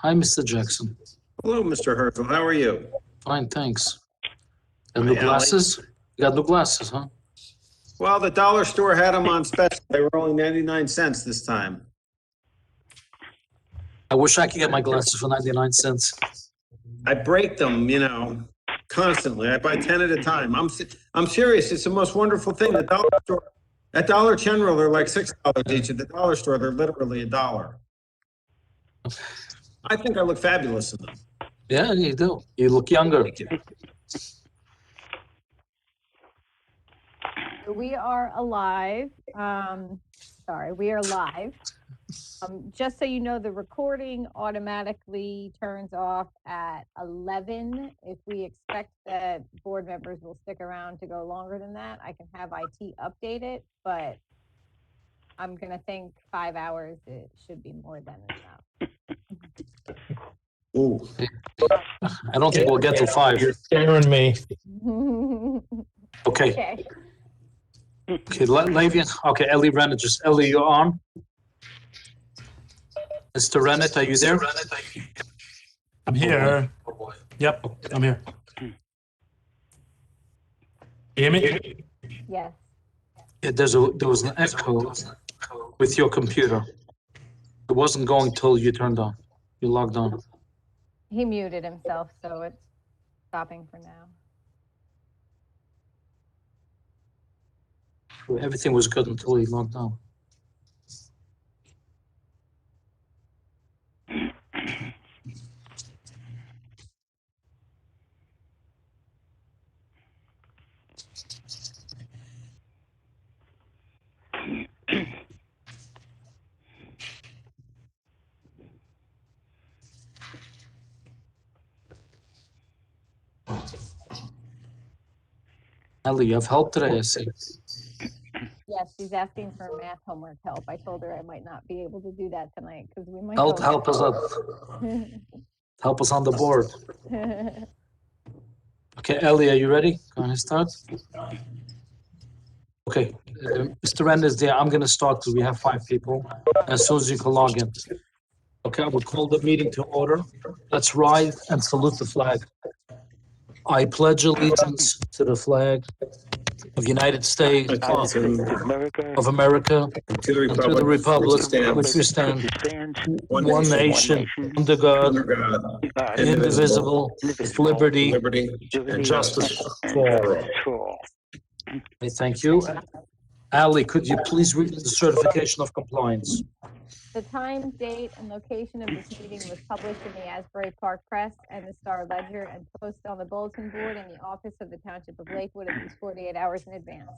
Hi, Mr. Jackson. Hello, Mr. Herzl. How are you? Fine, thanks. Got Hi, new Ally. glasses? You got new glasses, huh? Well, the dollar store had them on special. They were only 99 cents this time. I wish I could get my glasses for 99 cents. I break them, constantly. I buy 10 at a time. I'm serious. It's the most wonderful thing. The dollar store, at Dollar General, they're like $6 each. At the dollar store, they're literally $1. I think I look fabulous in them. Yeah, you do. You look younger. Thank you. We are alive. We are live. Just so you know, the recording automatically turns off at 11. If we expect that board members will stick around to go longer than that, I can have IT update it, but I'm going to think 5 hours, it should be more than enough. Ooh. I don't think we'll get to 5. You're scaring me. Okay. Okay. Okay, Lavian. Okay, Ellie Rennet. Just Ellie, you're on. Mr. Rennet, are you there? I'm here. Yep, I'm here. Hear me? Yes. Yeah, there was an echo with your computer. It wasn't going till you turned on. You logged on. He muted himself, so it's stopping for now. Everything was good until he logged on. Ellie, you have help today, I see. Yes, she's asking for math homework help. I told her I might not be able to do that tonight because we might Help us up. Help us on the board. Okay, Ellie, are you ready? Go ahead, start. Okay, Mr. Rand is there. I'm going to start because we have 5 people. As soon as you can log in. Okay, I will call the meeting to order. Let's rise and salute the flag. I pledge allegiance to the flag of the United States of America To the and to the republic which we stand, one nation, under God, indivisible, with liberty and justice for all. Okay, thank you. Ali, could you please read the certification of compliance? The time, date, and location of this meeting was published in the Asbury Park Press and the Star Ledger and posted on the bulletin board in the office of the Township of Lakewood at least 48 hours in advance.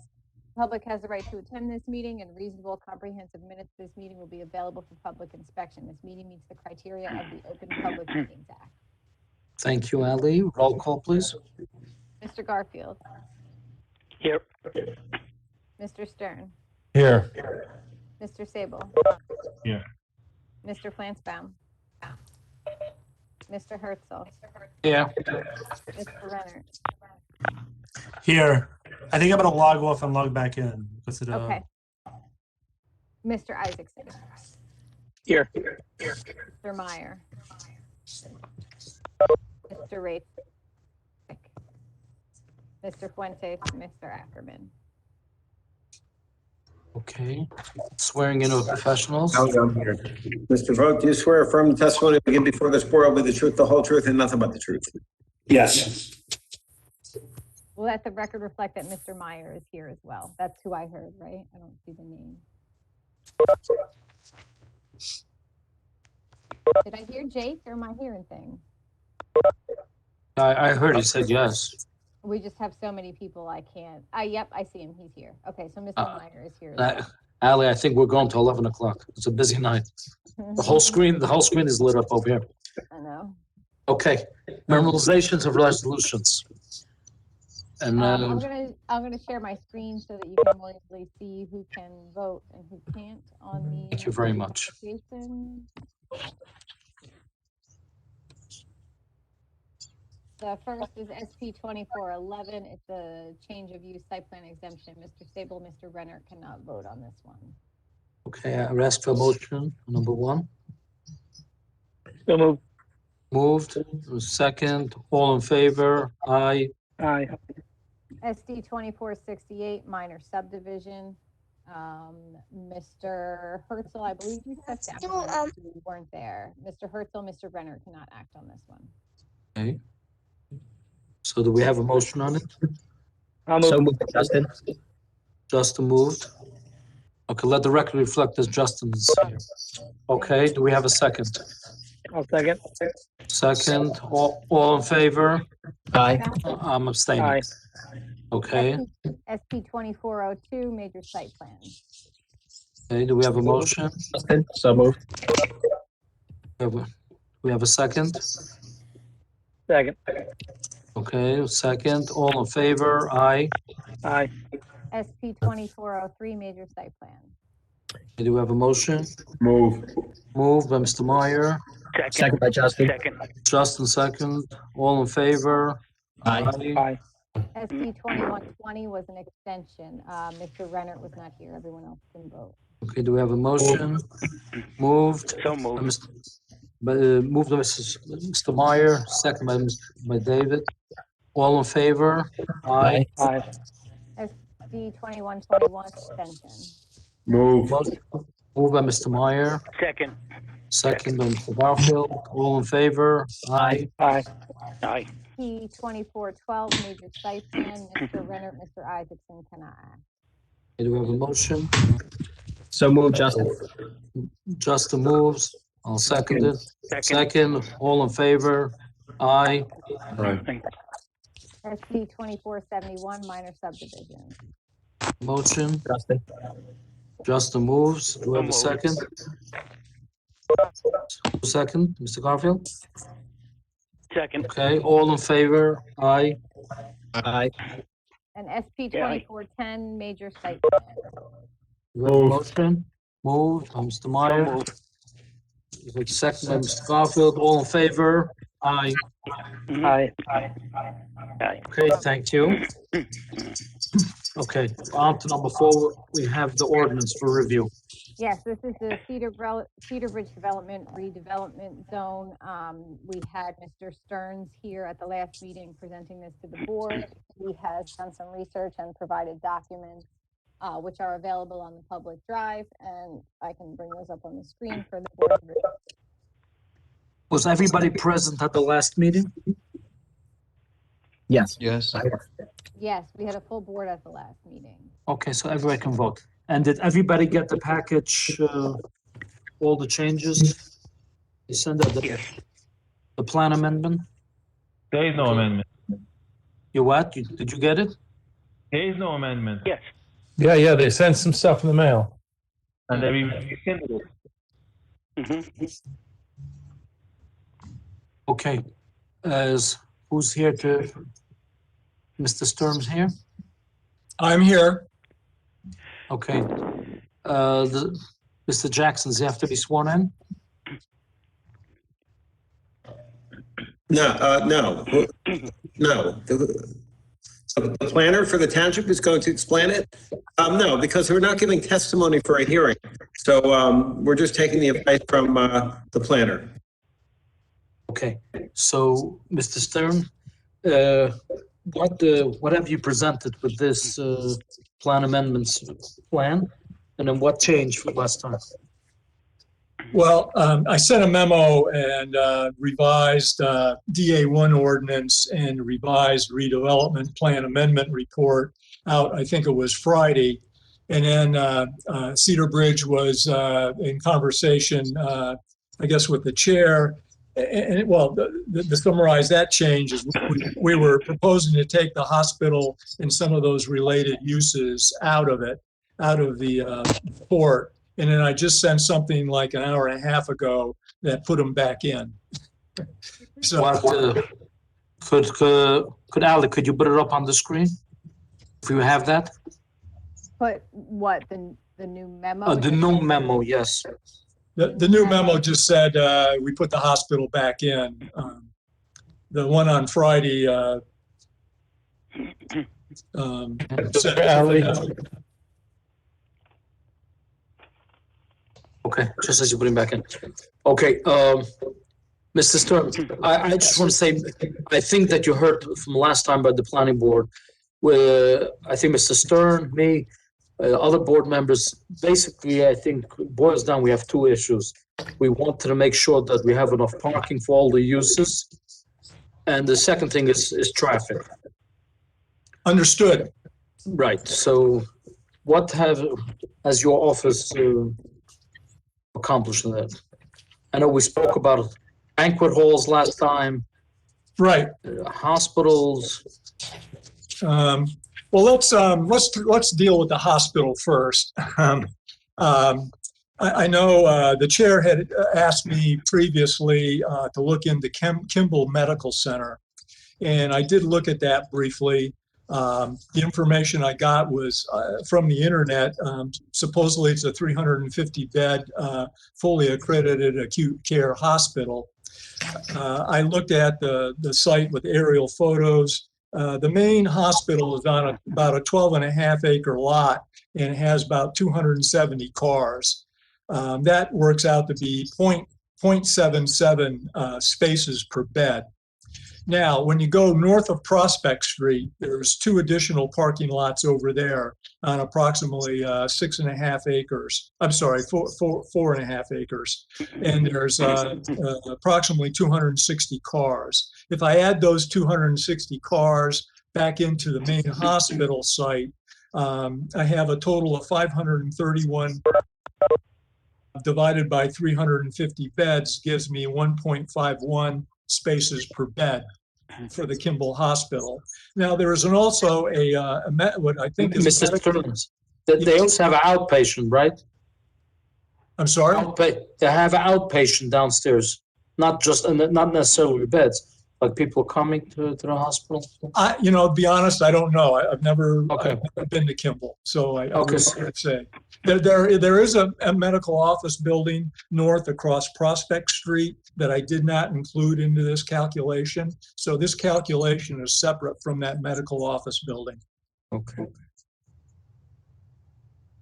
The public has the right to attend this meeting, and reasonable, comprehensive minutes of this meeting will be available for public inspection. This meeting meets the criteria of the Open Public Meetings Act. Thank you, Ali. Roll call, please. Mr. Garfield. Here. Mr. Stern. Here. Mr. Sable. Here. Mr. Flansbaum. Mr. Herzl. Yeah. Mr. Renner. Here. I think I'm gonna log off and log back in because it. Okay. Mr. Isaacson. Here. Mr. Meyer. Mr. Raith. Mr. Fuentes. Mr. Ackerman. Okay. Swearing in of professionals. Mr. Vogt, do you swear affirm the testimony we give before this board will be the truth, the whole truth, and nothing but the truth? Yes. Will let the record reflect that Mr. Meyer is here as well. That's who I heard, right? I don't see the name. Did I hear Jake or am I hearing things? I heard he said yes. We just have so many people I can't. Yep, I see him. He's here. Okay, so Mr. Meyer is here. Ali, I think we're going to 11 o'clock. It's a busy night. The whole screen is lit up over here. I know. Okay, memorializations of resolutions. And I'm gonna share my screen so that you can more easily see who can vote and who can't on the. Thank you very much. Application. The first is SP 2411. It's a change of use site plan exemption. Mr. Sable, Mr. Renner cannot vote on this one. okay, I ask for motion number 1. So moved. Moved, second, all in favor? Aye. Aye. SD 2468, minor subdivision. Mr. Herzl, I believe you stepped down. You weren't there. Mr. Herzl, Mr. Renner cannot act on this one. Okay. So do we have a motion on it? I'll So move. moved, Justin. Justin moved. Okay, let the record reflect as Justin is here. Okay, do we have a second? I'll second. Second, all in favor? Aye. I'm abstaining. Aye. Okay, SP 2402, major site plan. okay, do we have a motion? Justin, so moved. We have a second? Second. Okay, second, all in favor? Aye. Aye. SP 2403, major site plan. Okay, do we have a motion? Move. Moved by Mr. Meyer, Second. Second by Justin. Second. Justin second, all in favor? Aye. Aye. SP 2120 was an extension. Mr. Renner was not here. Everyone else can vote. Okay, do we have a motion? Moved. So by moved. Moved by Mr. Meyer, second by David. All in favor? Aye. Aye. SD 2121, extension. Move. Moved by Mr. Meyer, Second. second by Mr. Barfield. All in favor? Aye. Aye. Aye. P 2412, major site plan. Mr. Renner, Mr. Isaacson cannot act. Okay, do we have a motion? So moved, Justin. Justin moves. I'll second it. Second. Second, all in favor? Aye. SP 2471, minor subdivision. Motion. Justin. Justin moves. Do we have a So moved. second? Second, Mr. Garfield? Second. Okay, all in favor? Aye. Aye. And SP Yeah, 2410, major site plan. Do we have a motion? Moved by Mr. So Meyer. moved. Second by Mr. Garfield. All in favor? Aye. Aye. Aye. Aye. Okay, thank you. Okay, on to number 4. We have the ordinance for review. Yes, this is the Cedar Bridge Development redevelopment zone. We had Mr. Stearns here at the last meeting presenting this to the board. He has done some research and provided documents which are available on the public drive, and I can bring those up on the screen for the board. to review. Was everybody present at the last meeting? Yes. Yes. Yes, we had a full board at the last meeting. Okay, so everybody can vote. And did everybody get the package, all the changes? You sent out Yes. the plan amendment? There is no amendment. You what? Did you get it? There is no amendment. Yes. Yeah, they sent some stuff in the mail. And then we rescinded it. Mhm. Okay, who's here to, Mr. Sturms here? I'm here. Okay. Mr. Jackson's have to be sworn in? No. So the planner for the township is going to explain it? No, because we're not giving testimony for a hearing. So we're just taking the advice from the planner. Okay, so, Mr. Stern, what have you presented with this plan amendments plan? And then what changed from last time? Well, I sent a memo and revised DA1 ordinance and revised redevelopment plan amendment report out, I think it was Friday. And then Cedar Bridge was in conversation, I guess, with the chair. And well, to summarize that change is we were proposing to take the hospital and some of those related uses out of the port. And then I just sent something like an hour and a half ago that put them back in. So What, could Alec, could you put it up on the screen? If you have that? But what, the new memo? The new memo, yes. the new memo just said we put the hospital back in. The one on Friday said, Okay, just as you put him back in. Okay, Mr. Stern, I just want to say, I think that you heard from last time by the planning board, where I think Mr. Stern, me, other board members, basically, I think boils down, we have two issues. We wanted to make sure that we have enough parking for all the uses. And the second thing is traffic. Understood. Right, so what has your office accomplished in that? I know we spoke about banquet halls last time, Right. hospitals. Well, let's deal with the hospital first. I know the chair had asked me previously to look into Kimball Medical Center, and I did look at that briefly. The information I got was from the internet. Supposedly, it's a 350-bed, fully accredited acute care hospital. I looked at the site with aerial photos. The main hospital is on about a 12.5-acre lot and has about 270 cars. That works out to be 0.77 spaces per bed. Now, when you go north of Prospect Street, there's two additional parking lots over there on approximately 6.5 acres. I'm sorry, 4.5 acres. And there's approximately 260 cars. If I add those 260 cars back into the main hospital site, I have a total of 531 divided by 350 beds gives me 1.51 spaces per bed for the Kimball Hospital. Now, there is also what I think is Mr. Stearns, they also have an outpatient, right? I'm sorry? They have an outpatient downstairs, not necessarily beds, like people coming to the hospital. To be honest, I don't know. I've never been to Kimball, so I can't say. There is a medical office building north across Prospect Street that I did not include into this calculation. So this calculation is separate from that medical office building. Okay.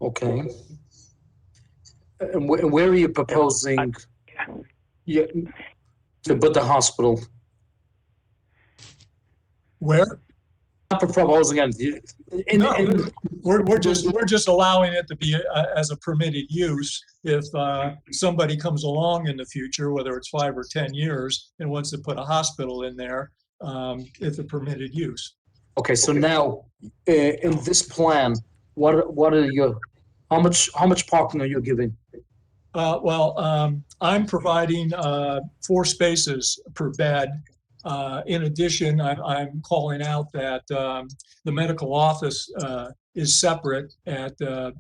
Okay. And where are you proposing to put the hospital? Where? Not proposing anything. We're just allowing it to be as a permitted use. If somebody comes along in the future, whether it's 5 or 10 years, and wants to put a hospital in there, it's a permitted use. Okay, so now in this plan, how much parking are you giving? I'm providing 4 spaces per bed. In addition, I'm calling out that the medical office is separate at the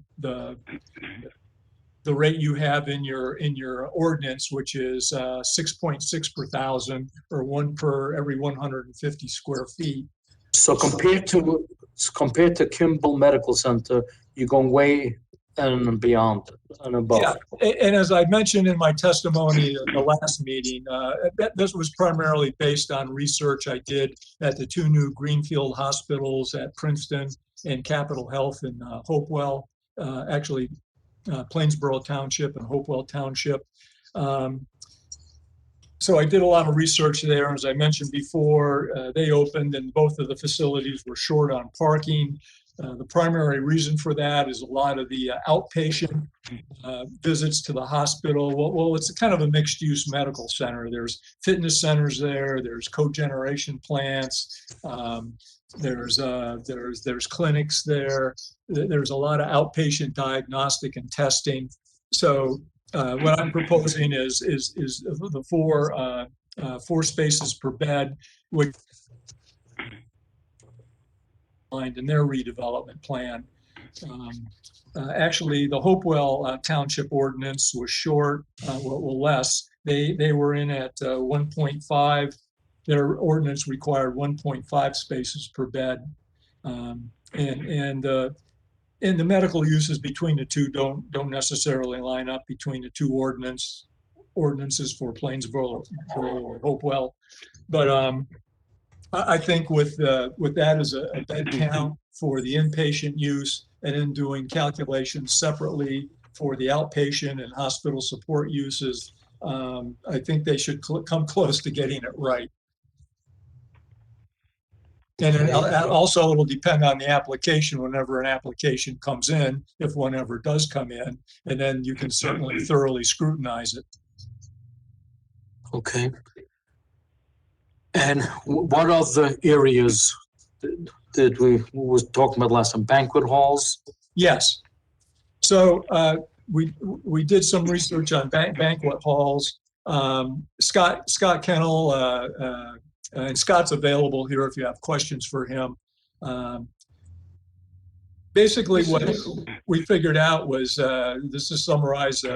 rate you have in your ordinance, which is 6.6 per thousand, or 1 per every 150 square feet. So compared to Kimball Medical Center, you're going way and beyond and above. Yeah, and as I mentioned in my testimony at the last meeting, this was primarily based on research I did at the 2 new greenfield hospitals at Princeton and Capital Health in Hopewell, Plainsboro Township and Hopewell Township. So I did a lot of research there. As I mentioned before, they opened and both of the facilities were short on parking. The primary reason for that is a lot of the outpatient visits to the hospital. Well, it's a kind of a mixed-use medical center. There's fitness centers there. There's cogeneration plants. There's clinics there. There's a lot of outpatient diagnostic and testing. So what I'm proposing is the 4 spaces per bed, which in their redevelopment plan. Actually, the Hopewell Township ordinance was short, less. They were in at 1.5. Their ordinance required 1.5 spaces per bed, and the medical uses between the two don't necessarily line up between the two ordinances for Plainsboro or Hopewell, but I think with that as a bed count for the inpatient use, and then doing calculations separately for the outpatient and hospital support uses, I think they should come close to getting it right. And then also it'll depend on the application whenever an application comes in, if one ever does come in, and then you can certainly thoroughly scrutinize it. Okay. And what other areas did we was talking about last time? Banquet halls? Yes. So we did some research on banquet halls. Scott Kennel, and Scott's available here if you have questions for him. Basically, what we figured out was, this is summarized,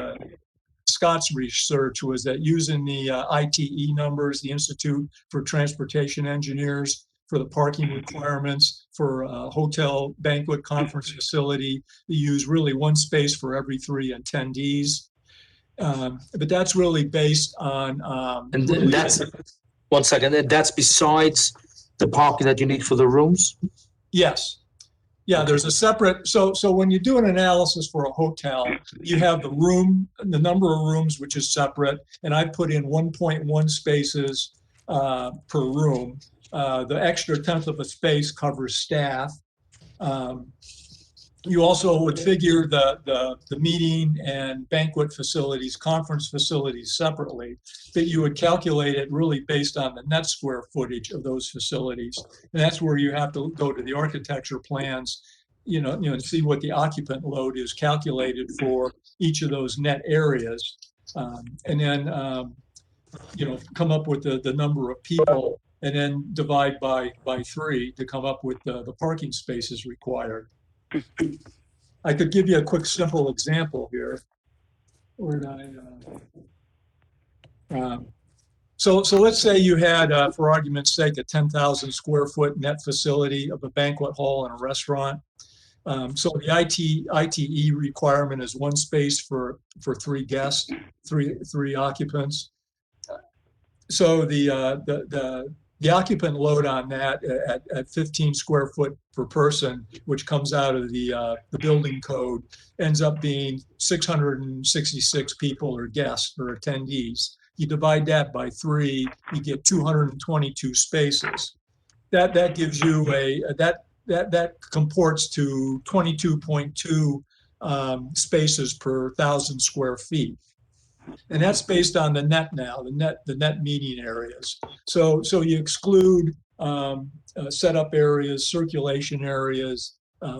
Scott's research was that using the ITE numbers, the Institute for Transportation Engineers, for the parking requirements for a hotel, banquet, conference facility, you use really one space for every 3 attendees. But that's really based on. And that's, one second, and that's besides the parking that you need for the rooms? Yes. Yeah, Okay. there's a separate, so when you do an analysis for a hotel, you have the room, the number of rooms, which is separate, and I put in 1.1 spaces per room. The extra tenth of a space covers staff. You also would figure the meeting and banquet facilities, conference facilities separately, but you would calculate it really based on the net square footage of those facilities. And that's where you have to go to the architecture plans, and see what the occupant load is calculated for each of those net areas. And then, come up with the number of people and then divide by 3 to come up with the parking spaces required. I could give you a quick, simple example here. Where did so let's say you had, for argument's sake, a 10,000 square foot net facility of a banquet hall and a restaurant. So the ITE requirement is 1 space for 3 guests, three occupants. So the occupant load on that at 15 square foot per person, which comes out of the building code, ends up being 666 people or guests or attendees. You divide that by 3, you get 222 spaces. That gives you that comports to 22.2 spaces per 1,000 square feet. And that's based on the net now, the net meeting areas. So you exclude setup areas, circulation areas,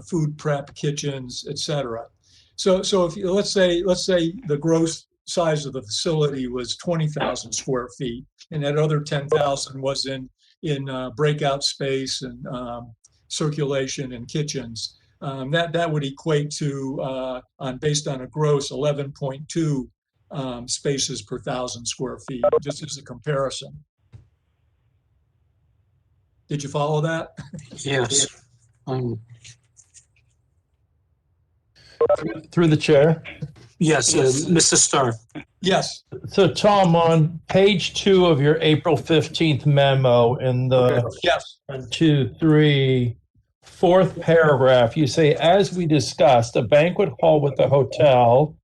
food prep, kitchens, etc. So if you, let's say the gross size of the facility was 20,000 square feet, and that other 10,000 was in breakout space and circulation and kitchens. That would equate to, based on a gross, 11.2 spaces per 1,000 square feet, just as a comparison. Did you follow that? Yes. Through the chair. Yes, Mr. Stern. Yes. So Tom, on page 2 of your April 15th memo in the Yes. 1, 2, 3, 4th paragraph, you say, as we discussed, a banquet hall with a hotel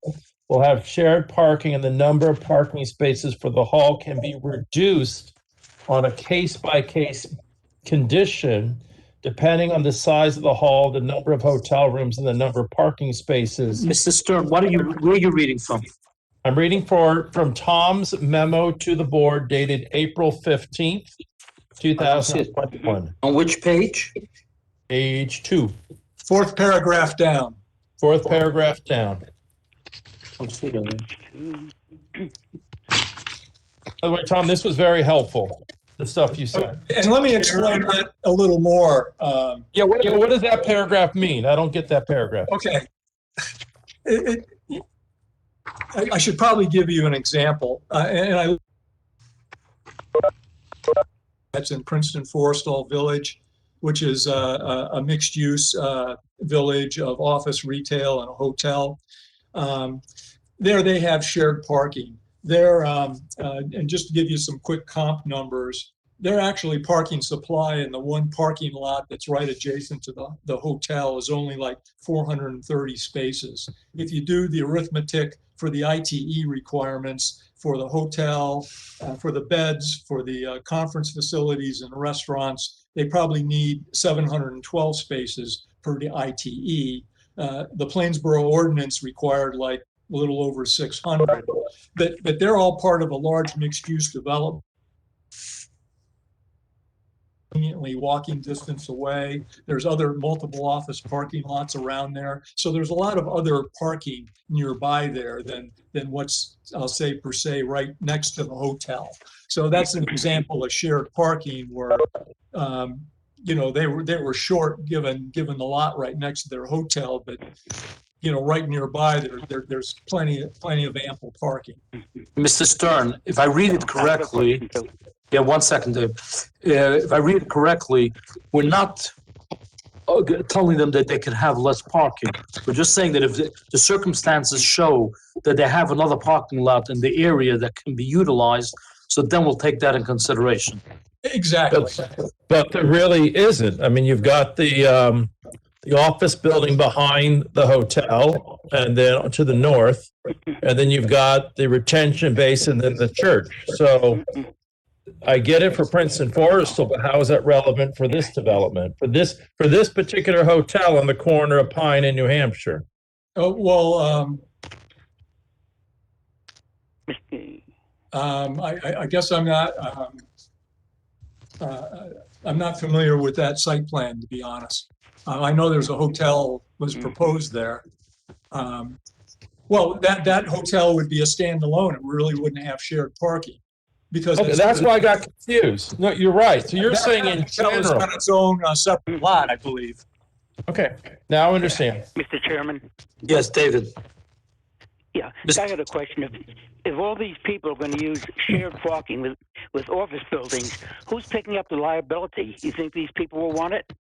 will have shared parking, and the number of parking spaces for the hall can be reduced on a case-by-case condition, depending on the size of the hall, the number of hotel rooms, and the number of parking spaces. Mr. Stern, where are you reading from? I'm reading from Tom's memo to the board dated April 15th, 2021. On which page? Page 2. 4th paragraph down. 4th paragraph down. By the way, Tom, this was very helpful, the stuff you said. And let me explain that a little more. Yeah, what does that paragraph mean? I don't get that paragraph. Okay. I should probably give you an example. That's in Princeton Forestall Village, which is a mixed-use village of office, retail, and a hotel. There they have shared parking. And just to give you some quick comp numbers, they're actually parking supply in the one parking lot that's right adjacent to the hotel is only like 430 spaces. If you do the arithmetic for the ITE requirements, for the hotel, for the beds, for the conference facilities and restaurants. They probably need 712 spaces per the ITE. The Plainsboro ordinance required like a little over 600, but they're all part of a large mixed-use development. Conveniently walking distance away. There's other multiple office parking lots around there. So there's a lot of other parking nearby there than what's, I'll say per se, right next to the hotel. So that's an example of shared parking where, you know, they were short given the lot right next to their hotel, but you know, right nearby there's plenty of ample parking. Mr. Stern, if I read it correctly, yeah, 1 second, Dave. If I read it correctly, we're not telling them that they can have less parking. We're just saying that if the circumstances show that they have another parking lot in the area that can be utilized, so then we'll take that in consideration. Exactly. But there really isn't. I mean, you've got the office building behind the hotel and then to the north, and then you've got the retention basin and the church. So I get it for Princeton Forestal, but how is that relevant for this development, for this particular hotel on the corner of Pine and New Hampshire? Oh, well, I guess I'm not familiar with that site plan, to be honest. I know there's a hotel was proposed there. Well, that hotel would be a standalone. It really wouldn't have shared parking. Because Okay, that's why I got confused. No, you're right. So you're saying in hotel has general. got its own separate lot, I believe. Okay, now I understand. Mr. Chairman? Yes, David. Yeah, I got a question. If all these people are going to use shared parking with office buildings, who's picking up the liability? You think these people will want it?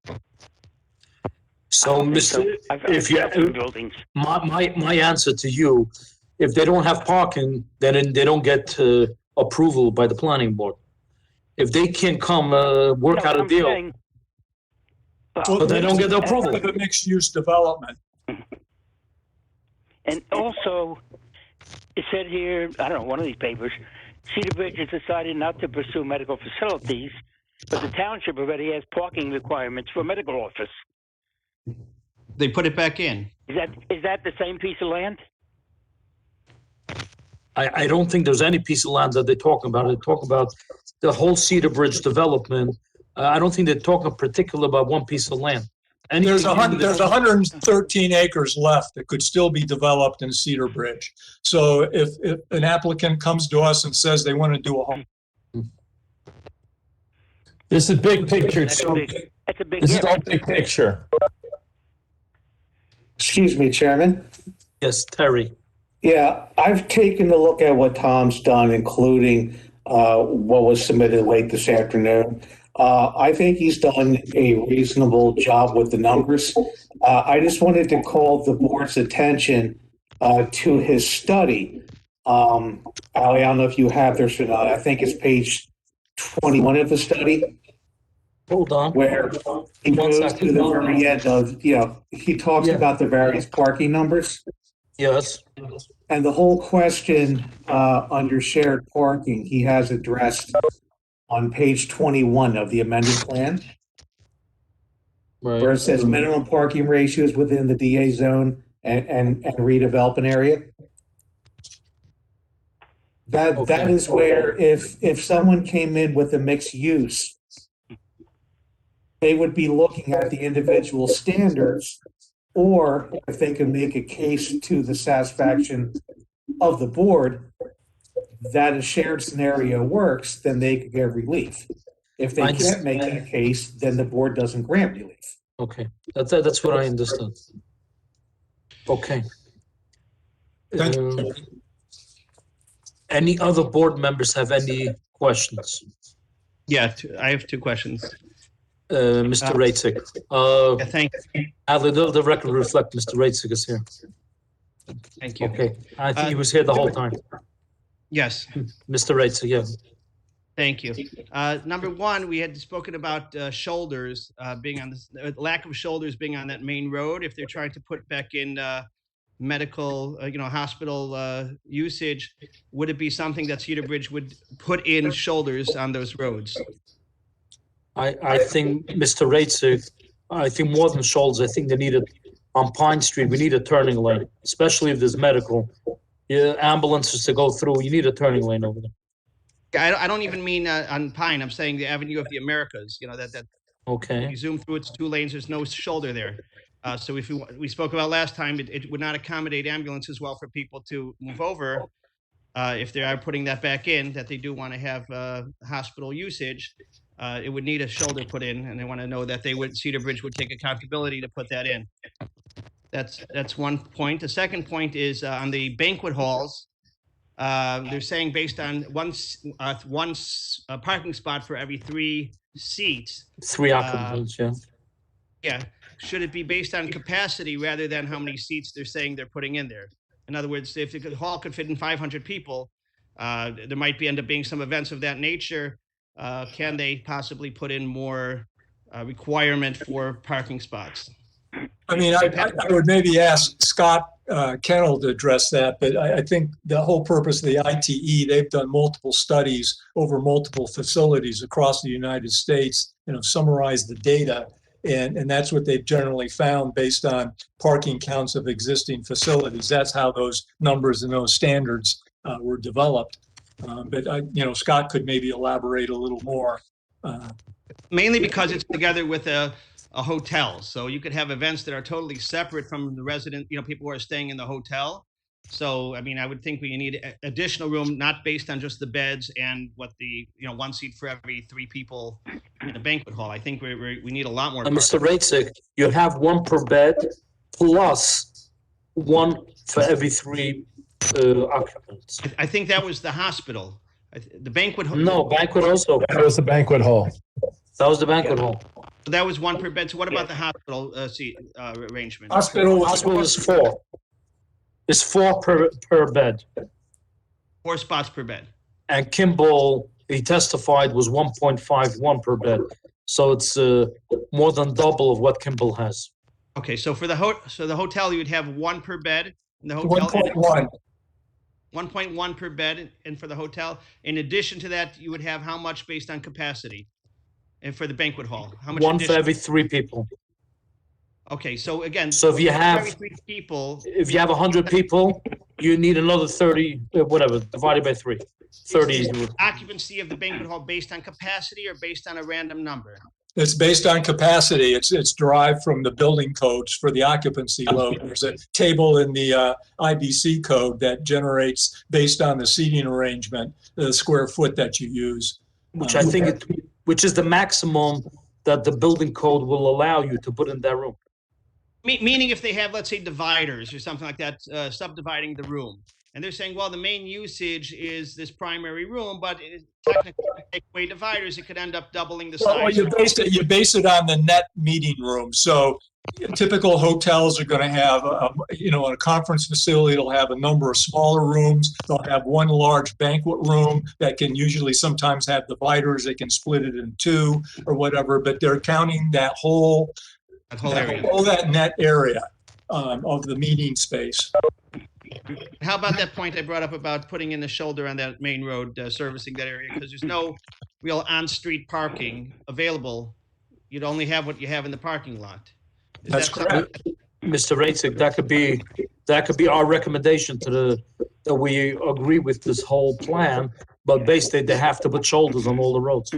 So, Mr. If you, buildings. my answer to you, if they don't have parking, then they don't get approval by the planning board. If they can come work out a deal, so they don't get the approval. The mixed-use development. And also, it said here, I don't know, one of these papers, Cedar Bridge has decided not to pursue medical facilities, but the township already has parking requirements for medical office. They put it back in. Is that the same piece of land? I don't think there's any piece of land that they're talking about. They're talking about the whole Cedar Bridge development. I don't think they're talking particularly about one piece of land. There's 113 acres left that could still be developed in Cedar Bridge. So if an applicant comes to us and says they want to do a home. This is big picture. That's a big This is if. all big picture. Excuse me, Chairman. Yes, Terry. Yeah, I've taken a look at what Tom's done, including what was submitted late this afternoon. I think he's done a reasonable job with the numbers. I just wanted to call the board's attention to his study. Ali, I don't know if you have this or not. I think it's page 21 of the study. Hold on. Where he goes to the very end of, he talks about the various parking numbers. Yes. And the whole question under shared parking, he has addressed on page 21 of the amended plan. Right. Where it says minimum parking ratios within the DA zone and redevelopment area. That is where if someone came in with a mixed use, they would be looking at the individual standards, or if they can make a case to the satisfaction of the board that a shared scenario works, then they could get relief. If they can't make that case, then the board doesn't grant relief. Okay, that's what I understood. Okay. Any other board members have any questions? Yeah, I have two questions. Mr. Raitzik. Yeah, thank you. The record reflect Mr. Raitzik is here. Thank you. Okay, I think he was here the whole time. Yes, Mr. Raitzik, yeah. thank you. Number one, we had spoken about shoulders being on this, lack of shoulders being on that main road. If they're trying to put back in medical, hospital usage, would it be something that Cedar Bridge would put in shoulders on those roads? I think, Mr. Raitzik, I think more than shoulders, I think they need it on Pine Street. We need a turning lane, especially if there's medical. Yeah, ambulances to go through, you need a turning lane over there. I don't even mean on Pine. I'm saying the Avenue of the Americas. that Okay. you zoom through, it's 2 lanes. There's no shoulder there. So if we spoke about last time, it would not accommodate ambulances well for people to move over. If they are putting that back in, that they do want to have hospital usage, it would need a shoulder put in, and they want to know that Cedar Bridge would take accountability to put that in. That's one point. The second point is on the banquet halls. They're saying based on one parking spot for every 3 seats. 3 occupants, yeah. Yeah. Should it be based on capacity rather than how many seats they're saying they're putting in there? In other words, if the hall could fit in 500 people, there might end up being some events of that nature. Can they possibly put in more requirement for parking spots? I mean, I would maybe ask Scott Kennel to address that, but I think the whole purpose of the ITE, they've done multiple studies over multiple facilities across the United States, summarized the data. And that's what they've generally found based on parking counts of existing facilities. That's how those numbers and those standards were developed. But Scott could maybe elaborate a little more. Mainly because it's together with a hotel. So you could have events that are totally separate from the resident, people who are staying in the hotel. So, I mean, I would think we need additional room, not based on just the beds and what the, 1 seat for every 3 people in a banquet hall. I think we need a lot more. Mr. Raitzik, you have 1 per bed plus 1 for every 3 occupants. I think that was the hospital. The banquet hall. No, banquet also. That was the banquet hall. That was the banquet hall. That was 1 per bed. So what about the hospital seat arrangement? Hospital is 4. It's 4 per bed. 4 spots per bed. And Kimball, he testified, was 1.51 per bed. So it's more than double of what Kimball has. Okay, so for the hotel, you would have 1 per bed in the hotel. 1.1. 1.1 per bed, and for the hotel. In addition to that, you would have how much based on capacity? And for the banquet hall, how much? 1 for every 3 people. Okay, so again, so if you have every 3 people, if you have 100 people, you need another 30, whatever, divided by 3. 30. Is occupancy of the banquet hall based on capacity or based on a random number? It's based on capacity. It's derived from the building codes for the occupancy load. There's a table in the IBC code that generates based on the seating arrangement, the square foot that you use. Which I think which is the maximum that the building code will allow you to put in that room. Meaning if they have, let's say, dividers or something like that, subdividing the room. And they're saying, well, the main usage is this primary room, but technically, if you take away dividers, it could end up doubling the size. Well, you base it on the net meeting room. So typical hotels are going to have, in a conference facility, it'll have a number of smaller rooms. They'll have 1 large banquet room that can usually sometimes have dividers. They can split it in 2 or whatever, but they're counting that whole area. All that net area of the meeting space. How about that point I brought up about putting in the shoulder on that main road, servicing that area? Because there's no real on-street parking available. You'd only have what you have in the parking lot. That's correct. Mr. Raitzik, that could be our recommendation that we agree with this whole plan, but basically they have to put shoulders on all the roads.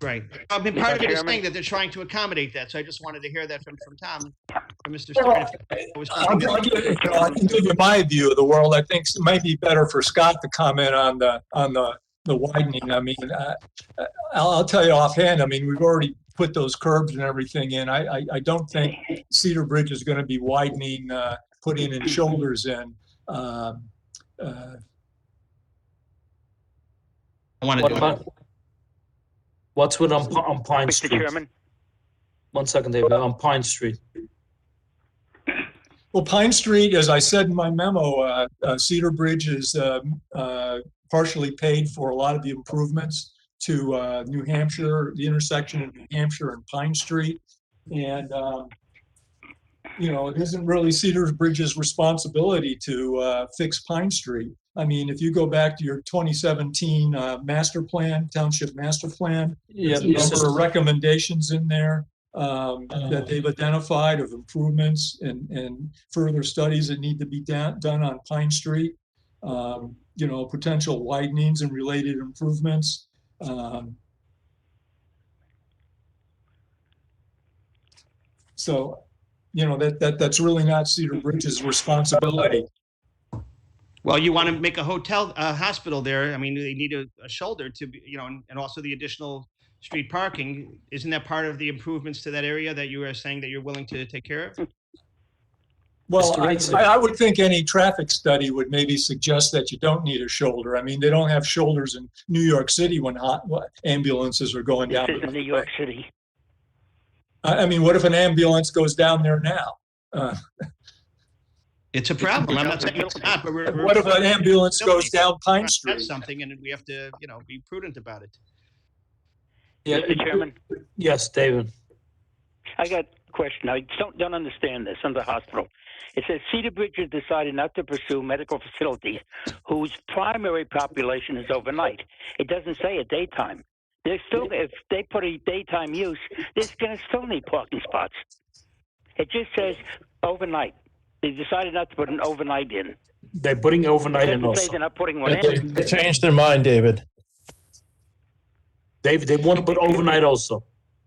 Right. I mean, part of it is saying that they're trying to accommodate that. So I just wanted to hear that from Tom, from Mr. Stern. I can give you my view of the world. I think it might be better for Scott to comment on the widening. I mean, I'll tell you offhand. I mean, we've already put those curbs and everything in. I don't think Cedar Bridge is going to be widening, putting in shoulders in. What's with on Pine Street? Mr. Chairman? 1 second, David. On Pine Street. Well, Pine Street, as I said in my memo, Cedar Bridge is partially paid for a lot of the improvements to New Hampshire, the intersection of New Hampshire and Pine Street. And it isn't really Cedar Bridge's responsibility to fix Pine Street. I mean, if you go back to your 2017 master plan, township master plan, Yeah, there's a number of recommendations in there that they've identified of improvements and further studies that need to be done on Pine Street. Potential widenings and related improvements. So, that's really not Cedar Bridge's responsibility. Well, you want to make a hospital there. I mean, they need a shoulder to be, and also the additional street parking. Isn't that part of the improvements to that area that you are saying that you're willing to take care of? Well, I would think any traffic study would maybe suggest that you don't need a shoulder. I mean, they don't have shoulders in New York City when ambulances are going down. This is in New York City. I mean, what if an ambulance goes down there now? It's a problem. I'm not saying it's not, but what if an ambulance goes down Pine Street? That's something, and we have to, be prudent about it. Yeah, Mr. Chairman, yes, David. I got a question. I don't understand this under hospital. It says Cedar Bridge has decided not to pursue medical facilities whose primary population is overnight. It doesn't say at daytime. There's still, if they put a daytime use, there's going to still need parking spots. It just says overnight. They decided not to put an overnight in. They're putting overnight in also. They're not putting one in. They changed their mind, David. David, they want to put overnight also.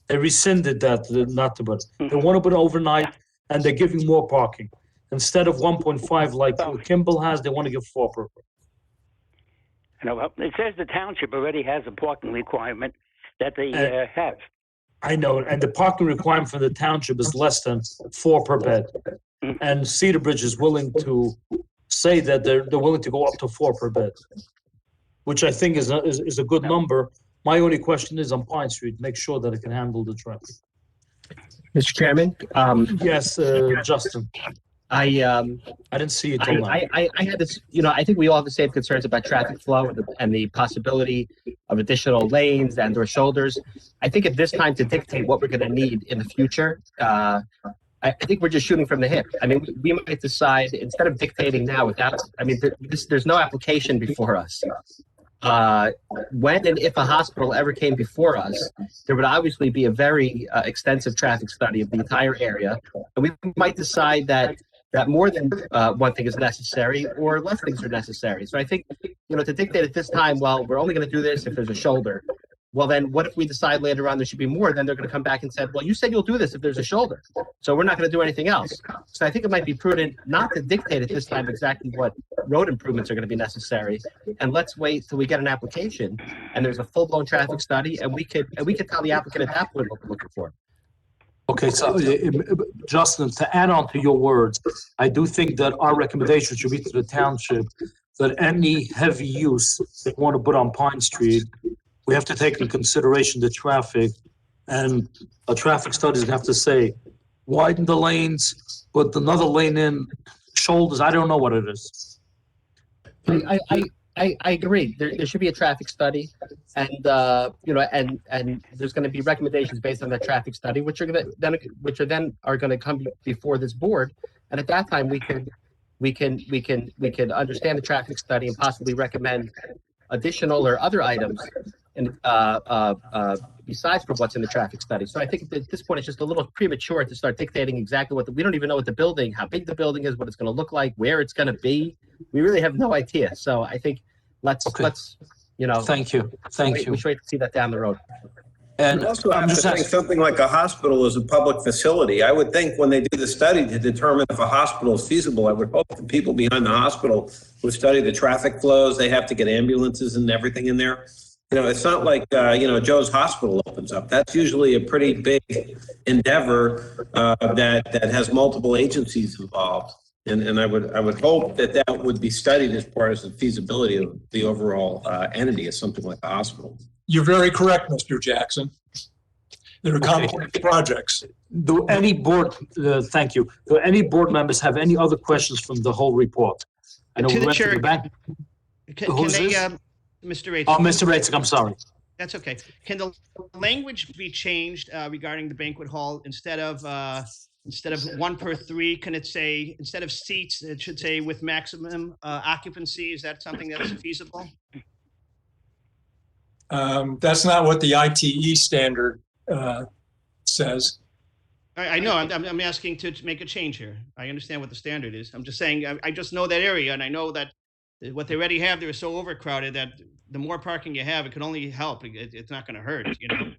They rescinded that, not to put. They want to put overnight, and they're giving more parking. Instead of 1.5 like Kimball has, they want to give 4 per. It says the township already has a parking requirement that they have. I know, and the parking requirement for the township is less than 4 per bed. And Cedar Bridge is willing to say that they're willing to go up to 4 per bed, which I think is a good number. My only question is on Pine Street, make sure that it can handle the traffic. Mr. Chairman? Yes, Justin. I didn't see it till now. I had this, I think we all have the same concerns about traffic flow and the possibility of additional lanes and or shoulders. I think at this time to dictate what we're going to need in the future, I think we're just shooting from the hip. I mean, we might decide instead of dictating now there's no application before us. When and if a hospital ever came before us, there would obviously be a very extensive traffic study of the entire area. And we might decide that more than one thing is necessary or less things are necessary. So I think, to dictate at this time, well, we're only going to do this if there's a shoulder. Well, then what if we decide later on there should be more? Then they're going to come back and say, well, you said you'll do this if there's a shoulder. So we're not going to do anything else. So I think it might be prudent not to dictate at this time exactly what road improvements are going to be necessary. And let's wait till we get an application and there's a full-blown traffic study and we could tell the applicant at that point what we're looking for. Okay, so Justin, to add on to your words, I do think that our recommendation should be to the township that any heavy use they want to put on Pine Street, we have to take into consideration the traffic, and a traffic study is going to have to say, widen the lanes, put another lane in, shoulders, I don't know what it is. I agree. There should be a traffic study, and and there's going to be recommendations based on that traffic study, which are then going to come before this board, and at that time we can understand the traffic study and possibly recommend additional or other items and besides for what's in the traffic study. So I think at this point it's just a little premature to start dictating exactly we don't even know how big the building is, what it's going to look like, where it's going to be. We really have no idea. So I think let's Thank you. We should wait to see that down the road. And also, I'm just saying something like a hospital is a public facility. I would think when they do the study to determine if a hospital is feasible, I would hope the people behind the hospital would study the traffic flows. They have to get ambulances and everything in there. It's not like, Joe's Hospital opens up. That's usually a pretty big endeavor that has multiple agencies involved. And I would hope that would be studied as part of the feasibility of the overall entity of something like a hospital. You're very correct, Mr. Jackson. There are complex projects. Do any board, thank you. Do any board members have any other questions from the whole report? I know To we the went to chair, the back. Who's this? Mr. Raitzig. Oh, Mr. Raitzig, I'm sorry. That's okay. Can the language be changed regarding the banquet hall instead of instead of 1 per 3, can it say, instead of seats, it should say with maximum occupancy? Is that something that's feasible? That's not what the ITE standard says. I know, I'm asking to make a change here. I understand what the standard is. I'm just saying, I just know that area, and I know that what they already have there is so overcrowded that the more parking you have, it could only help. It's not gonna hurt, you know?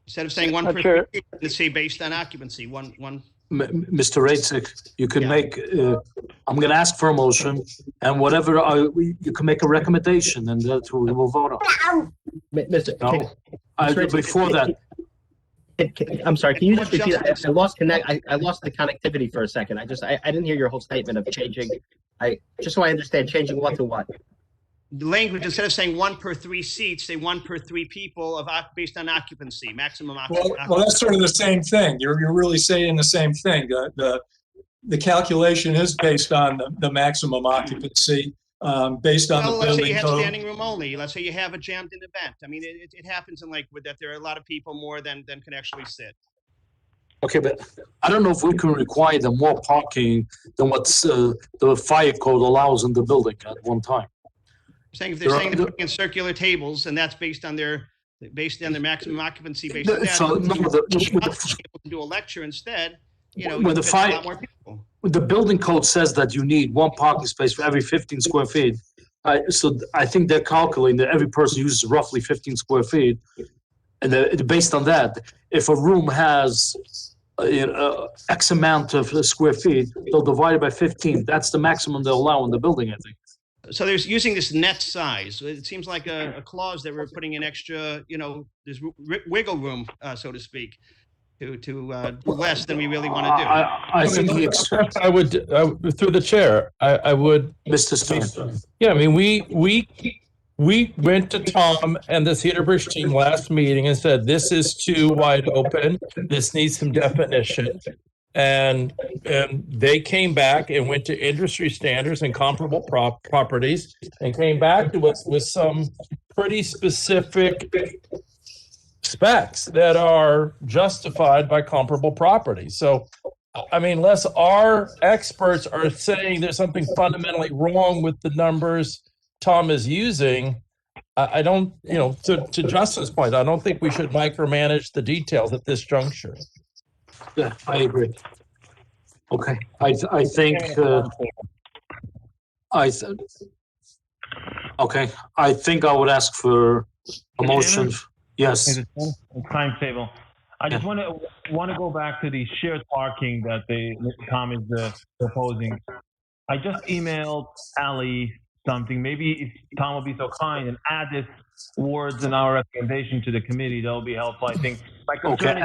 Instead of saying 1 per Sure. 3, let's say based on occupancy, one. Mr. Radzick, you can Yeah. make, I'm going to ask for a motion, and whatever, you can make a recommendation, and that's what we will vote on. Mr. No, before that, I'm sorry, can you just repeat? I lost I lost the connectivity for a second. I didn't hear your whole statement of changing. Just so I understand, changing what to what? The language, instead of saying 1 per 3 seats, say 1 per 3 people based on occupancy, maximum occupancy. Well, that's sort of the same thing. You're really saying the same thing. The calculation is based on the maximum occupancy, based on the Let's say building you have code. standing room only. Let's say you have a jammed-in event. I mean, it happens in Lakewood that there are a lot of people more than can actually sit. okay, but I don't know if we can require them more parking than what's the fire code allows in the building at one time. I'm saying if they're saying they're putting in circular tables and that's based on their maximum occupancy based on that. So, no, Able to do a lecture instead, you know, When the fit a fire- lot more people. The building code says that you need one parking space for every 15 square feet. So I think they're calculating that every person uses roughly 15 square feet. And based on that, if a room has X amount of square feet, they'll divide it by 15. That's the maximum they'll allow in the building, I think. So there's using this net size. It seems like a clause that we're putting in extra, you know, there's wiggle room, so to speak, to do less than we really want to do. I think I would, through the chair, I would, Mr. Stone. yeah, I mean, we went to Tom and the Cedar Bridge team last meeting and said, this is too wide open. This needs some definition. And they came back and went to industry standards and comparable properties and came back to us with some pretty specific specs that are justified by comparable properties. So, I mean, unless our experts are saying there's something fundamentally wrong with the numbers Tom is using, I don't, you know, to Justin's point, I don't think we should micromanage the details at this juncture. Yeah, I agree. Okay, I think, okay, I think I would ask for a motion. Yes, Timetable. I just want to go back to the shared parking that Tom is proposing. I just emailed Ali something. Maybe if Tom will be so kind and add this words in our recommendation to the committee, that will be helpful. I think. okay,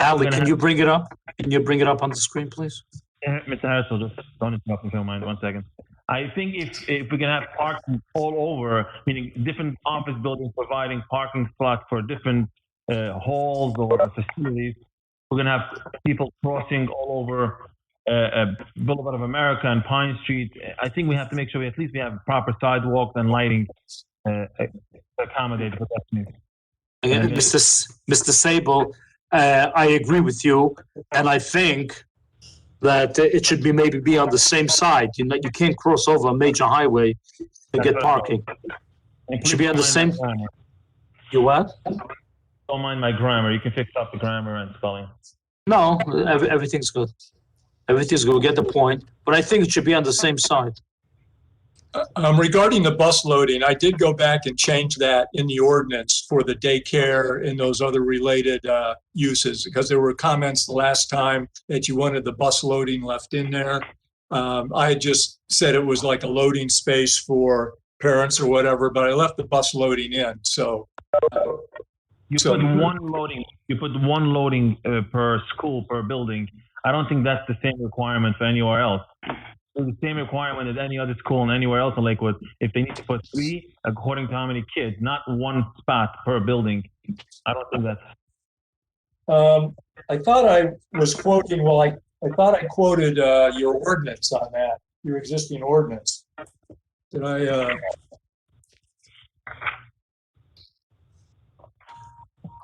Ali, can you bring it up? Can you bring it up on the screen, please? Mr. Hassel, just don't interrupt me if you don't mind. 1 second. I think if we can have parking all over, meaning different office buildings providing parking spots for different halls or facilities, we're going to have people crossing all over Boulevard of America and Pine Street. I think we have to make sure we have proper sidewalks and lighting accommodated for that. Mr. Sable, I agree with you, and I think that it should be on the same side. You know, you can't cross over a major highway to get parking. It should be on the same. You what? Don't mind my grammar. You can fix up the grammar and spelling. No, everything's good. Everything's good. We get the point, but I think it should be on the same side. Regarding the bus loading, I did go back and change that in the ordinance for the daycare and those other related uses, because there were comments the last time that you wanted the bus loading left in there. I had just said it was like a loading space for parents or whatever, but I left the bus loading in. So you put one loading per school, per building. I don't think that's the same requirement for anywhere else. It's the same requirement as any other school and anywhere else in Lakewood. If they need to put 3, according to how many kids, not one spot per building. I don't think that's. I thought I was quoting, well, I thought I quoted your ordinance on that, your existing ordinance. Did I?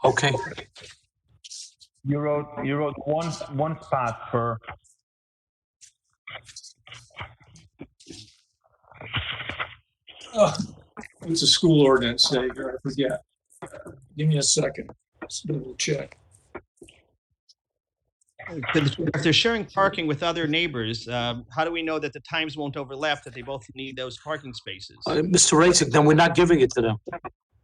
Okay, You wrote one spot for. Oh, it's a school ordinance, say, I forget. Give me a second. Let's double check. If they're sharing parking with other neighbors, how do we know that the times won't overlap, that they both need those parking spaces? Mr. Racick, then we're not giving it to them.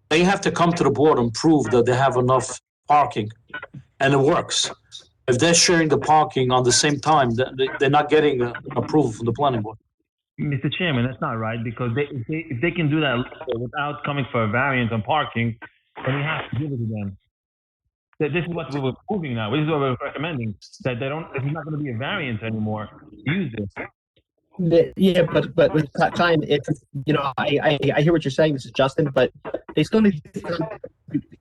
They have to come to the board and prove that they have enough parking, and it works. If they're sharing the parking on the same time, they're not getting approval from the planning board. Mr. Chairman, that's not right, because if they can do that without coming for a variance on parking, then we have to give it to them. This is what we're proving now. This is what we're recommending, that this is not going to be a variance anymore. Use this. Yeah, but with time, it's, I hear what you're saying, Mrs. Justin, but they still need to come,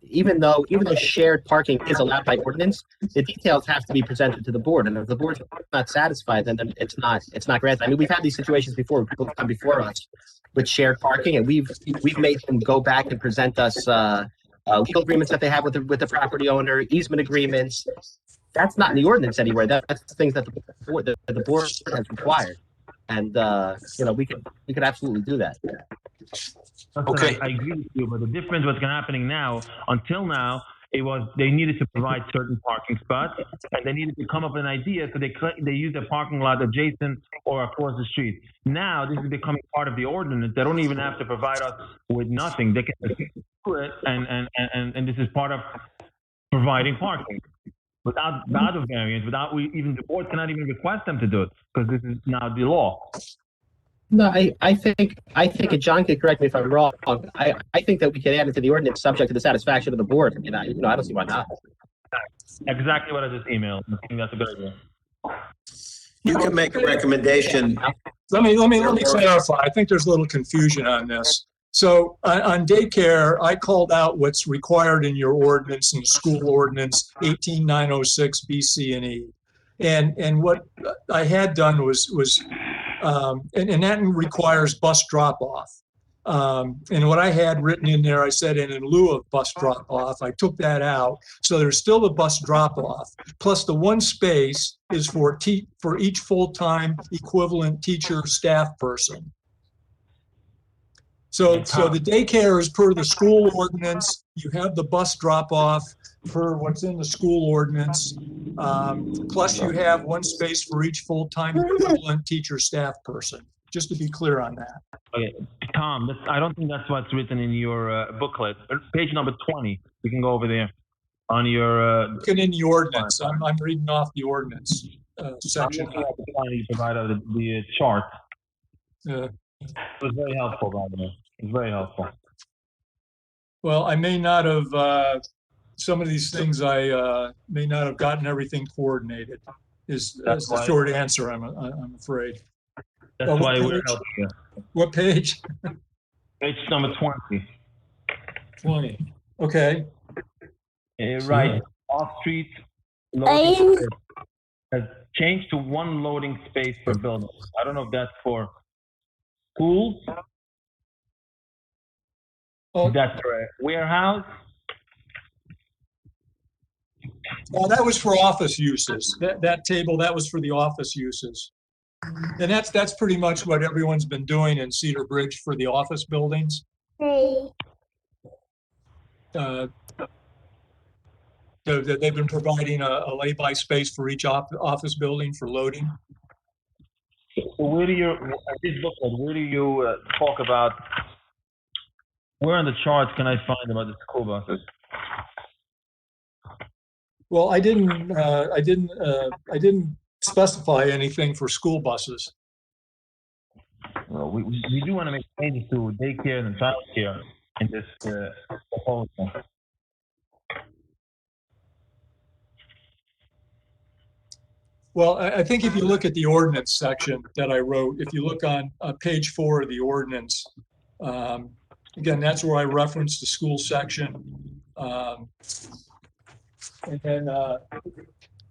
even though shared parking is allowed by ordinance, the details have to be presented to the board, and if the board's not satisfied, then it's not granted. I mean, we've had these situations before, where people have come before us with shared parking, and we've made them go back and present us legal agreements that they have with the property owner, easement agreements. That's not in the ordinance anywhere. That's the things that the board has required. And we could absolutely do that. Okay. I agree with you, but the difference what's happening now, until now, it was they needed to provide certain parking spots, and they needed to come up with an idea, so they use a parking lot adjacent or across the street. Now this is becoming part of the ordinance. They don't even have to provide us with nothing. They can do it, and this is part of providing parking. Without a variance, even the board cannot even request them to do it, because this is now the law. No, I think, and John can correct me if I'm wrong. I think that we can add it to the ordinance subject to the satisfaction of the board. I don't see why not. Exactly what I just emailed. I think that's a good idea. You can make a recommendation. Let me clarify. I think there's a little confusion on this. So on daycare, I called out what's required in your ordinance and school ordinance 18906 B, C, and E. And what I had done was and that requires bus drop off. And what I had written in there, I said, and in lieu of bus drop off, I took that out. So there's still the bus drop off, plus the one space is for each full-time equivalent teacher staff person. So the daycare is per the school ordinance. You have the bus drop off per what's in the school ordinance. Plus you have one space for each full-time equivalent teacher staff person, just to be clear on that. Okay, Tom, I don't think that's what's written in your booklet. Page number 20, you can go over there on your... Looking in the ordinance, I'm reading off the ordinance section. You provided the chart. Yeah. It was very helpful, by the way. It's very helpful. Well, I may not have, some of these things I may not have gotten everything coordinated, is the short answer, I'm afraid. That's why we're helping you. What page? Page number 20. 20. Okay. Right. Off-street loading space has changed to one loading space per building. I don't know if that's for schools. Oh, That's correct. Warehouse. well, that was for office uses. That table, that was for the office uses. And that's pretty much what everyone's been doing in Cedar Bridge for the office buildings. They've been providing a lay-by space for each office building for loading. So where do you talk about, where on the charts can I find about the school buses? Well, I didn't specify anything for school buses. Well, we do want to make changes to daycare and childcare in this proposal. Well, I think if you look at the ordinance section that I wrote, if you look on page 4 of the ordinance, again, that's where I referenced the school section. And then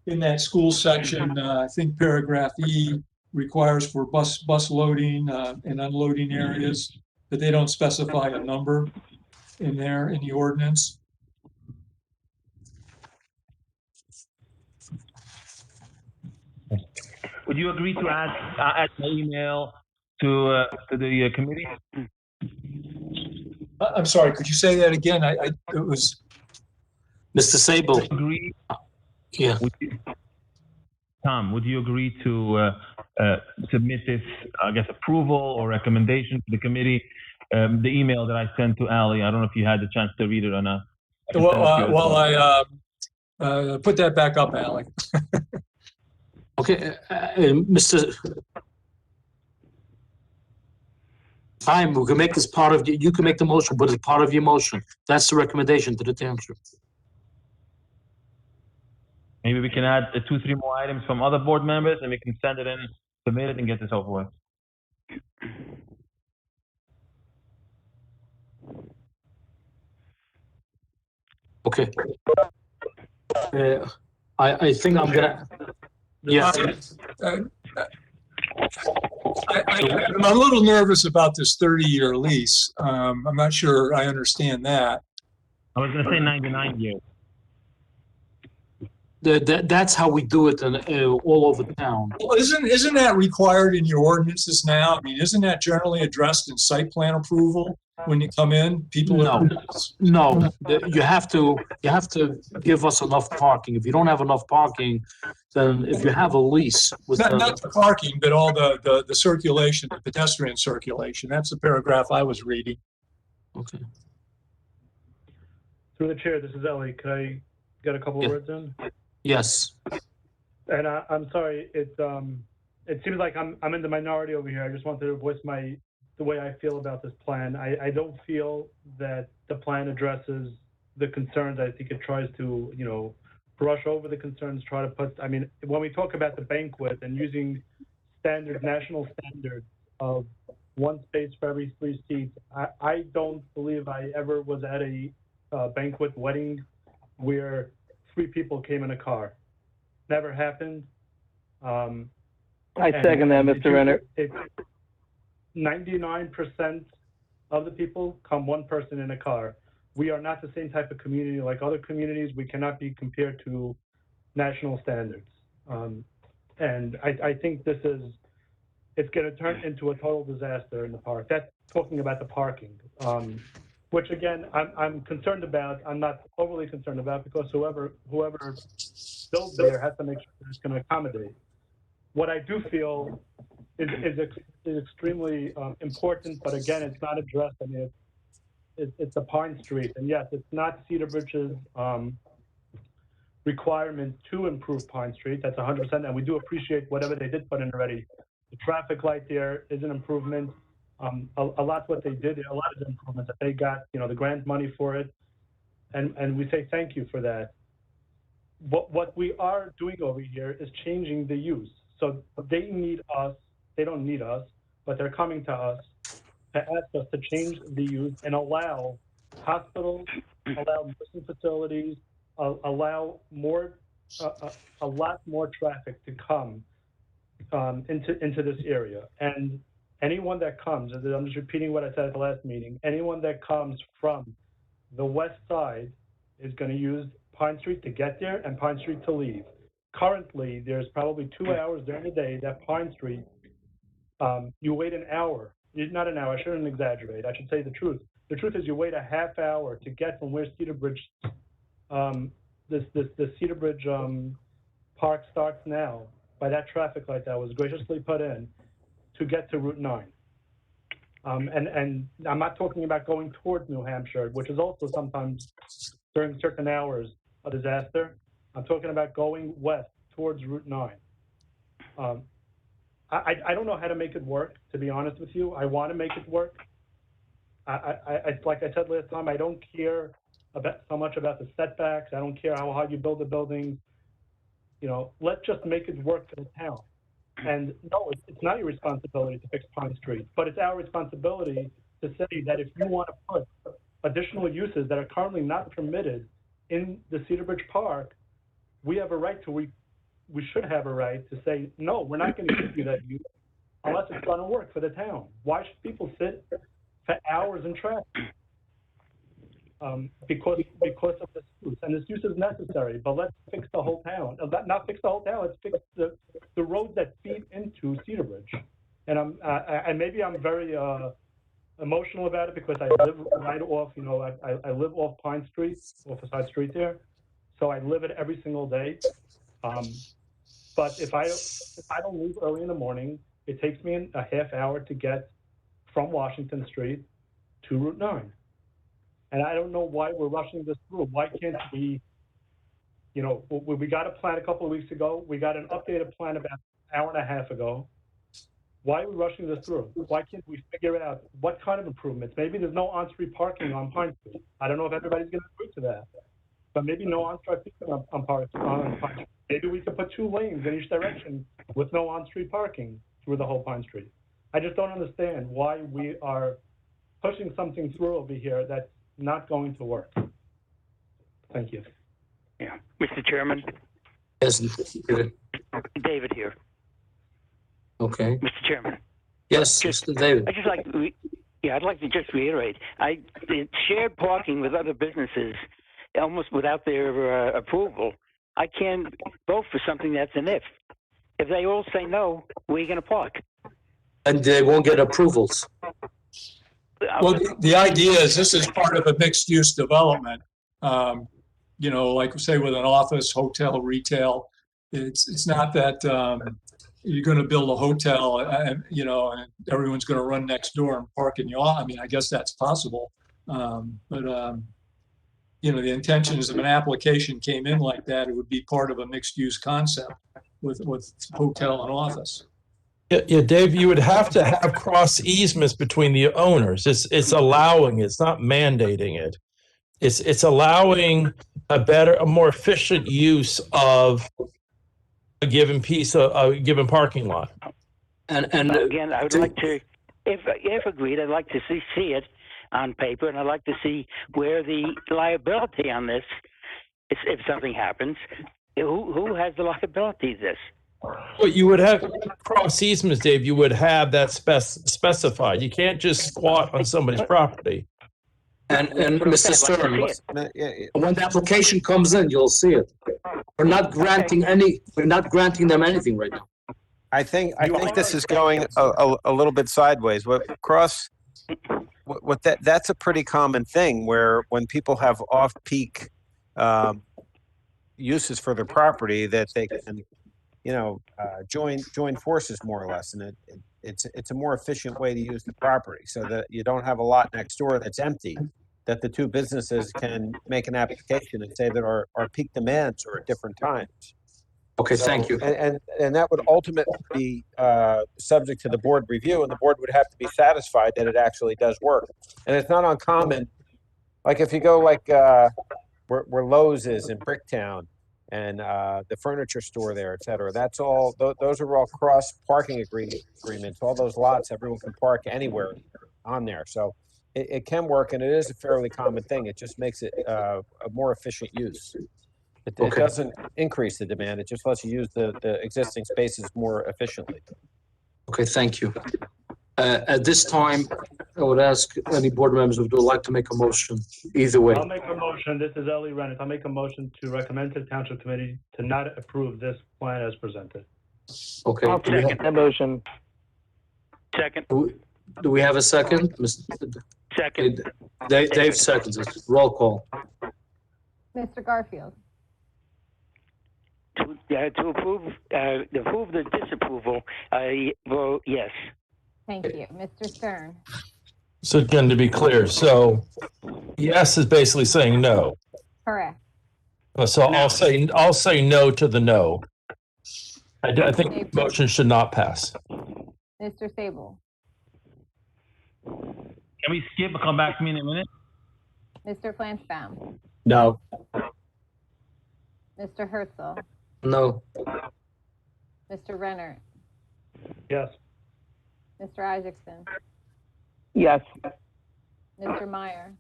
in that school section, I think paragraph E requires for bus loading and unloading areas, but they don't specify a number in there in the ordinance. would you agree to add my email to the committee? I'm sorry, could you say that again? It was, Mr. Sable, Agree? yeah. Tom, would you agree to submit this, I guess, approval or recommendation to the committee? The email that I sent to Ali, I don't know if you had the chance to read it or not. I put that back up, Alec. Okay, Mr. Fine, we can make this part of, you can make the motion, but it's part of your motion. That's the recommendation to the township. Maybe we can add 2-3 more items from other board members, and we can send it in, submit it, and get this over with. Okay. I think I'm gonna, yeah. I'm a little nervous about this 30-year lease. I'm not sure I understand that. I was going to say 99 years. That's how we do it in, all over town. Well, isn't that required in your ordinances now? I mean, isn't that generally addressed in site plan approval when you come in? People No, you have to give us enough parking. If you don't have enough parking, then if you have a lease with not the parking, but all the circulation, the pedestrian circulation. That's the paragraph I was reading. Okay. Through the chair, this is Ellie. Could I get a couple of words in? Yes. And I'm sorry, it seems like I'm in the minority over here. I just wanted to voice the way I feel about this plan. I don't feel that the plan addresses the concerns. I think it tries to, brush over the concerns, try to put, I mean, when we talk about the banquet and using national standards of one space for every 3 seats, I don't believe I ever was at a banquet wedding where 3 people came in a car. Never happened. I second that, Mr. Renner. 99% of the people come 1 person in a car. We are not the same type of community like other communities. We cannot be compared to national standards. And I think it's going to turn into a total disaster in the park. That's talking about the parking. Which again, I'm concerned about. I'm not overly concerned about because whoever builds there has to make sure that it's going to accommodate. What I do feel is extremely important, but again, it's not addressed. I mean, it's a Pine Street, and yes, it's not Cedar Bridge's requirement to improve Pine Street. That's 100%, and we do appreciate whatever they did put in already. The traffic light there is an improvement. A lot what they did, a lot of the improvements that they got, the grant money for it, and we say thank you for that. What we are doing over here is changing the use. So they need us. They don't need us, but they're coming to us to ask us to change the use and allow hospitals, allow nursing facilities, allow more, a lot more traffic to come into this area. And anyone that comes, I'm just repeating what I said at the last meeting, anyone that comes from the west side is going to use Pine Street to get there and Pine Street to leave. Currently, there's probably 2 hours during the day that Pine Street, you wait an hour, not an hour, I shouldn't exaggerate, I should say the truth. The truth is you wait a half hour to get from where Cedar Bridge, the Cedar Bridge Park starts now, by that traffic light that was graciously put in, to get to Route 9. And I'm not talking about going towards New Hampshire, which is also sometimes during certain hours a disaster. I'm talking about going west towards Route 9. I don't know how to make it work, to be honest with you. I want to make it work. Like I said last time, I don't care so much about the setbacks. I don't care how hard you build the buildings. Let's just make it work for the town. And no, it's not your responsibility to fix Pine Street, but it's our responsibility to say that if you want to put additional uses that are currently not permitted in the Cedar Bridge Park, we have a right to, we should have a right to say, no, we're not going to give you that use unless it's going to work for the town. Why should people sit for hours in traffic? because of this use, and this use is necessary. But let's fix the whole town. Not fix the whole town. Let's fix the roads that feed into Cedar Bridge. And and maybe I'm very emotional about it because I live right off. I live off Pine Street, off a side street there, so I live it every single day. But if I don't leave early in the morning, it takes me a half hour to get from Washington Street to Route 9. And I don't know why we're rushing this through. Why can't we, we got a plan a couple of weeks ago. We got an updated plan about an hour and a half ago. Why are we rushing this through? Why can't we figure out what kind of improvements? Maybe there's no on-street parking on Pine Street. I don't know if everybody's going to agree to that. But maybe no on-street parking on Pine Street. Maybe we could put 2 lanes in each direction with no on-street parking through the whole Pine Street. I just don't understand why we are pushing something through over here that's not going to work. Thank you. Yeah. Mr. Chairman? Yes. David here. Okay. Mr. Chairman? Yes, Mr. David. I'd like to just reiterate. The shared parking with other businesses, almost without their approval, I can't vote for something that's an if. If they all say no, where are you going to park? And they won't get approvals. Well, the idea is this is part of a mixed-use development. Like say with an office, hotel, retail. It's not that you're going to build a hotel and everyone's going to run next door and park in your. I mean, I guess that's possible, but the intention is if an application came in like that, it would be part of a mixed-use concept with hotel and office. Yeah, Dave, you would have to have cross easements between the owners. It's allowing, it's not mandating it. It's allowing a more efficient use of a given a given parking lot. And again, I would like to, if agreed, I'd like to see it on paper, and I'd like to see where the liability on this, if something happens, who has the liability of this? Well, you would have cross easements, Dave. You would have that specified. You can't just squat on somebody's property. And Mr. Stern, when the application comes in, you'll see it. We're not granting them anything right now. I think this is going a little bit sideways. That's a pretty common thing where when people have off-peak uses for their property that they can join forces more or less, and it's a more efficient way to use the property so that you don't have a lot next door that's empty, that the 2 businesses can make an application and say that our peak demands are at different times. Okay, thank you. And that would ultimately be subject to the board review, and the board would have to be satisfied that it actually does work. And it's not uncommon, like if you go where Lowe's is in Bricktown, and the furniture store there, et cetera. That's all. Those are all cross parking agreements. All those lots, everyone can park anywhere on there. So it can work, and it is a fairly common thing. It just makes it a more efficient use. It doesn't increase the demand. It just lets you use the existing spaces more efficiently. Okay, thank you. At this time, I would ask any board members who would like to make a motion, either way. I'll make a motion. This is Ellie Rennick. I'll make a motion to recommend to the Township Committee to not approve this plan as presented. Okay. I'll second that motion. Second. Do we have a second? Second. Dave seconds it. Roll call. Mr. Garfield, To approve the disapproval, I vote yes. thank you. Mr. Stern, So again, to be clear, so yes is basically saying no. correct. So I'll say no to the no. I think the motion should not pass. Mr. Sable, Can we skip and come back to me in a minute? Mr. Flansbaum, No. Mr. Herzl, No. Mr. Renner, Yes. Mr. Isaacson, Yes. Mr. Meyer,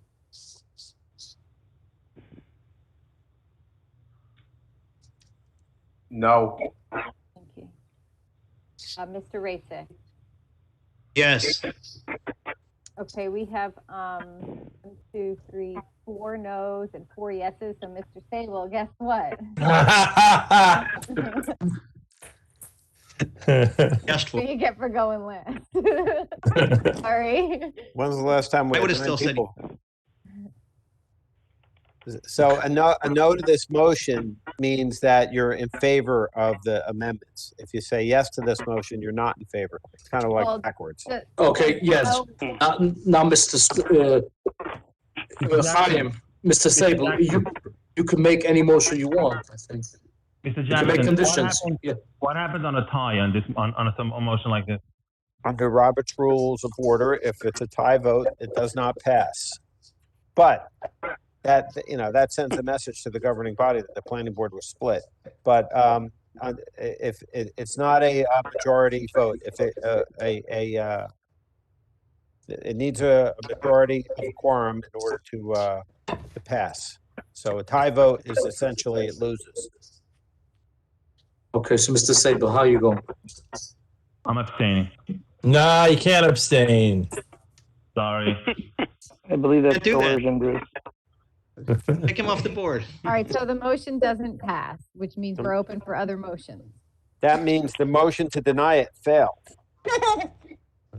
No. thank you. Mr. Racick. Yes. Okay, we have 1, 2, 3, 4 no's and 4 yeses. So Mr. Sable, guess what? Asked for. What do you get for going last? Sorry. When's the last time we I had would've 9 still said- people? So a no to this motion means that you're in favor of the amendments. If you say yes to this motion, you're not in favor. It's kind of like Well, backwards. Okay, yes. Oh, Now, Chaim, Mr. Sable, you can make any motion you want, I think. Mr. You can make Jackson, conditions. Yeah. what happens on a tie on this on a motion like this? Under Robert's Rules of Order, if it's a tie vote, it does not pass. But that sends a message to the governing body that the planning board was split. But if it's not a majority vote, if it needs a majority of a quorum in order to pass. So a tie vote is essentially it loses. Okay, so Mr. Sable, how you going? I'm abstaining. Nah, you can't abstain. Sorry. I believe that's Can't do that. coercion, Bruce. Take him off the board. all right, so the motion doesn't pass, which means we're open for other motions. That means the motion to deny it failed.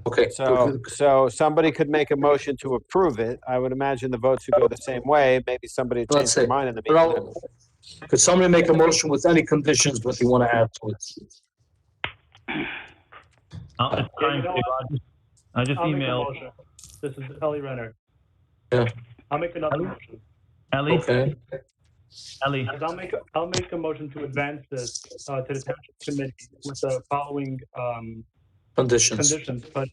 Okay, So somebody could make a motion to approve it. I would imagine the votes would go the same way. Maybe somebody would change Let's their see. mind in the Well, meantime. could somebody make a motion with any conditions what you want to add to it? It's time to, I just I'll make a emailed motion. This is Ellie Renner. Yeah. I'll make another motion. Ellie. Okay, Ellie. I'll make a motion to advance this to the township committee with the following conditions. but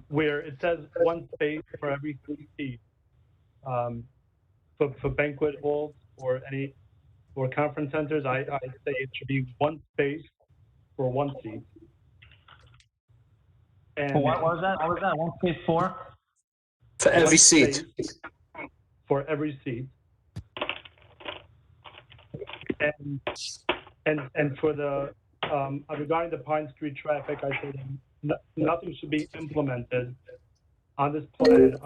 where it says 1 space for every 3 seats for banquet halls or conference centers. I say it should be 1 space for 1 seat. And What was that? What was that? 1 space 4? For every 1 seat. space for every seat. And for the regarding the Pine Street traffic, I say nothing should be implemented on this plan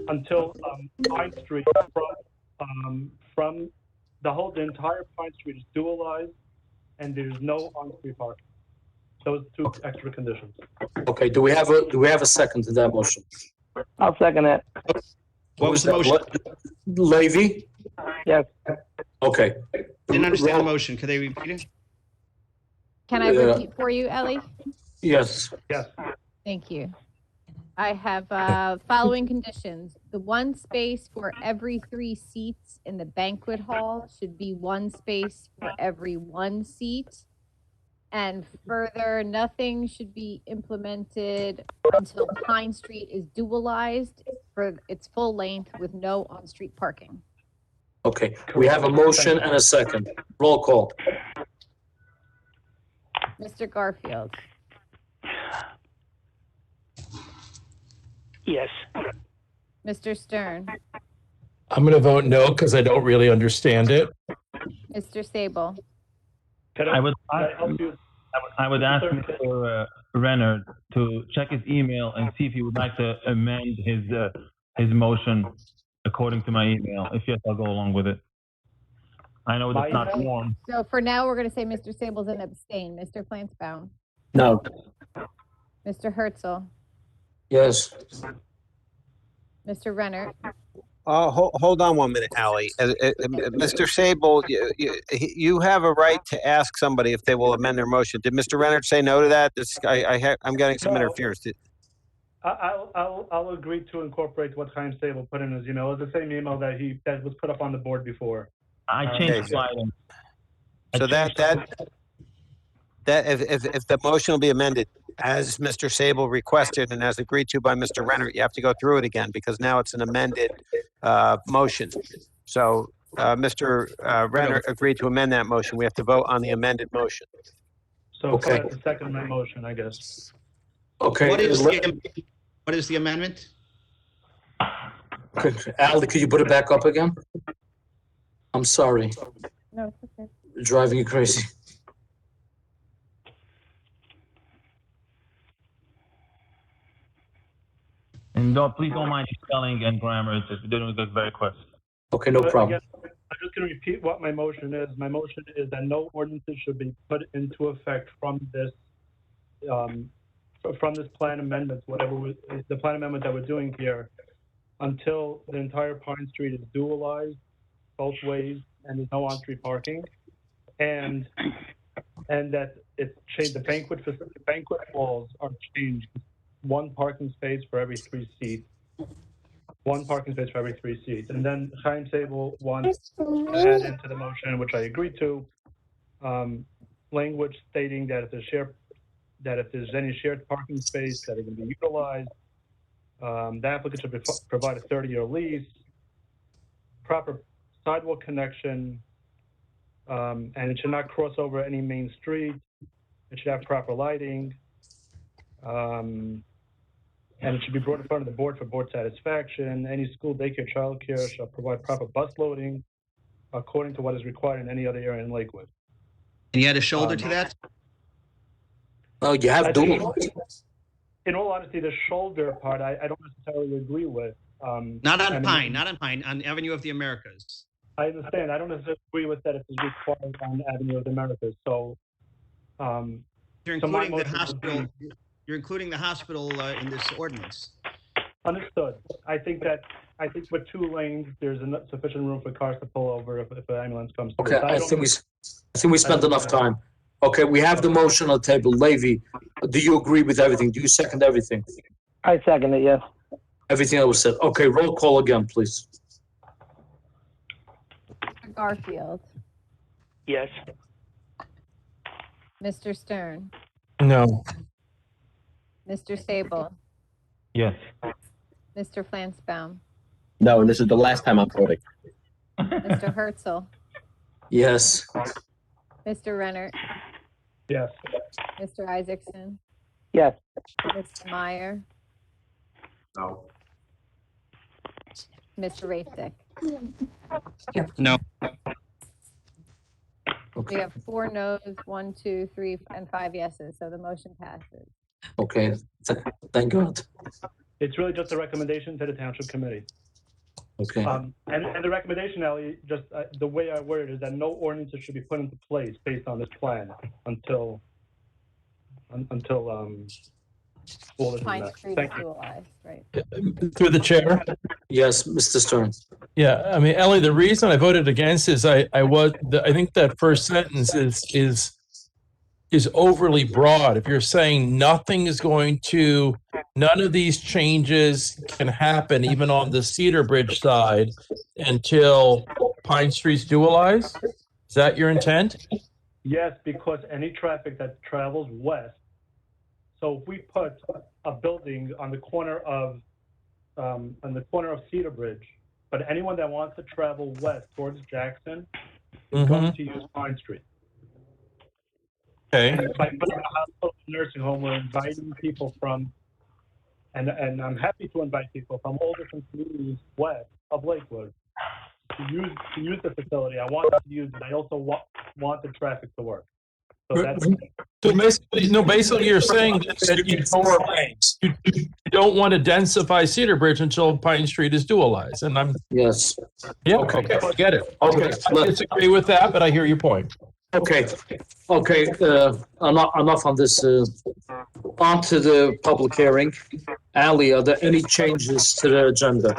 until Pine Street from the entire Pine Street is dualized and there's no on-street parking. Those 2 extra conditions. Okay, do we have a second to that motion? I'll second that. What was the motion? Levy? Yes. Okay. Didn't understand the motion. Could they repeat it? Can I repeat for you, Ellie? Yes. Yes. Thank you. I have following conditions. The 1 space for every 3 seats in the banquet hall should be 1 space for every 1 seat. And further, nothing should be implemented until Pine Street is dualized for its full length with no on-street parking. Okay, we have a motion and a second. Roll call. Mr. Garfield, Yes. Mr. Stern, I'm going to vote no because I don't really understand it. Mr. Sable, I would help you? I would ask Mr. Renner to check his email and see if he would like to amend his motion according to my email. If yes, I'll go along with it. I know that's not warm. so for now, we're going to say Mr. Sable's an abstain. Mr. Flansbaum, No. Mr. Herzl, Yes. Mr. Renner, Hold on 1 minute, Ally. Mr. Sable, you have a right to ask somebody if they will amend their motion. Did Mr. Renner say no to that? I'm getting some No. interference. I'll agree to incorporate what Chaim Sable put in his email. It's the same email that was put up on the board before. I changed the item. So if the motion will be amended as Mr. Sable requested and as agreed to by Mr. Renner, you have to go through it again because now it's an amended motion. So Mr. Renner agreed to amend that motion. We have to vote on the amended motion. So Okay. that's the second my motion, I guess. Okay. What is the amendment? Okay, Aldi, could you put it back up again? I'm sorry. no, it's okay. Driving you crazy. And please don't mind the spelling and grammar. It's just doing it very quick. Okay, no But problem. again, I'm just going to repeat what my motion is. My motion is that no ordinances should be put into effect from this plan amendment, the plan amendment that we're doing here, until the entire Pine Street is dualized both ways and there's no on-street parking, and that it's changed. The banquet halls are changed. One parking space for every 3 seats. One parking space for every 3 seats. And then Chaim Sable wants to add into the motion, which I agree to, language stating that if there's any shared parking space that it can be utilized, the applicant should provide a 30-year lease, proper sidewalk connection, and it should not cross over any main street. It should have proper lighting. And it should be brought in front of the board for board satisfaction. Any school, daycare, childcare shall provide proper bus loading according to what is required in any other area in Lakewood. And you add a shoulder to that? Oh, you have dual. In all honesty, the shoulder part, I don't necessarily agree with. Not on Pine, on Avenue of the Americas. I understand. I don't necessarily agree with that if it's required on Avenue of the Americas. So, You're including the hospital. You're including the hospital in this ordinance. Understood. I think with 2 lanes, there's sufficient room for cars to pull over if an ambulance comes through. Okay, So I think we spent enough time. Okay, we have the motion on the table. Levy, do you agree with everything? Do you second everything? I second it, yes. Everything that was said. Okay, roll call again, please. Garfield, Yes. Mr. Stern, No. Mr. Sable, Yes. Mr. Flansbaum, No, and this is the last time I'm voting. Mr. Herzl, Yes. Mr. Renner, yes. Mr. Isaacson, Yes. Mr. Meyer, No. Mr. Racick. No. We have 4 noes, 1, 2, 3, and 5 yeses, so the motion passes. Okay, thank God. It's really just a recommendation to the township committee. Okay. And the recommendation, Ally, just the way I word it is that no ordinances should be put into place based on this plan until all this is Pine met. Street is Thank you. dualized, right? Through the chair. Yes, Mr. Stern. Yeah, I mean, Ellie, the reason I voted against is I think that first sentence is overly broad. If you're saying none of these changes can happen even on the Cedar Bridge side until Pine Street's dualized, is that your intent? Yes, because any traffic that travels west. So if we put a building on the corner of Cedar Bridge, but anyone that wants to travel west towards Jackson is going to use Pine Street. Okay. And by putting a hospital nursing home, we're inviting people from, and I'm happy to invite people from all different communities west of Lakewood to use the facility. I want them to use it. I also want the traffic to work. So that's. Basically you're saying that you don't want to densify Cedar Bridge until Pine Street is dualized, and Yes. Yeah, Okay. I get it. Okay. I disagree with that, but I hear your point. Okay, enough on this. On to the public hearing. Ali, are there any changes to the agenda?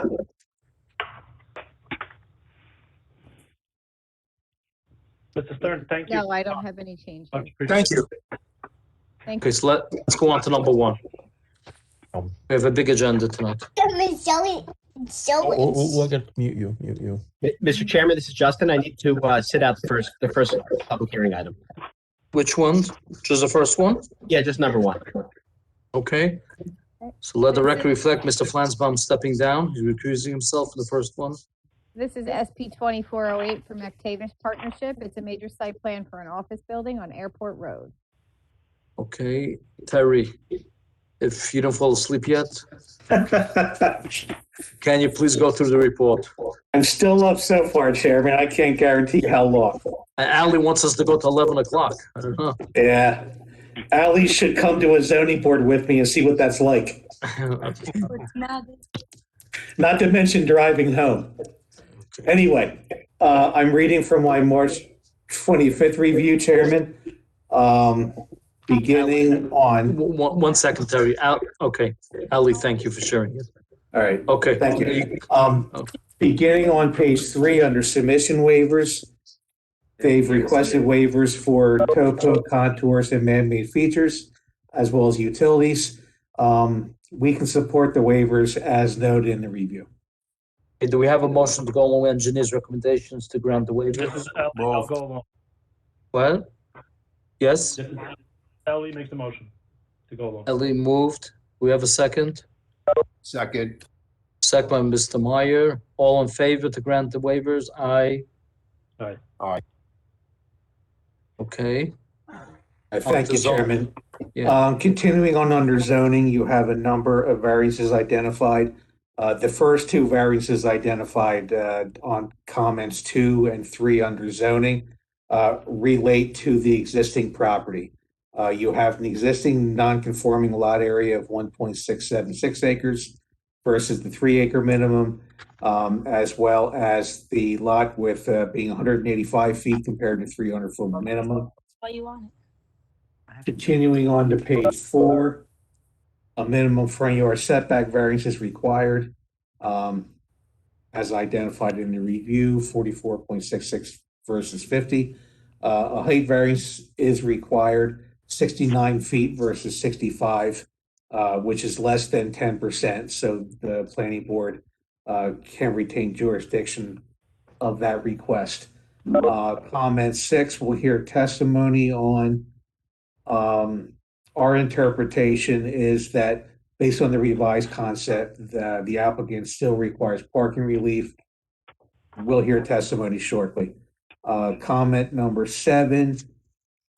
Mr. Stern, thank you. No, I don't have any changes. Thank you. Thank Okay, so let's go on to number 1. We have a big agenda tonight. We'll get mute you. Mr. Chairman, this is Justin. I need to sit out the first public hearing item. Which one? Just the first one? Yeah, just number 1. Okay. So let the record reflect Mr. Flansbaum stepping down. He's recusing himself for the first one. This is SP 2408 from Actavis Partnership. It's a major site plan for an office building on Airport Road. Okay, Terry, if you don't fall asleep yet, can you please go through the report? I'm still up so far, Chairman. I can't guarantee how long. And Ali wants us to go to 11 o'clock. I don't know. Yeah. Ali should come to a zoning board with me and see what that's like. Not to mention driving home. Anyway, I'm reading from my March 25th review, Chairman. Beginning on, One second, Terry. Okay, Ali, thank you for sharing it. all right, Okay. thank you. Beginning on page 3 under submission waivers, they've requested waivers for topo, contours, and man-made features, as well as utilities. We can support the waivers as noted in the review. Okay, do we have a motion to go along with engineer's recommendations to grant the waivers? I'll go along. Well, yes, Ellie makes the motion to go along. Ali moved. We have a second. Second. Second by Mr. Meyer. All in favor to grant the waivers? Aye. Aye. Aye. Okay. Thank you, Chairman. Yeah. Continuing on under zoning, you have a number of variances identified. The first 2 variances identified on comments 2 and 3 under zoning relate to the existing property. You have an existing non-conforming lot area of 1.676 acres versus the 3-acre minimum, as well as the lot width being 185 feet compared to 300-foot minimum. Why you want it? Continuing on to page 4, a minimum front yard setback variance is required, as identified in the review, 44.66 versus 50. A height variance is required, 69 feet versus 65, which is less than 10%. So the planning board can retain jurisdiction of that request. Comment 6, we'll hear testimony on. Our interpretation is that based on the revised concept, the applicant still requires parking relief. We'll hear testimony shortly. Comment number 7,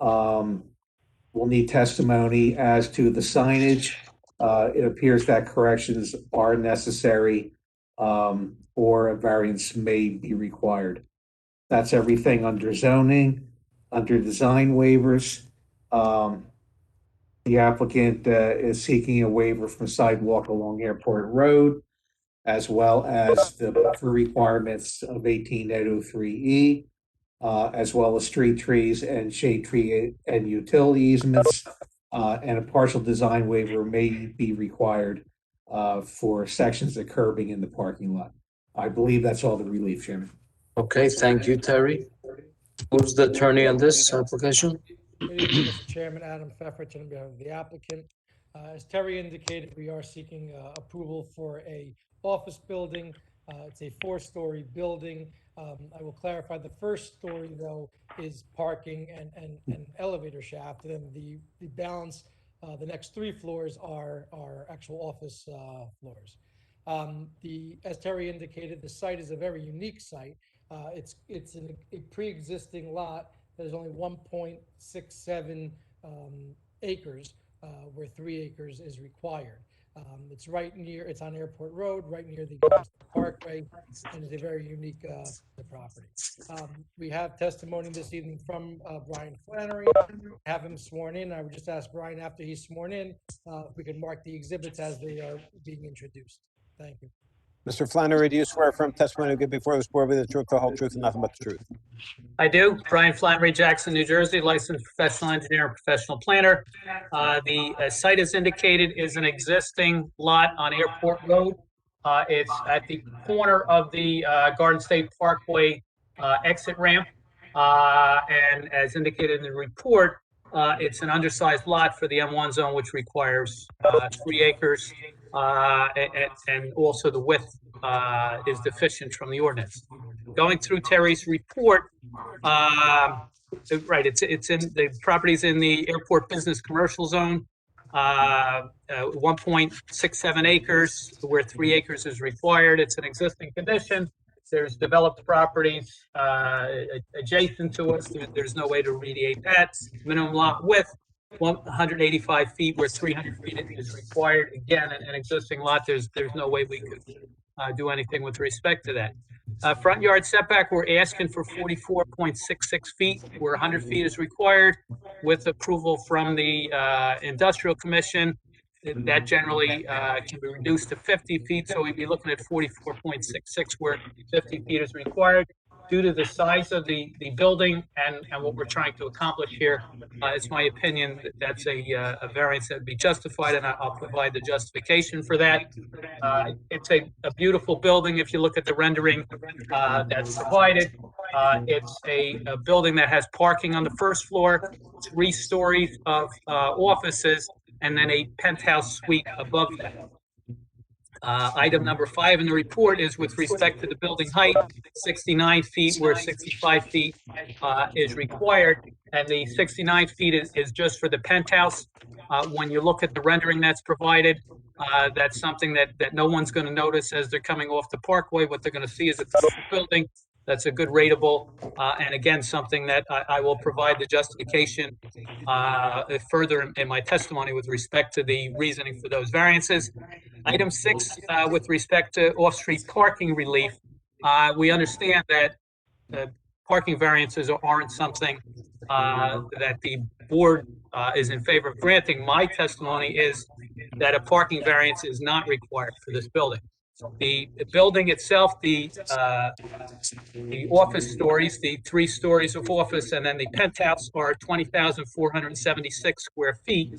we'll need testimony as to the signage. It appears that corrections are necessary, or a variance may be required. That's everything under zoning. Under design waivers, the applicant is seeking a waiver from sidewalk along Airport Road, as well as the buffer requirements of 18.03E, as well as street trees and shade tree and utility easements, and a partial design waiver may be required for sections of curbing in the parking lot. I believe that's all the relief, Chairman. Okay, thank you, Terry. Who's the attorney on this application? Good evening, Mr. Chairman, Adam Pfefferich on behalf of the applicant. As Terry indicated, we are seeking approval for a office building. It's a 4-story building. I will clarify, the first story, though, is parking and elevator shaft, and then the balance, the next 3 floors are actual office floors. As Terry indicated, the site is a very unique site. It's a pre-existing lot. There's only 1.67 acres, where 3 acres is required. It's on Airport Road, right near the Parkway, and it's a very unique property. We have testimony this evening from Brian Flannery. Have him sworn in. I would just ask Brian, after he's sworn in, if we can mark the exhibits as they are being introduced. Thank you. Mr. Flannery, do you swear from testimony you give before this board with the truth, the whole truth, and nothing but the truth? I do. Brian Flannery, Jackson, New Jersey, licensed professional engineer and professional planner. The site, as indicated, is an existing lot on Airport Road. It's at the corner of the Garden State Parkway exit ramp. And as indicated in the report, it's an undersized lot for the M1 zone, which requires 3 acres. And also the width is deficient from the ordinance. Going through Terry's report, right, it's in the property's in the airport business commercial zone, 1.67 acres, where 3 acres is required. It's an existing condition. There's developed properties adjacent to us. There's no way to remediate that. Minimum lot width, 185 feet, where 300 feet is required. Again, an existing lot, there's no way we could do anything with respect to that. Front yard setback, we're asking for 44.66 feet, where 100 feet is required, with approval from the Industrial Commission. that generally can be reduced to 50 feet, so we'd be looking at 44.66 where 50 feet is required. Due to the size of the building and what we're trying to accomplish here, it's my opinion that that's a variance that would be justified, and I'll provide the justification for that. It's a beautiful building. If you look at the rendering that's provided, it's a building that has parking on the first floor, 3 stories of offices, and then a penthouse suite above that. Item number 5 in the report is with respect to the building height, 69 feet where 65 feet is required. And the 69 feet is just for the penthouse. When you look at the rendering that's provided, that's something that no one's going to notice as they're coming off the parkway. What they're going to see is a building that's a good rateable. And again, something that I will provide the justification further in my testimony with respect to the reasoning for those variances. Item 6, with respect to off-street parking relief, we understand that parking variances aren't something that the board is in favor of granting. My testimony is that a parking variance is not required for this building. The building itself, the office stories, the 3 stories of office, and then the penthouse are 20,476 square feet.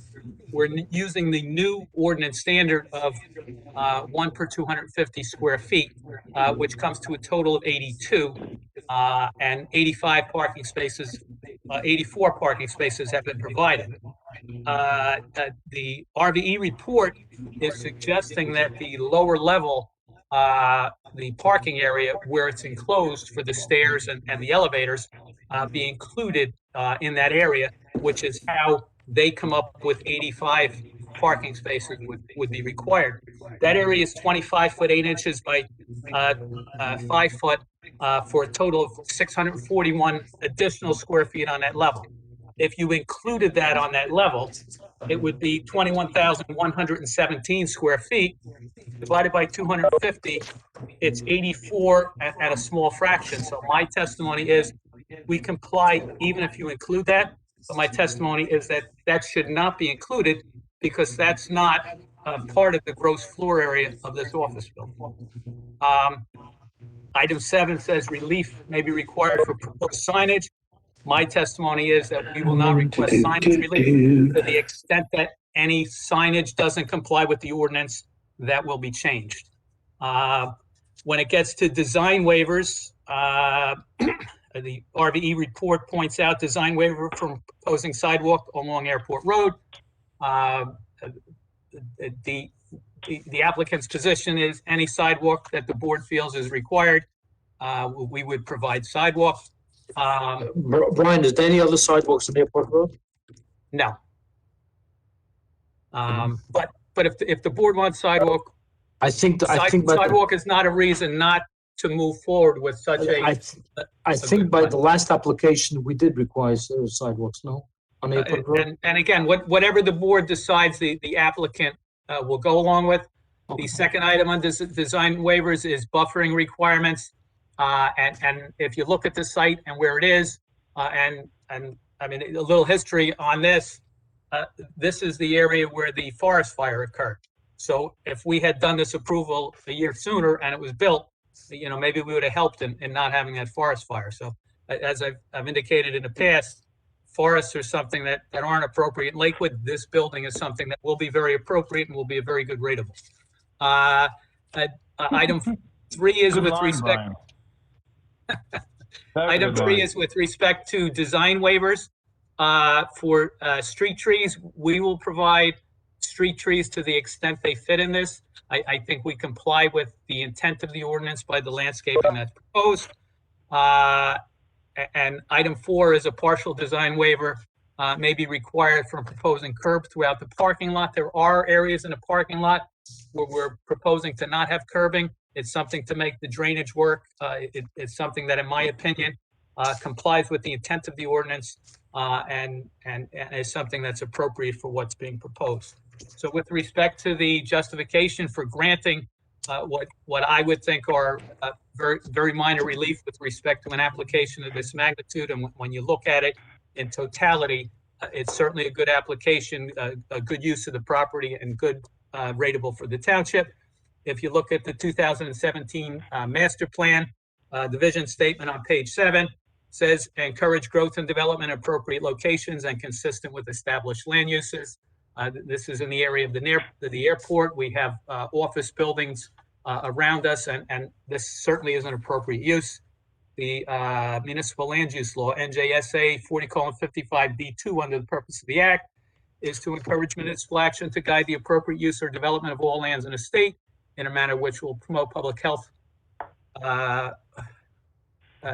We're using the new ordinance standard of 1 per 250 square feet, which comes to a total of 82, and 85 parking spaces, 84 parking spaces have been provided. The RVE report is suggesting that the lower level, the parking area where it's enclosed for the stairs and the elevators, be included in that area, which is how they come up with 85 parking spaces would be required. That area is 25 foot 8 inches by 5 foot for a total of 641 additional square feet on that level. If you included that on that level, it would be 21,117 square feet divided by 250. It's 84 at a small fraction. So my testimony is we comply even if you include that. But my testimony is that that should not be included because that's not part of the gross floor area of this office building. Item 7 says relief may be required for proposed signage. My testimony is that we will not request signage relief to the extent that any signage doesn't comply with the ordinance that will be changed. When it gets to design waivers, the RVE report points out design waiver from proposing sidewalk along Airport Road. The applicant's position is any sidewalk that the board feels is required, we would provide sidewalk. Brian, is there any other sidewalks on Airport Road? No. But if the board wants sidewalk, I think sidewalk is not a reason not to move forward with such a. I think by the last application, we did require sidewalks, no? On Airport Road? And again, whatever the board decides the applicant will go along with. The second item on design waivers is buffering requirements. And if you look at the site and where it is, and I mean, a little history on this, this is the area where the forest fire occurred. So if we had done this approval a year sooner and it was built, maybe we would have helped in not having that forest fire. So as I've indicated in the past, forests are something that aren't appropriate in Lakewood. This building is something that will be very appropriate and will be a very good rateable. Item 3 is with respect. Item 3 is with respect to design waivers for street trees. We will provide street trees to the extent they fit in this. I think we comply with the intent of the ordinance by the landscaping that's proposed. And item 4 is a partial design waiver may be required for proposing curb throughout the parking lot. There are areas in the parking lot where we're proposing to not have curbing. It's something to make the drainage work. It's something that, in my opinion, complies with the intent of the ordinance and is something that's appropriate for what's being proposed. So with respect to the justification for granting what I would think are very, very minor relief with respect to an application of this magnitude, and when you look at it in totality, It's certainly a good application, a good use of the property and good rateable for the township. If you look at the 2017 master plan, the vision statement on page 7 says encourage growth and development in appropriate locations and consistent with established land uses. This is in the area of the airport. We have office buildings around us, and this certainly is an appropriate use. The municipal land use law, NJSA 40:55B2, under the purpose of the act, is to encourage municipal action to guide the appropriate use or development of all lands in a state in a manner which will promote public health,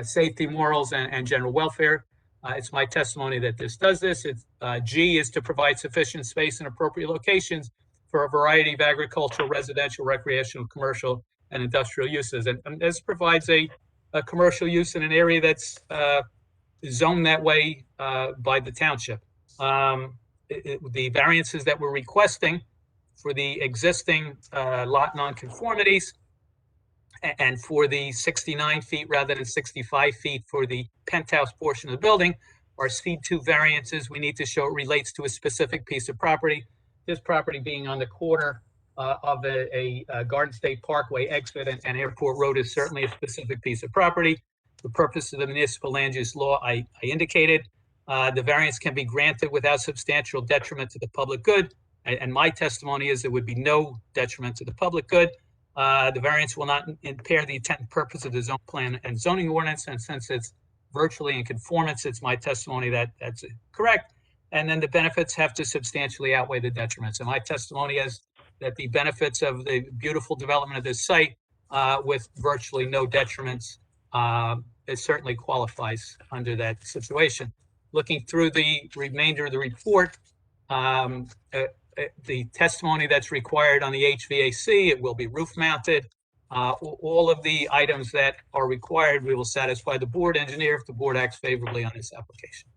safety, morals, and general welfare. It's my testimony that this does this. G is to provide sufficient space in appropriate locations for a variety of agricultural, residential, recreational, commercial, and industrial uses. And this provides a commercial use in an area that's zoned that way by the township. The variances that we're requesting for the existing lot nonconformities and for the 69 feet rather than 65 feet for the penthouse portion of the building are C2 variances. We need to show it relates to a specific piece of property. This property being on the corner of a Garden State Parkway exit and Airport Road is certainly a specific piece of property. The purpose of the municipal land use law I indicated. The variance can be granted without substantial detriment to the public good. And my testimony is there would be no detriment to the public good. The variance will not impair the intent and purpose of the zone plan and zoning ordinance. And since it's virtually in conformance, it's my testimony that that's correct. And then the benefits have to substantially outweigh the detriments. And my testimony is that the benefits of the beautiful development of this site with virtually no detriments, it certainly qualifies under that situation. Looking through the remainder of the report, the testimony that's required on the HVAC, it will be roof mounted. All of the items that are required, we will satisfy the board engineer if the board acts favorably on this application.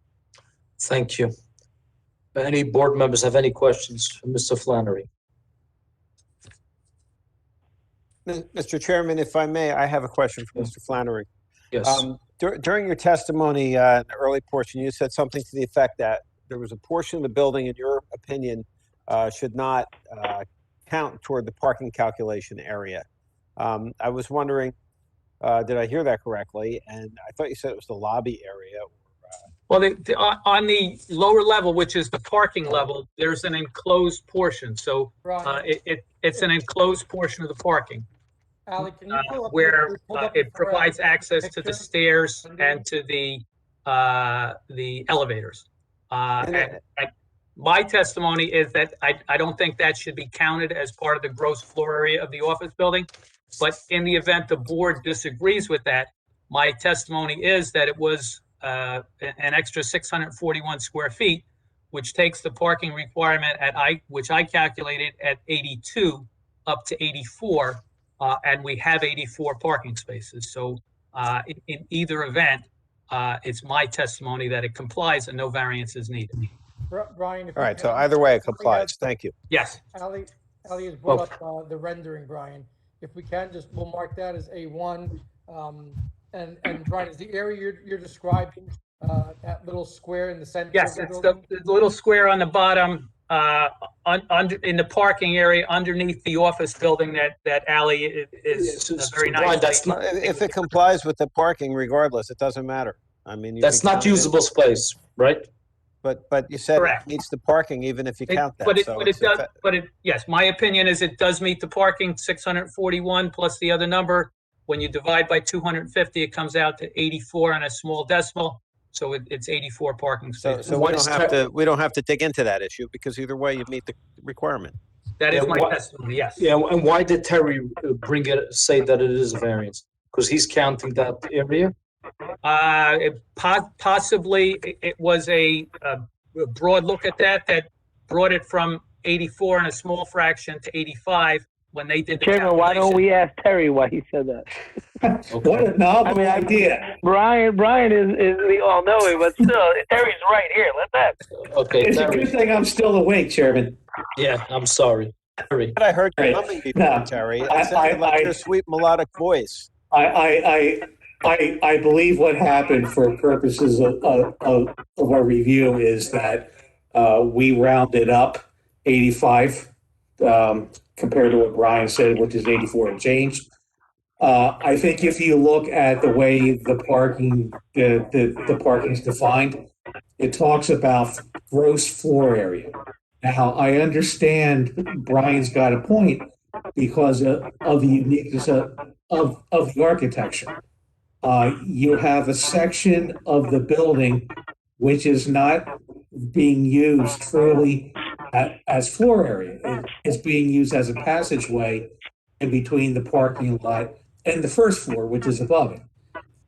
Thank you. Any board members have any questions for Mr. Flannery? Mr. Chairman, if I may, I have a question for Mr. Flannery. Yes. During your testimony in the early portion, you said something to the effect that there was a portion of the building, in your opinion, should not count toward the parking calculation area. I was wondering, did I hear that correctly? And I thought you said it was the lobby area. Well, on the lower level, which is the parking level, there's an enclosed portion. So it's an enclosed portion of the parking. Ali, can you pull up where it the provides access to the stairs and to the elevators. And my testimony is that I don't think that should be counted as part of the gross floor area of the office building. But in the event the board disagrees with that, my testimony is that it was an extra 641 square feet, which takes the parking requirement which I calculated at 82 up to 84. And we have 84 parking spaces. So in either event, it's my testimony that it complies and no variance is needed. Brian, all right, so either way it complies. Thank you. Yes. Ali has brought up the rendering, Brian. If we can, we'll mark that as A1. And Brian, is the area you're describing that little square in the center? Yes, of it's the the little square on the bottom in the parking area underneath the office building that Ali is very nice. If it complies with the parking, regardless, it doesn't matter. I mean, you that's not usable space, right? But you said Correct. It meets the parking, even if you count that. Yes, my opinion is it does meet the parking, 641 plus the other number. When you divide by 250, it comes out to 84 on a small decimal. So it's 84 parking spaces. So we don't have to dig into that issue because either way you meet the requirement. That is my testimony, yes. Yeah, and why did Terry say that it is a variance? Because he's counting that area? Possibly it was a broad look at that brought it from 84 and a small fraction to 85 when they did the Chairman, why don't we ask Terry why he said that? What a novel idea. Brian is the all-knowing, but still, Terry's right here. Let's ask. Okay, It's a good thing I'm still awake, Chairman. Yeah, I'm sorry. Terry. I heard you humming before, Terry. I like your sweet melodic voice. I believe what happened for purposes of our review is that We rounded up 85 compared to what Brian said, which is 84 and change. I think if you look at the way the parking is defined, it talks about gross floor area. Now, I understand Brian's got a point because of the uniqueness of the architecture. You have a section of the building which is not being used truly as floor area. It's being used as a passageway in between the parking lot and the first floor, which is above it.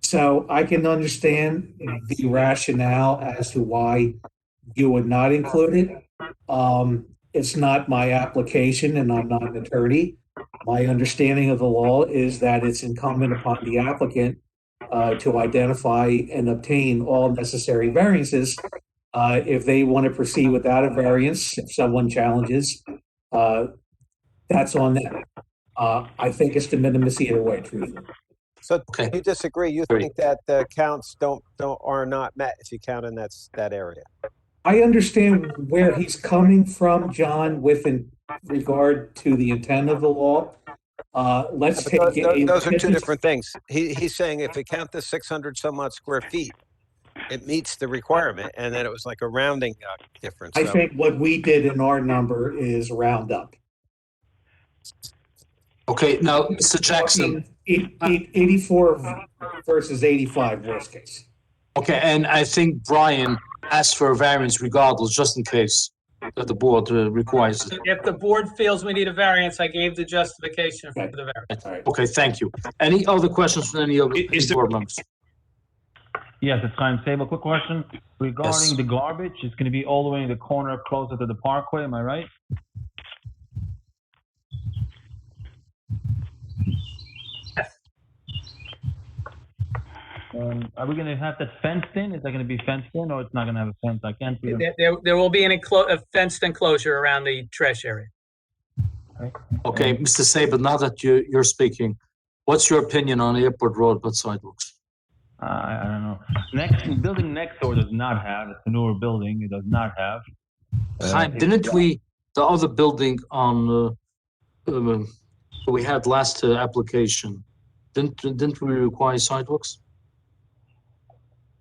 So I can understand the rationale as to why you would not include it. It's not my application and I'm not an attorney. My understanding of the law is that it's incumbent upon the applicant to identify and obtain all necessary variances. If they want to proceed without a variance, if someone challenges, that's on them. I think it's de minimis either way, truthfully. So you disagree? You think that the counts are not met if you count in that area? I understand where he's coming from, John, with in regard to the intent of the law. Let's take those are two different things. He's saying if we count the 600 some odd square feet, it meets the requirement, and then it was like a rounding difference. I think what we did in our number is round up. Okay, now, Mr. Jackson. 84 versus 85, worst case. Okay, and I think Brian asked for a variance regardless, just in case that the board requires it. If the board feels we need a variance, I gave the justification for the variance. Okay, thank you. Any other questions from any of the board members? Yes, it's Chaim Sable. Quick question regarding the garbage. It's going to be all the way in the corner closer to the parkway. Am I right? Are we going to have that fenced in? Is that going to be fenced in, or it's not going to have a fence? I can't see. There will be a fenced enclosure around the trash area. Okay, Mr. Sable, now that you're speaking, what's your opinion on Airport Road with sidewalks? I don't know. Building next door does not have. It's a newer building. It does not have. Chaim, didn't we, the other building on we had last application, didn't we require sidewalks?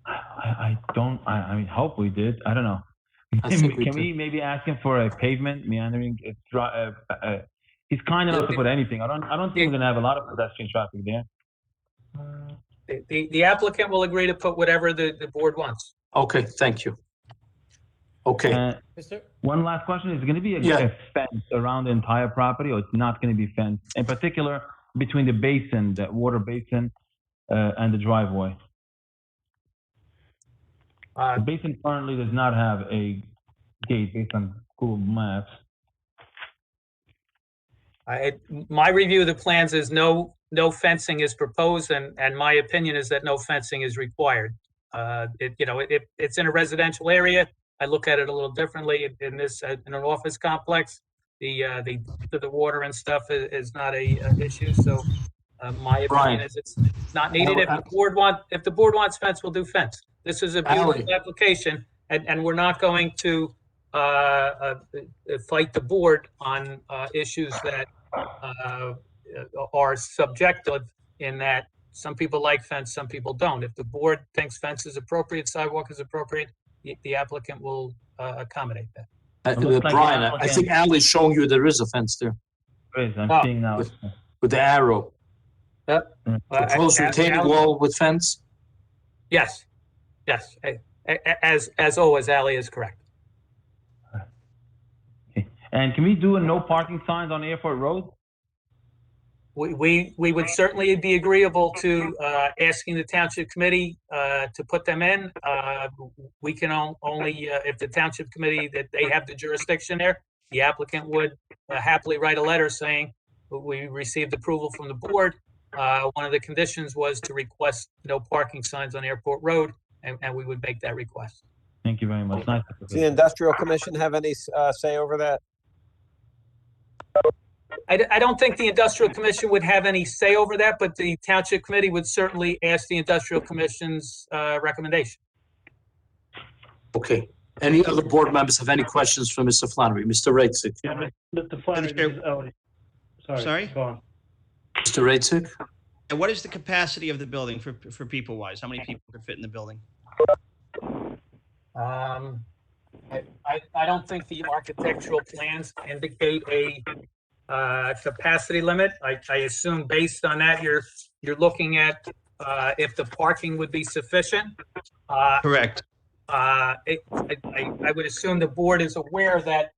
I mean, hope we did. I don't know. Can we maybe ask him for a pavement meandering? He's kind enough to put anything. I don't think we're gonna have a lot of pedestrian traffic there. The applicant will agree to put whatever the board wants. Okay, thank you. Okay. One last question: is it going to be a fence around the entire property, or it's not going to be fenced? In particular, between the basin, the water basin, and the driveway. The basin currently does not have a gate based on Google Maps. My review of the plans is no fencing is proposed, and my opinion is that no fencing is required. It's in a residential area. I look at it a little differently. In an office complex, the water and stuff is not a issue. So my opinion is it's not needed. If the board wants fence, we'll do fence. This is a beautiful application, and we're not going to fight the board on issues that are subjective in that some people like fence, some people don't. If the board thinks fence is appropriate, sidewalk is appropriate, the applicant will accommodate that. Brian, I think Ali's showing you there is a fence there. I'm seeing now. With the arrow. Yep. Proposed retaining wall with fence? Yes. As always, Ali is correct. Okay. And can we do a no parking signs on Airport Road? We would certainly be agreeable to asking the township committee to put them in. We can only, if the township committee, that they have the jurisdiction there, the applicant would happily write a letter saying, we received approval from the board. One of the conditions was to request no parking signs on Airport Road, and we would make that request. Thank you very much. Nice. Does the Industrial Commission have any say over that? I don't think the Industrial Commission would have any say over that, but the Township Committee would certainly ask the Industrial Commission's recommendation. Okay, Any other board members have any questions for Mr. Flannery? Mr. Raitzik? Yeah, Mr. Flannery, this is Ellie. Sorry? Go on. Mr. Raitzik? And what is the capacity of the building for people wise? How many people could fit in the building? I don't think the architectural plans indicate a capacity limit. I assume based on that, you're looking at if the parking would be sufficient. Correct. I would assume the board is aware that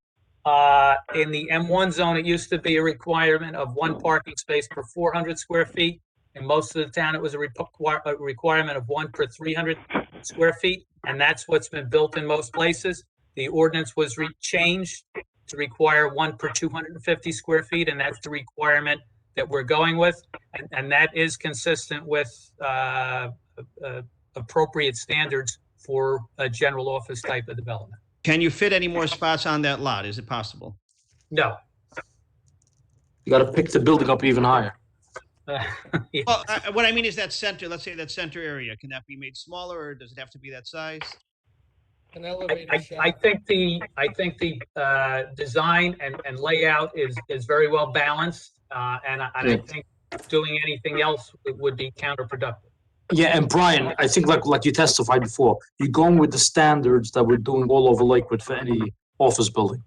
in the M1 zone, it used to be a requirement of one parking space per 400 square feet. In most of the town, it was a requirement of one per 300 square feet, and that's what's been built in most places. The ordinance was changed to require one per 250 square feet, and that's the requirement that we're going with, and that is consistent with appropriate standards for a general office type of development. Can you fit any more spots on that lot? Is it possible? No. You got to pick the building up even higher. Yeah. Well, what I mean is that center, let's say that center area, can that be made smaller or does it have to be that size? An elevator I think the design and layout is very well balanced, and I think doing anything else would be counterproductive. Yeah, and Brian, I think like you testified before, you're going with the standards that we're doing all over Lakewood for any office building.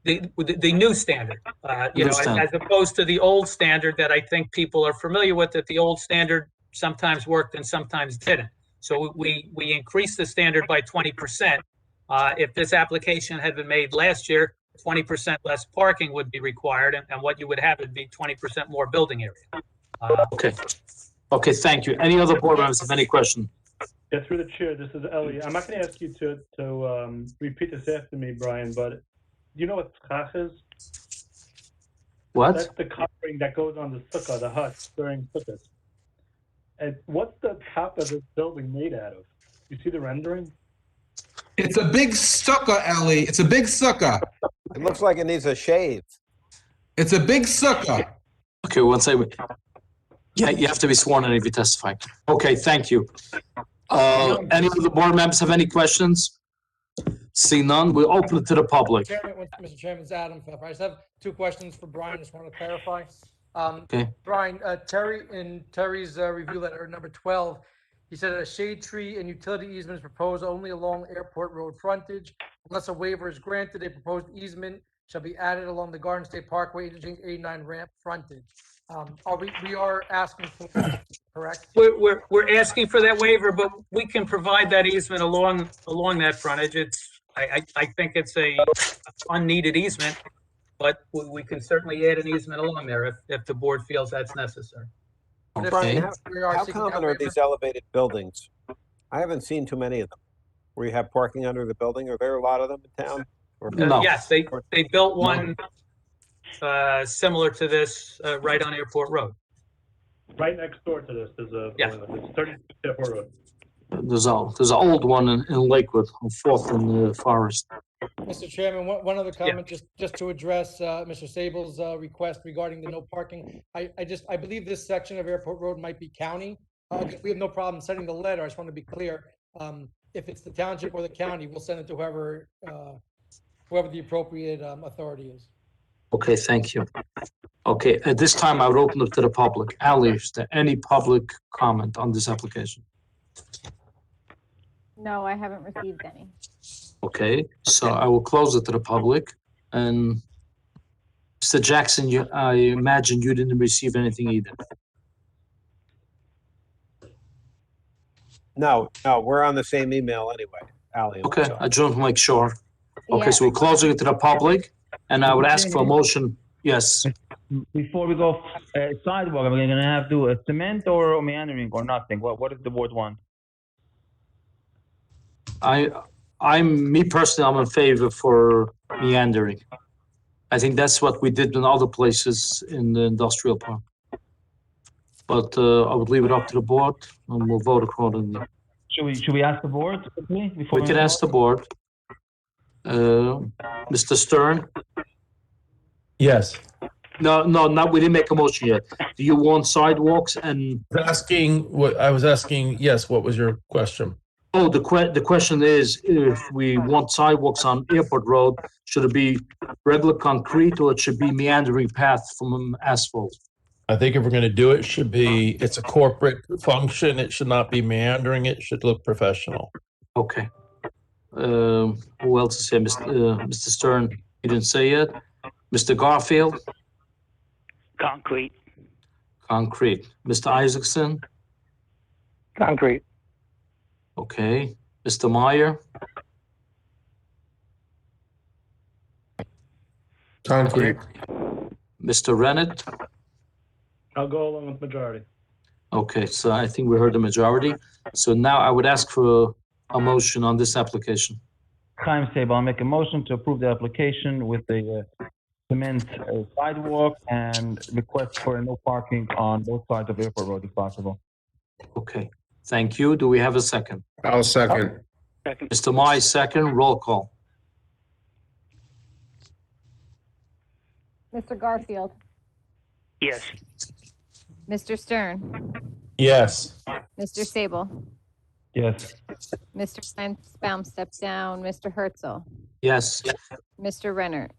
The new standard, as opposed to the old standard that I think people are familiar with, that the old standard sometimes worked and sometimes didn't. So we increased the standard by 20%. If this application had been made last year, 20% less parking would be required, and what you would have would be 20% more building area. Okay, thank you. Any other board members have any question? Yeah, through the chair, this is Ellie. I'm not going to ask you to repeat this after me, Brian, but do you know what schach is? What? That's the covering that goes on the sukkah, the hut, during sukkah. And what's the top of this building made out of? You see the rendering? It's a big sukkah, Ellie. It's a big sukkah. It looks like it needs a shave. It's a big sukkah. Okay, one second. Yeah, you have to be sworn in if you testify. Okay, thank you. Any of the board members have any questions? See none, we'll open it to the public. Mr. Chairman, it's Adam Pfeffer. I just have two questions for Brian. Just want to clarify. Okay. Brian, Terry's review letter number 12, he said a shade tree and utility easement is proposed only along airport road frontage. Unless a waiver is granted, a proposed easement shall be added along the Garden State Parkway interchange 89 ramp frontage. We are asking for that, correct? We're asking for that waiver, but we can provide that easement along that frontage. I think it's a unneeded easement, but we can certainly add an easement along there if the board feels that's necessary. Brian, how common are these elevated buildings? I haven't seen too many of them. Where you have parking under the building, are there a lot of them in town? No. Yes, they built one similar to this right on Airport Road. Right next door to this, there's it's 36 Airport Road. There's an old one in Lakewood, on 4th in the Forest. Mr. Chairman, one other comment, just to address Mr. Sable's request regarding the no parking. I believe this section of Airport Road might be county. We have no problem sending the letter. I just want to be clear. If it's the township or the county, we'll send it to whoever the appropriate authority is. Okay, thank you. Okay, at this time, I would open it to the public. Ali, is there any public comment on this application? No, I haven't received any. Okay, so I will close it to the public. And Mr. Jackson, I imagine you didn't receive anything either. No, we're on the same email anyway, Ali. Okay, I just want to make sure. Okay, so we're closing it to the public, and I would ask for a motion. Yes. Before we go sidewalk, are we going to have to do a cement or meandering or nothing? What does the board want? Me personally, I'm in favor for meandering. I think that's what we did in other places in the industrial park. But I would leave it up to the board, and we'll vote accordingly. Should we ask the board quickly? We can ask the board. Mr. Stern? Yes. No, we didn't make a motion yet. Do you want sidewalks and? I was asking, yes, what was your question? Oh, the question is, if we want sidewalks on Airport Road, should it be regular concrete or it should be meandering path from asphalt? I think if we're going to do it, it's a corporate function. It should not be meandering. It should look professional. Okay. Who else is here? Mr. Stern, you didn't say yet. Mr. Garfield? Concrete. Concrete. Mr. Isaacson? Concrete. Okay. Mr. Meyer? Concrete. Mr. Rennet? I'll go along with majority. Okay, so I think we heard the majority. So now I would ask for a motion on this application. Chaim Sable, I'll make a motion to approve the application with the cement sidewalk and request for no parking on both sides of Airport Road if possible. Okay, thank you. Do we have a second? I'll second. Second. Mr. Mai, second. Roll call. Mr. Garfield, Yes. Mr. Stern, Yes. Mr. Sable, Yes. Mr. Flansbaum steps down, Mr. Herzl, Yes. Mr. Renner,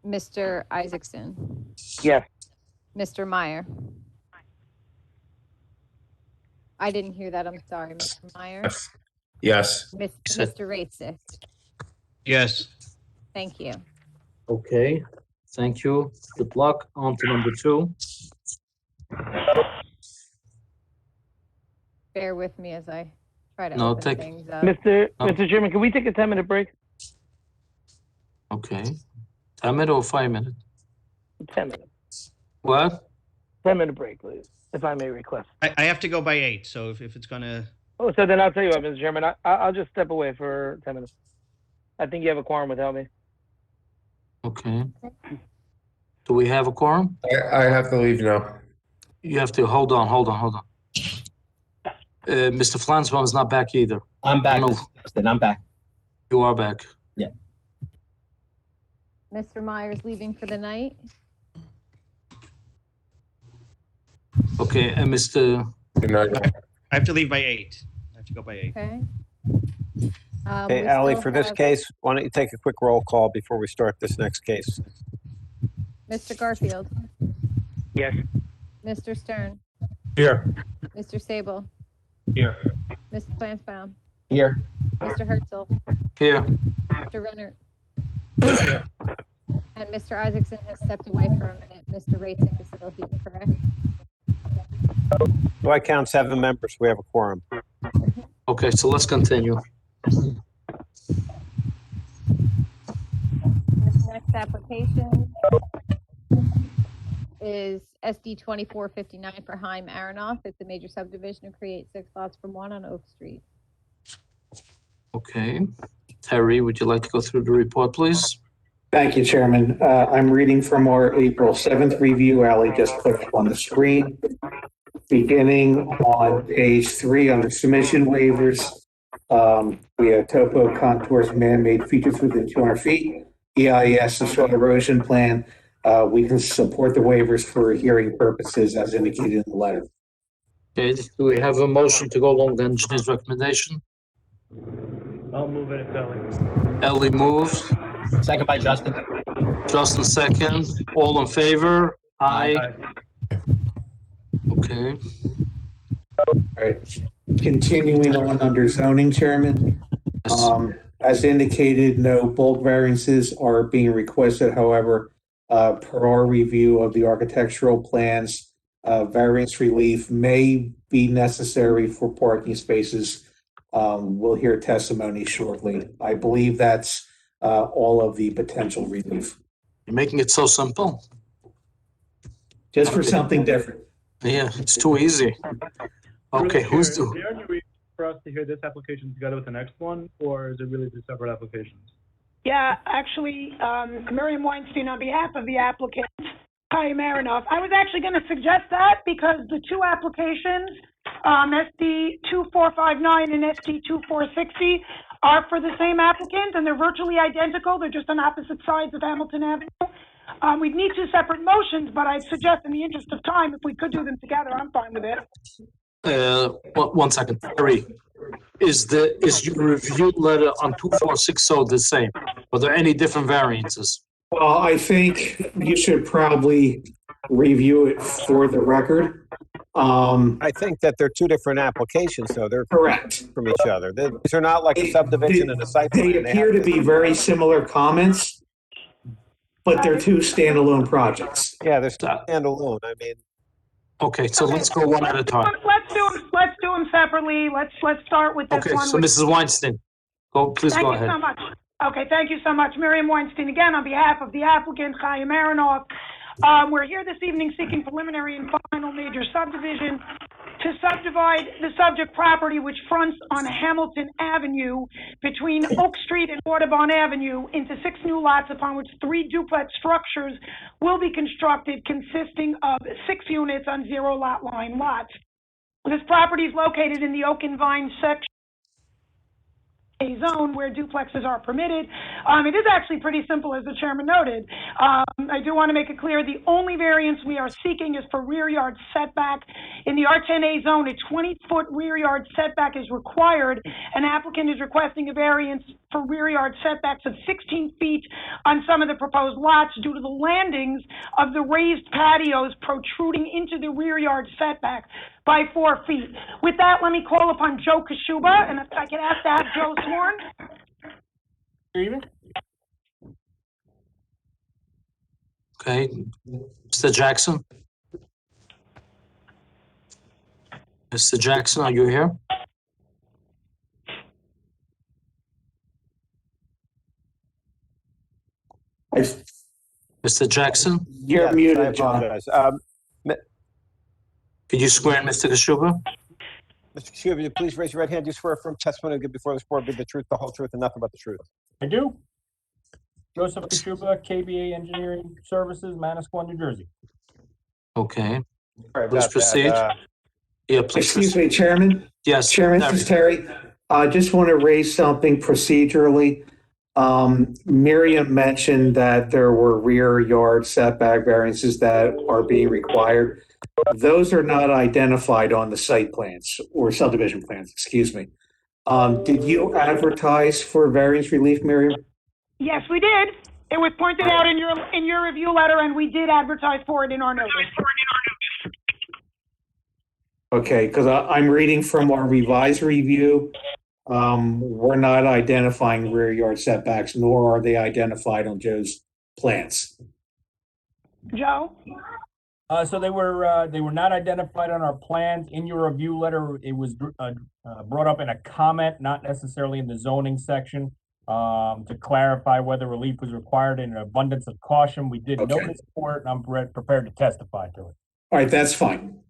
Mr. Isaacson, Yes. Mr. Meyer. I didn't hear that, I'm sorry, Mr. Meyer. Yes. Mr. Racick, Yes. thank you. Okay, thank you. Good luck. On to number 2. Bear with me as I try to No, open take- things up. Mr. Chairman, can we take a 10-minute break? Okay. 10 minute or 5 minute? 10 minutes. What? 10-minute break, please, if I may request. I have to go by 8, so if it's gonna, Oh, so then I'll tell you what, Mr. Chairman, I'll just step away for 10 minutes. I think you have a quorum without me. Okay. Do we have a quorum? I have to leave now. You have to, hold on. Mr. Flansbaum is not back either. I'm back. No. Mr. President. I'm back. You are back. Mr. Meyer's leaving for the night. Okay, and Mr. Good night. I have to leave by 8. I have to go by 8. Okay. Hey, We Ally, still for this have case, why don't you take a quick roll call before we start this next case? Mr. Garfield, Yes. Mr. Stern, Here. Mr. Sable, Here. Mr. Flansbaum, Here. Mr. Herzl, Here. Mr. Renner. And Mr. Isaacson has stepped away for a minute. Mr. Racick is still here, correct? Do I count 7 members? We have a quorum. Okay, so let's continue. This next application is SD 2459 for Haim Aronoff. It's a major subdivision to create 6 lots from 1 on Oak Street. Okay. Terry, would you like to go through the report, please? Thank you, Chairman. I'm reading from our April 7th review. Ally just put it on the screen. Beginning on page 3 under submission waivers, we have topo contours, man-made features within 200 feet, EIS and soil erosion plan. We can support the waivers for hearing purposes as indicated in the letter. Okay, do we have a motion to go along the engineer's recommendation? I'll move it, Ellie. Ellie moves. Second by Justin. Justin second. All in favor? Aye. Okay. All right. Continuing on under zoning, Chairman. As indicated, no bulk variances are being requested. However, per our review of the architectural plans, variance relief may be necessary for parking spaces. We'll hear testimony shortly. I believe that's all of the potential relief. You're making it so simple. Just for something different. Yeah, it's too easy. Okay, who's Is the, there any reason for us to hear this application together with the next one, or is it really two separate applications? Yeah, actually, Miriam Weinstein on behalf of the applicant, Chaim Aronoff. I was actually going to suggest that because the two applications, SD 2459 and SD 2460, are for the same applicant, and they're virtually identical. They're just on opposite sides of Hamilton Avenue. We'd need two separate motions, but I'd suggest in the interest of time, if we could do them together, I'm fine with it. One second, Terry. Is your review letter on 2460 the same? Are there any different variances? Well, I think you should probably review it for the record. I think that they're two different applications, so they're Correct. from each other. These are not like a subdivision and a site plan. They appear to be very similar comments, but they're two standalone projects. Yeah, they're standalone. I mean, okay, so let's go one at a time. Let's do them separately. Let's start with this Okay, one. so Mrs. Weinstein, please go ahead. Thank you so much. Okay, thank you so much. Miriam Weinstein, again, on behalf of the applicant, Chaim Aronoff. We're here this evening seeking preliminary and final major subdivision to subdivide the subject property, which fronts on Hamilton Avenue between Oak Street and Audubon Avenue, into 6 new lots upon which 3 duplex structures will be constructed, consisting of 6 units on 0 lot line lots. This property is located in the Oak and Vine section zone where duplexes are permitted. It is actually pretty simple, as the chairman noted. I do want to make it clear the only variance we are seeking is for rear yard setback. In the R10A zone, a 20-foot rear yard setback is required. An applicant is requesting a variance for rear yard setbacks of 16 feet on some of the proposed lots due to the landings of the raised patios protruding into the rear yard setback by 4 feet. With that, let me call upon Joe Kashuba, and if I could ask to have Joe sworn. Good evening. Okay, Mr. Jackson? Mr. Jackson, are you here? Mr. Jackson? You're muted, I apologize. Could you swear in Mr. Kashuba? Mr. Kashuba, you please raise your right hand. Do you swear affirm testimony to give before this board be the truth, the whole truth, and nothing but the truth? I do. Joseph Kashuba, KBA Engineering Services, Manasquan, New Jersey. Okay, Sorry please about proceed. that. Yeah, please. Excuse me, Chairman? Yes. Chairman, this is Terry. I just want to raise something procedurally. Miriam mentioned that there were rear yard setback variances that are being required. Those are not identified on the site plans or subdivision plans, excuse me. Did you advertise for variance relief, Miriam? Yes, we did. It was pointed out in your review letter, and we did advertise for it in our notice. Okay, because I'm reading from our revised review. We're not identifying rear yard setbacks, nor are they identified on Joe's plans. Joe? So they were not identified on our plans. In your review letter, it was brought up in a comment, not necessarily in the zoning section, to clarify whether relief was required. In an abundance of caution, we did notice for it, and I'm prepared to testify to it. All right, that's fine.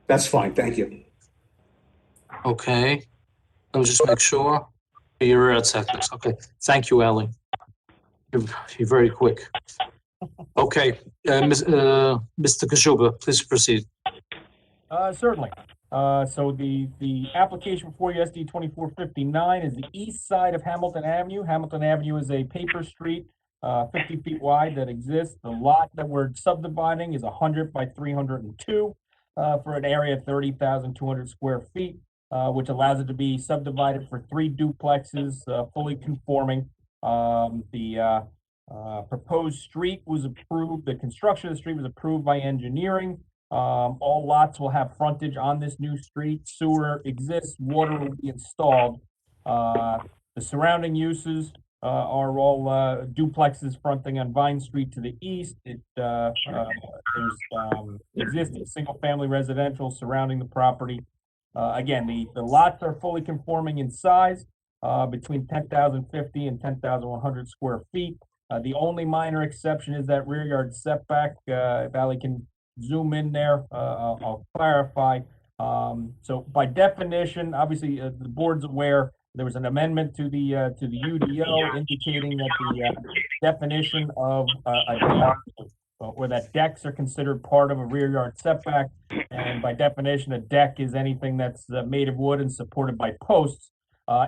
That's fine, thank you. Okay, let me just make sure. You're at setbacks. Okay, thank you, Ellie. You're very quick. Okay, Mr. Kashuba, please proceed. Certainly. So the application for you, SD 2459, is the east side of Hamilton Avenue. Hamilton Avenue is a paper street, 50 feet wide, that exists. The lot that we're subdividing is 100 by 302 for an area of 30,200 square feet, which allows it to be subdivided for 3 duplexes, fully conforming. The proposed street was approved. The construction of the street was approved by engineering. All lots will have frontage on this new street. Sewer exists, water will be installed. The surrounding uses are all duplexes fronting on Vine Street to the east. There's existing single-family residential surrounding the property. Again, the lots are fully conforming in size, between 10,050 and 10,100 square feet. The only minor exception is that rear yard setback. If Ali can zoom in there, I'll clarify. So by definition, obviously, the board's aware there was an amendment to the UDO indicating that the definition of a deck, or that decks are considered part of a rear yard setback, and by definition, a deck is anything that's made of wood and supported by posts.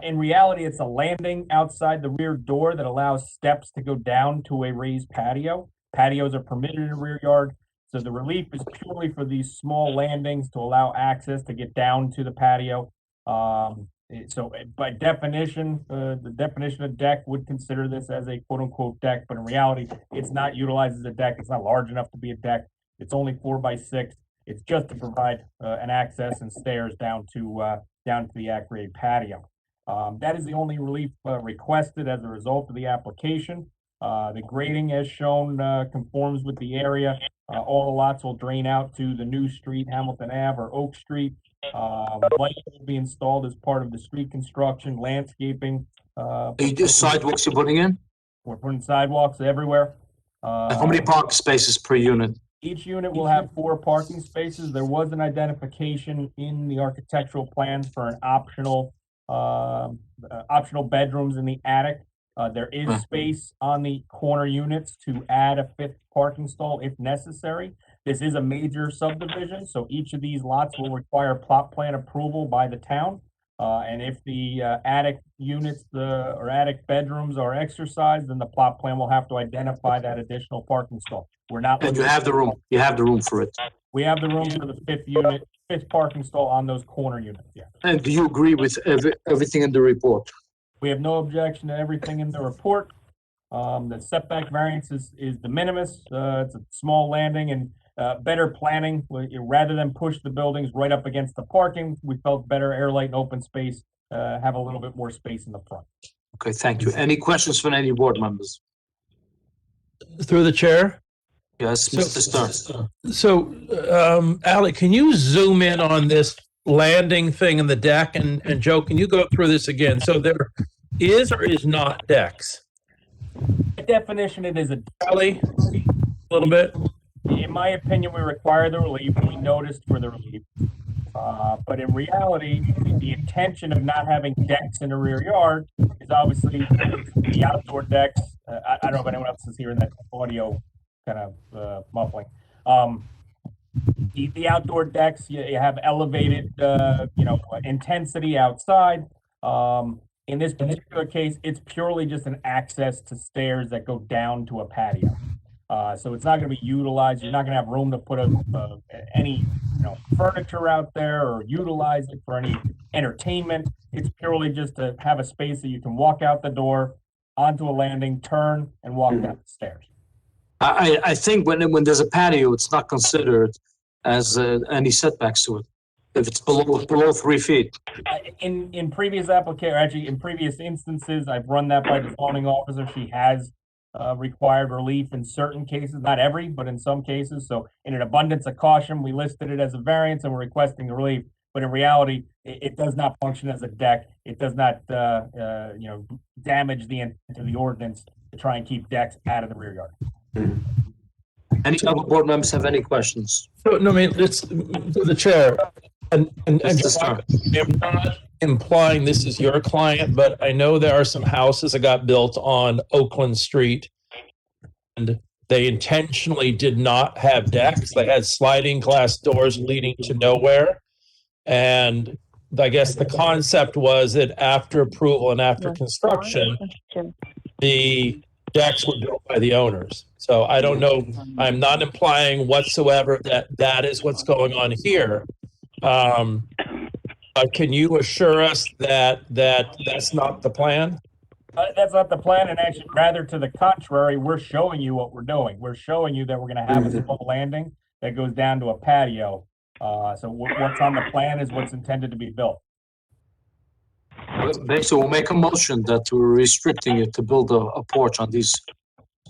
In reality, it's a landing outside the rear door that allows steps to go down to a raised patio. Patios are permitted in a rear yard. So the relief is purely for these small landings to allow access to get down to the patio. So by definition, the definition of deck would consider this as a quote unquote deck, but in reality, it's not utilized as a deck. It's not large enough to be a deck. It's only 4x6. It's just to provide an access and stairs down to the at-grade patio. That is the only relief requested as a result of the application. The grading as shown conforms with the area. All the lots will drain out to the new street, Hamilton Ave or Oak Street. Lighting will be installed as part of the street construction, landscaping. Sidewalks you're putting in? We're putting sidewalks everywhere. How many parking spaces per unit? Each unit will have 4 parking spaces. There was an identification in the architectural plans for an optional bedrooms in the attic. There is space on the corner units to add a 5th parking stall if necessary. This is a major subdivision, so each of these lots will require plot plan approval by the town. And if the attic units or attic bedrooms are exercised, then the plot plan will have to identify that additional parking stall. We're not. And you have the room. You have the room for it. We have the room for the 5th parking stall on those corner units. Yeah. And do you agree with everything in the report? We have no objection to everything in the report. The setback variance is de minimis. It's a small landing and better planning. Rather than push the buildings right up against the parking, we felt better air, light, and open space, have a little bit more space in the front. Okay, thank you. Any questions from any board members? Through the chair? Yes, Mr. Stern. So, Alec, can you zoom in on this landing thing in the deck? And Joe, can you go through this again? So there is or is not decks? By definition, it is a Charlie, a little bit. In my opinion, we require the relief. We noticed for the relief. But in reality, the intention of not having decks in the rear yard is obviously the outdoor decks. I don't know if anyone else is hearing that audio kind of muffling. The outdoor decks, you have elevated, intensity outside. In this particular case, it's purely just an access to stairs that go down to a patio. So it's not going to be utilized. You're not going to have room to put any furniture out there or utilize it for any entertainment. It's purely just to have a space that you can walk out the door, onto a landing, turn, and walk down the stairs. I think when there's a patio, it's not considered as any setbacks to it. If it's below 3 feet. In previous in previous instances, I've run that by the zoning officer. She has required relief in certain cases, not every, but in some cases. So in an abundance of caution, we listed it as a variance and we're requesting relief. But in reality, it does not function as a deck. It does not, damage the intent of the ordinance to try and keep decks out of the rear yard. Any other board members have any questions? No, I mean, it's the chair. And I'm not implying this is your client, but I know there are some houses that got built on Oakland Street and they intentionally did not have decks. They had sliding glass doors leading to nowhere. And I guess the concept was that after approval and after construction, the decks were built by the owners. So I don't know, I'm not implying whatsoever that is what's going on here. Can you assure us that that's not the plan? That's not the plan, and actually, rather to the contrary, we're showing you what we're doing. We're showing you that we're going to have a small landing that goes down to a patio. So what's on the plan is what's intended to be built. Basically, we'll make a motion that we're restricting it to build a porch on these.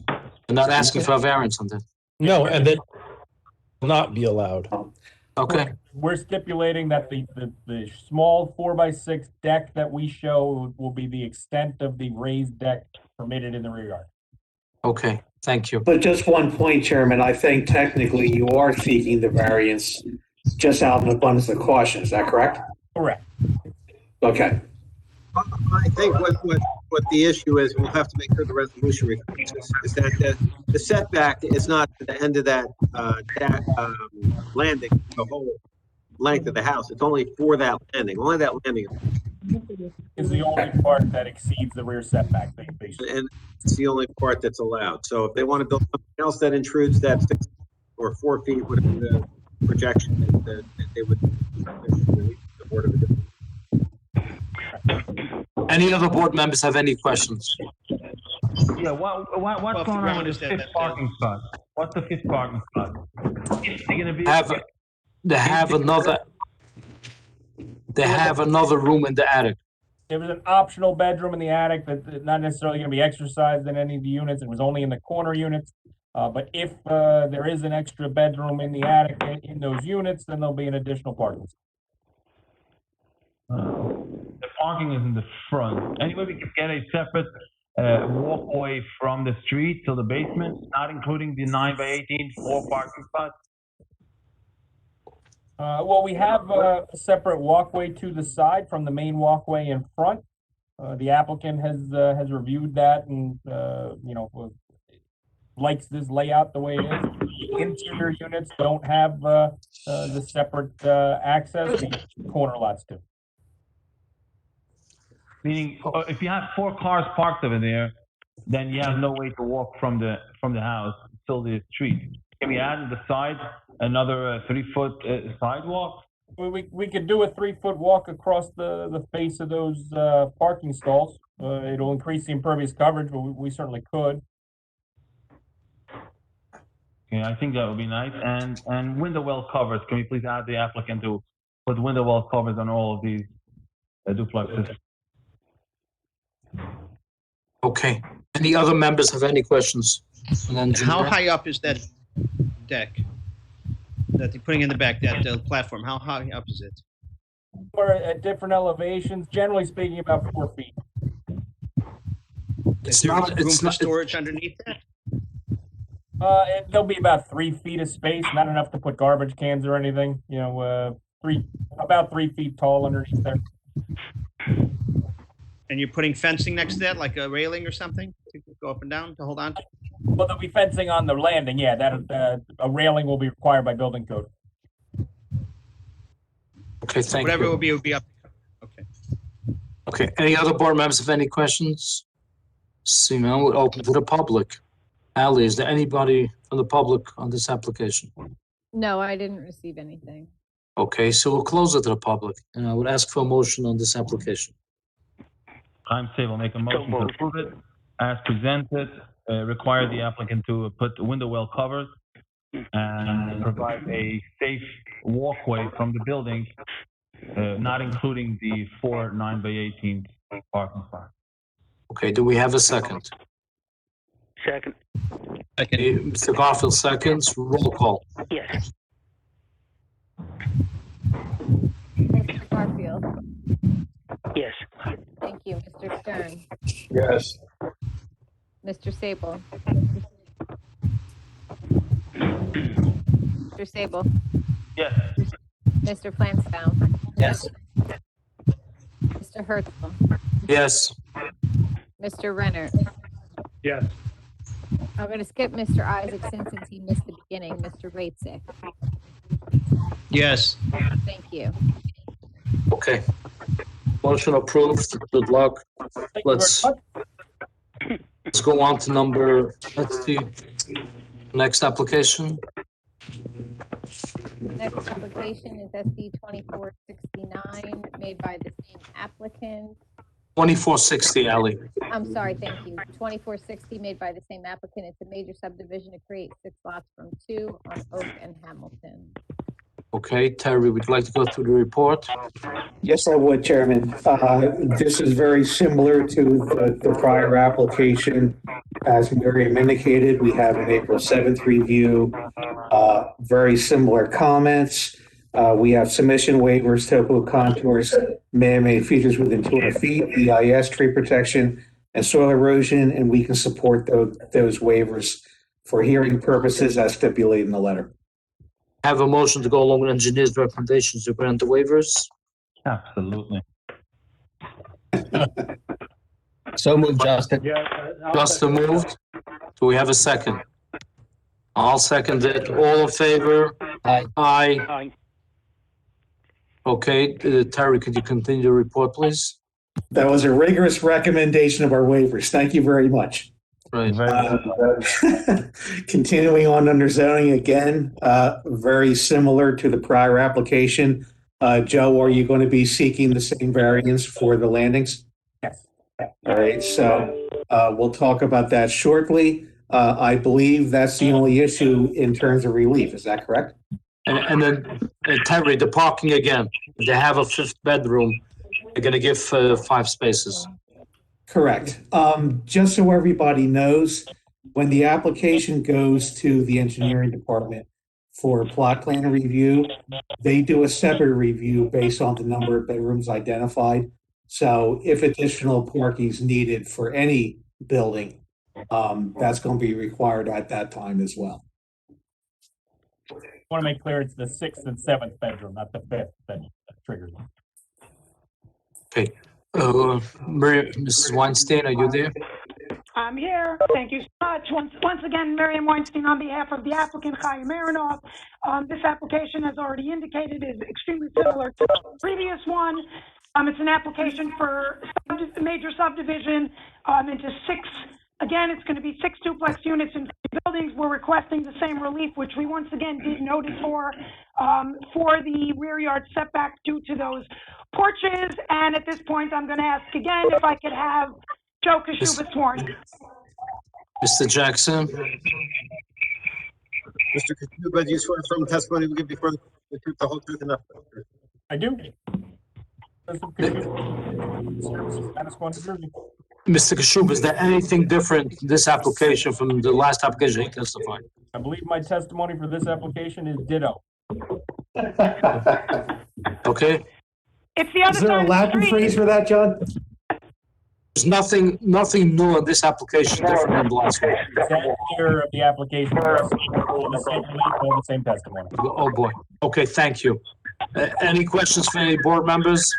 We're not asking for a variance on that. No, and then will not be allowed. Okay. We're stipulating that the small 4x6 deck that we show will be the extent of the raised deck permitted in the rear yard. Okay, thank you. But just one point, Chairman, I think technically you are seeking the variance just out of an abundance of caution. Is that correct? Correct. Okay. I think what the issue is, we'll have to make sure the resolution reflects this, is that the setback is not to the end of that landing, the whole length of the house. It's only for that landing. Only that landing is the only part that exceeds the rear setback. And it's the only part that's allowed. So if they want to build something else that intrudes that, or 4 feet, whatever the projection is that they would release the Board of Adjustment. Any other board members have any questions? Yeah, what's going on with the fifth parking spot? What's the fifth parking spot? If they're gonna be. They have another room in the attic. There was an optional bedroom in the attic that's not necessarily going to be exercised in any of the units. It was only in the corner units. But if there is an extra bedroom in the attic in those units, then there'll be an additional parking. The parking is in the front. Anyway, we can get a separate walkway from the street to the basement, not including the 9x18 4 parking spots. Well, we have a separate walkway to the side from the main walkway in front. The applicant has reviewed that and likes this layout the way it is. The interior units don't have the separate access. The corner lots do. Meaning, if you have 4 cars parked over there, then you have no way to walk from the house till the street. Can we add on the side another 3-foot sidewalk? We could do a 3-foot walk across the face of those parking stalls. It'll increase the impervious coverage, but we certainly could. Yeah, I think that would be nice. And window well covers. Can we please add the applicant to put window well covers on all of these duplexes? Okay. Any other members have any questions? How high up is that deck that they're putting in the back, that platform? How high up is it? We're at different elevations, generally speaking, about 4 feet. Is there room for storage underneath that? There'll be about 3 feet of space, not enough to put garbage cans or anything. About 3 feet tall underneath there. And you're putting fencing next to that, like a railing or something, to go up and down to hold on to? Well, there'll be fencing on the landing. Yeah, that a railing will be required by building code. Okay, thank Whatever you. it will be up. Okay. Okay, any other board members have any questions? See, now we're open to the public. Ali, is there anybody from the public on this application? No, I didn't receive anything. Okay, so we'll close it to the public, and I would ask for a motion on this application. I'm saying we'll make a motion to approve it as presented, require the applicant to put window well covers and provide a safe walkway from the building, not including the 4 9x18 parking spots. Okay, do we have a second? Second. Okay, Mr. Garfield seconds, roll call. Yes. Mr. Garfield. Yes. Thank you. Mr. Stern. Yes. Mr. Sable. Mr. Sable. Yes. Mr. Flansdown. Yes. Mr. Herzl. Yes. Mr. Renner. Yes. I'm going to skip Mr. Isaacson since he missed the beginning. Mr. Raitzik. Yes. Thank you. Okay. Motion approved. Good luck. Let's go on to let's see, next application. Next application is SD 2469, made by the same applicant. 2460, Ali. I'm sorry, thank you. 2460, made by the same applicant. It's a major subdivision to create 6 lots from 2 on Oak and Hamilton. Okay, Terry, would you like to go through the report? Yes, I would, Chairman. This is very similar to the prior application. As Miriam indicated, we have an April 7th review, very similar comments. We have submission waivers, topo contours, man-made features within 200 feet, EIS, tree protection, and soil erosion, and we can support those waivers for hearing purposes as stipulated in the letter. Have a motion to go along with engineer's recommendations to grant the waivers? Absolutely. So moved, Justin. Justin moved. Do we have a second? I'll second it. All in favor? Aye. Aye. Aye. Okay, Terry, could you continue the report, please? That was a rigorous recommendation of our waivers. Thank you very much. Right. Continuing on under zoning again, very similar to the prior application. Joe, are you going to be seeking the same variance for the landings? Yes. All right, so we'll talk about that shortly. I believe that's the only issue in terms of relief. Is that correct? And then, Terry, the parking again, they have a fifth bedroom, they're gonna give 5 spaces. Correct. Just so everybody knows, when the application goes to the engineering department for plot plan review, they do a separate review based on the number of bedrooms identified. So if additional parking is needed for any building, that's going to be required at that time as well. I want to make clear it's the 6th and 7th bedroom, not the 5th that triggers it. Okay. Mrs. Weinstein, are you there? I'm here. Thank you so much. Once again, Miriam Weinstein on behalf of the applicant, Chaim Aronoff. This application, as already indicated, is extremely similar to the previous one. It's an application for major subdivision into 6. Again, it's going to be 6 duplex units in 3 buildings. We're requesting the same relief, which we once again did notice for the rear yard setback due to those porches. And at this point, I'm going to ask again if I could have Joe Kashuba sworn. Mr. Jackson? Mr. Kashuba, do you swear from testimony we give before the truth, the whole truth, and nothing but the truth? I do. Mr. Kashuba, is there anything different in this application from the last application he testified? I believe my testimony for this application is ditto. Okay? It's the other Is there a side of the Latin street. phrase for that, John? There's nothing new in this application different than the last one. That year of the application, all the same relief, all the same testimony. Oh, boy. Okay, thank you. Any questions for any board members?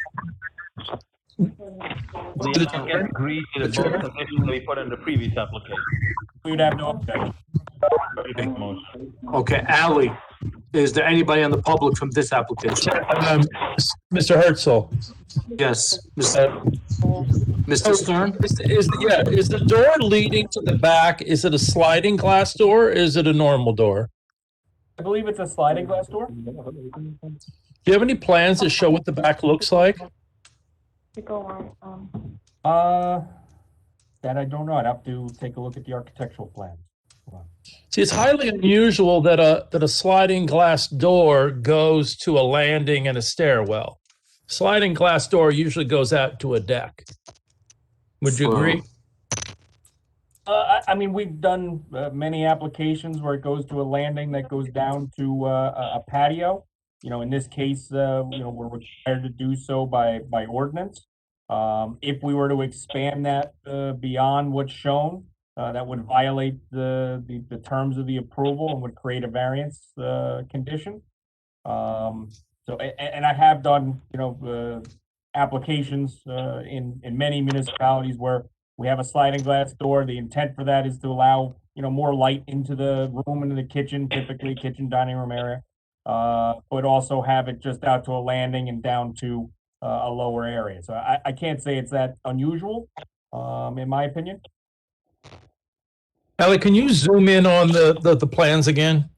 The applicant agrees to the both conditions we put in the previous application. We would have no objection. Okay, Ally, is there anybody on the public from this application? Mr. Herzl. Yes, Mr. Stern? Is the door leading to the back, is it a sliding glass door or is it a normal door? I believe it's a sliding glass door. Do you have any plans that show what the back looks like? That I don't know. I'd have to take a look at the architectural plans. See, it's highly unusual that a sliding glass door goes to a landing and a stairwell. Sliding glass door usually goes out to a deck. Would you agree? I mean, we've done many applications where it goes to a landing that goes down to a patio. You know, in this case, we're required to do so by ordinance. If we were to expand that beyond what's shown, that would violate the terms of the approval and would create a variance condition. And I have done, applications in many municipalities where we have a sliding glass door. The intent for that is to allow, more light into the room and the kitchen, typically kitchen dining room area. But also have it just out to a landing and down to a lower area. So I can't say it's that unusual, in my opinion. Ellie, can you zoom in on the plans again?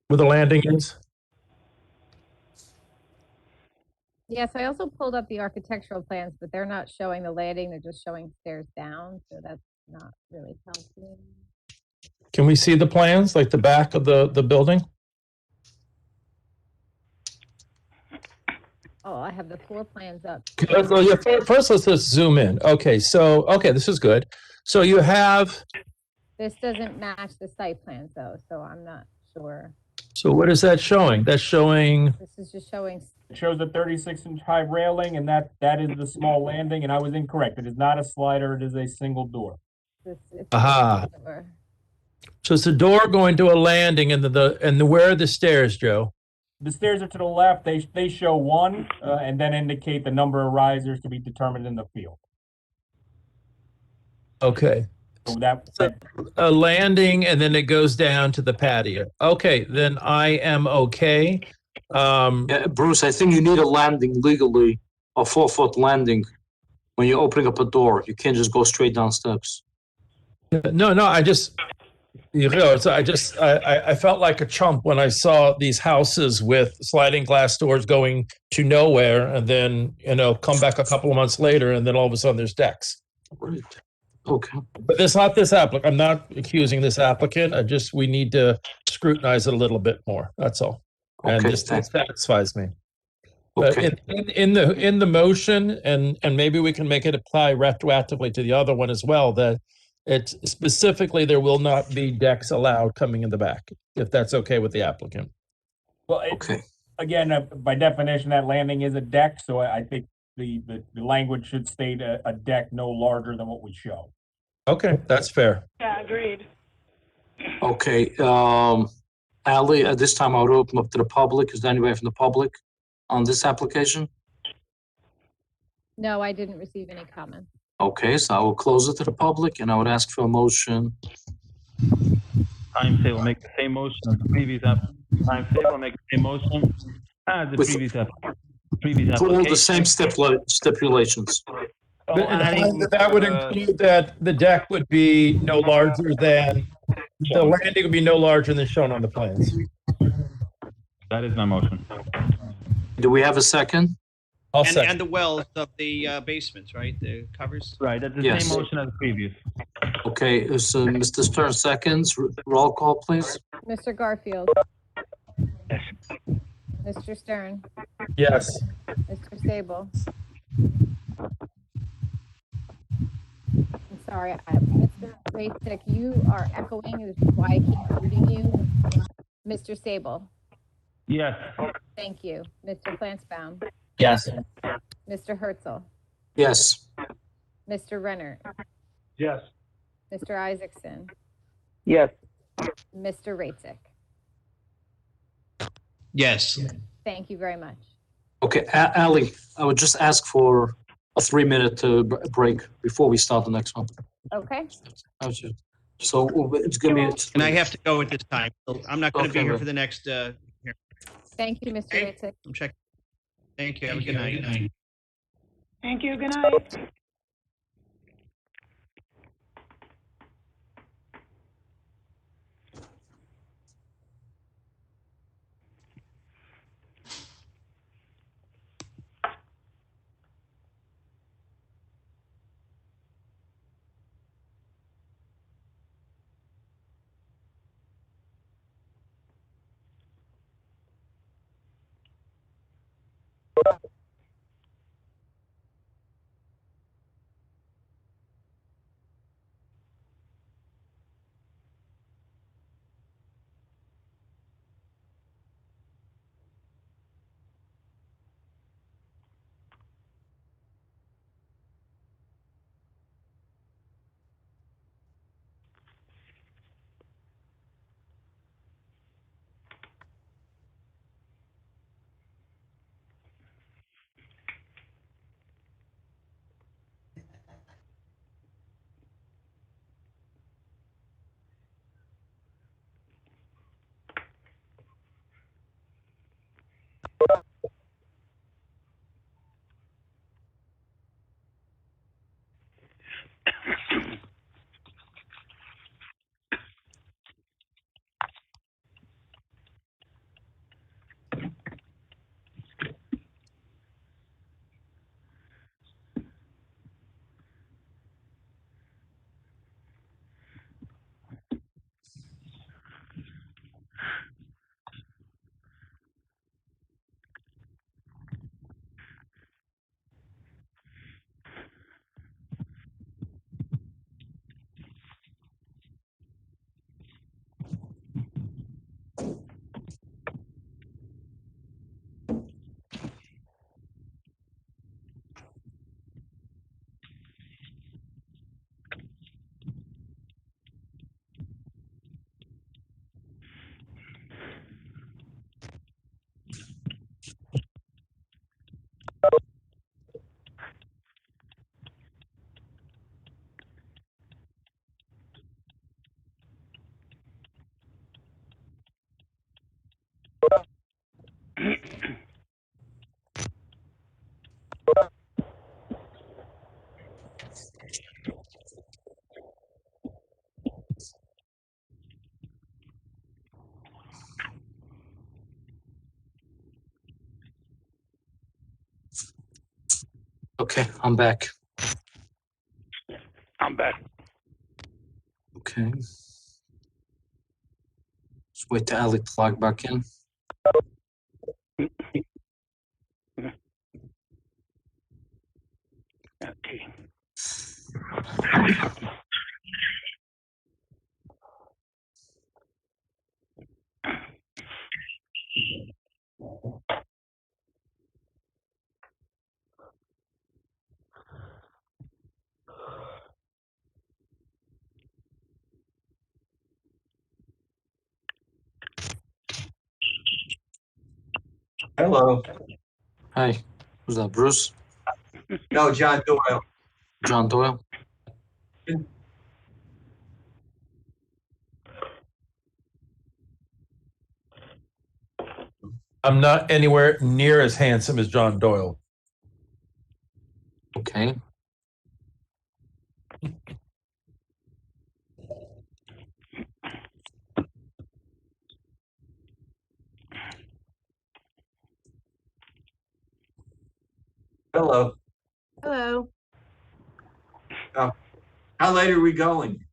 Where the landing is? Yes, I also pulled up the architectural plans, but they're not showing the landing, they're just showing stairs down, so that's not really helpful. Can we see the plans, like the back of the building? Oh, I have the floor plans up. First, let's zoom in. Okay, this is good. So you have. This doesn't match the site plans though, so I'm not sure. So what is that showing? That's showing. This is just showing. It shows a 36-inch high railing, and that is the small landing, and I was incorrect. It is not a slider, it is a single door. Aha. So it's a door going to a landing, and where are the stairs, Joe? The stairs are to the left. They show 1, and then indicate the number of risers to be determined in the field. Okay. So that a landing, and then it goes down to the patio. Okay, then I am okay. Bruce, I think you need a landing legally, a 4-foot landing. When you're opening up a door, you can't just go straight down steps. No, I felt like a chump when I saw these houses with sliding glass doors going to nowhere, and then come back a couple of months later, and then all of a sudden there's decks. Right. Okay. But it's not this applicant. I'm not accusing this applicant. We need to scrutinize it a little bit more. That's all. And Okay, this thanks. satisfies me. But Okay. in the motion, and maybe we can make it apply retroactively to the other one as well, that it's specifically there will not be decks allowed coming in the back, if that's okay with the applicant. Well, again, by definition, that landing is a deck, so I think the language should state a deck no larger than what we show. Okay, that's fair. Yeah, agreed. Okay, Ali, at this time I would open up to the public. Is there anybody from the public on this application? No, I didn't receive any comments. Okay, so I will close it to the public and I would ask for a motion. Time save will make the same motion as the previous time save will make the same motion as the previous For all application. the same stipulations. And that would include that the deck would be no larger than, the landing would be no larger than shown on the plans. That is my motion. Do we have a second? I'll And the wells of the basements, right? The covers? Right, that's the Yes. same motion as the previous. Okay, so Mr. Stern seconds. Roll call, please. Mr. Garfield. Yes. Mr. Stern. Yes. Mr. Sable. I'm sorry, Mr. Basic, you are echoing, this is why I keep reading you. Mr. Sable. Yes. Thank you. Mr. Flansbaum. Yes. Mr. Herzl. Yes. Mr. Renner. Yes. Mr. Isaacson. Yes. Mr. Raitzik. Yes. Thank you very much. Okay, Ali, I would just ask for a 3-minute break before we start the next one. Okay. So it's gonna be. And I have to go at this time, so I'm not going to be Okay, here well. for the next, here. Thank you, Mr. Raitzik. I'm checking. Thank you. Have a good night. Thank you, good night. Okay, I'm back. I'm back. Okay. Just wait to Ali to log back in. Okay. Hello. Hi, who's that, Bruce? No, John Doyle. John Doyle? I'm not anywhere near as handsome as John Doyle. Okay. Hello. Hello. Oh, how late are we going?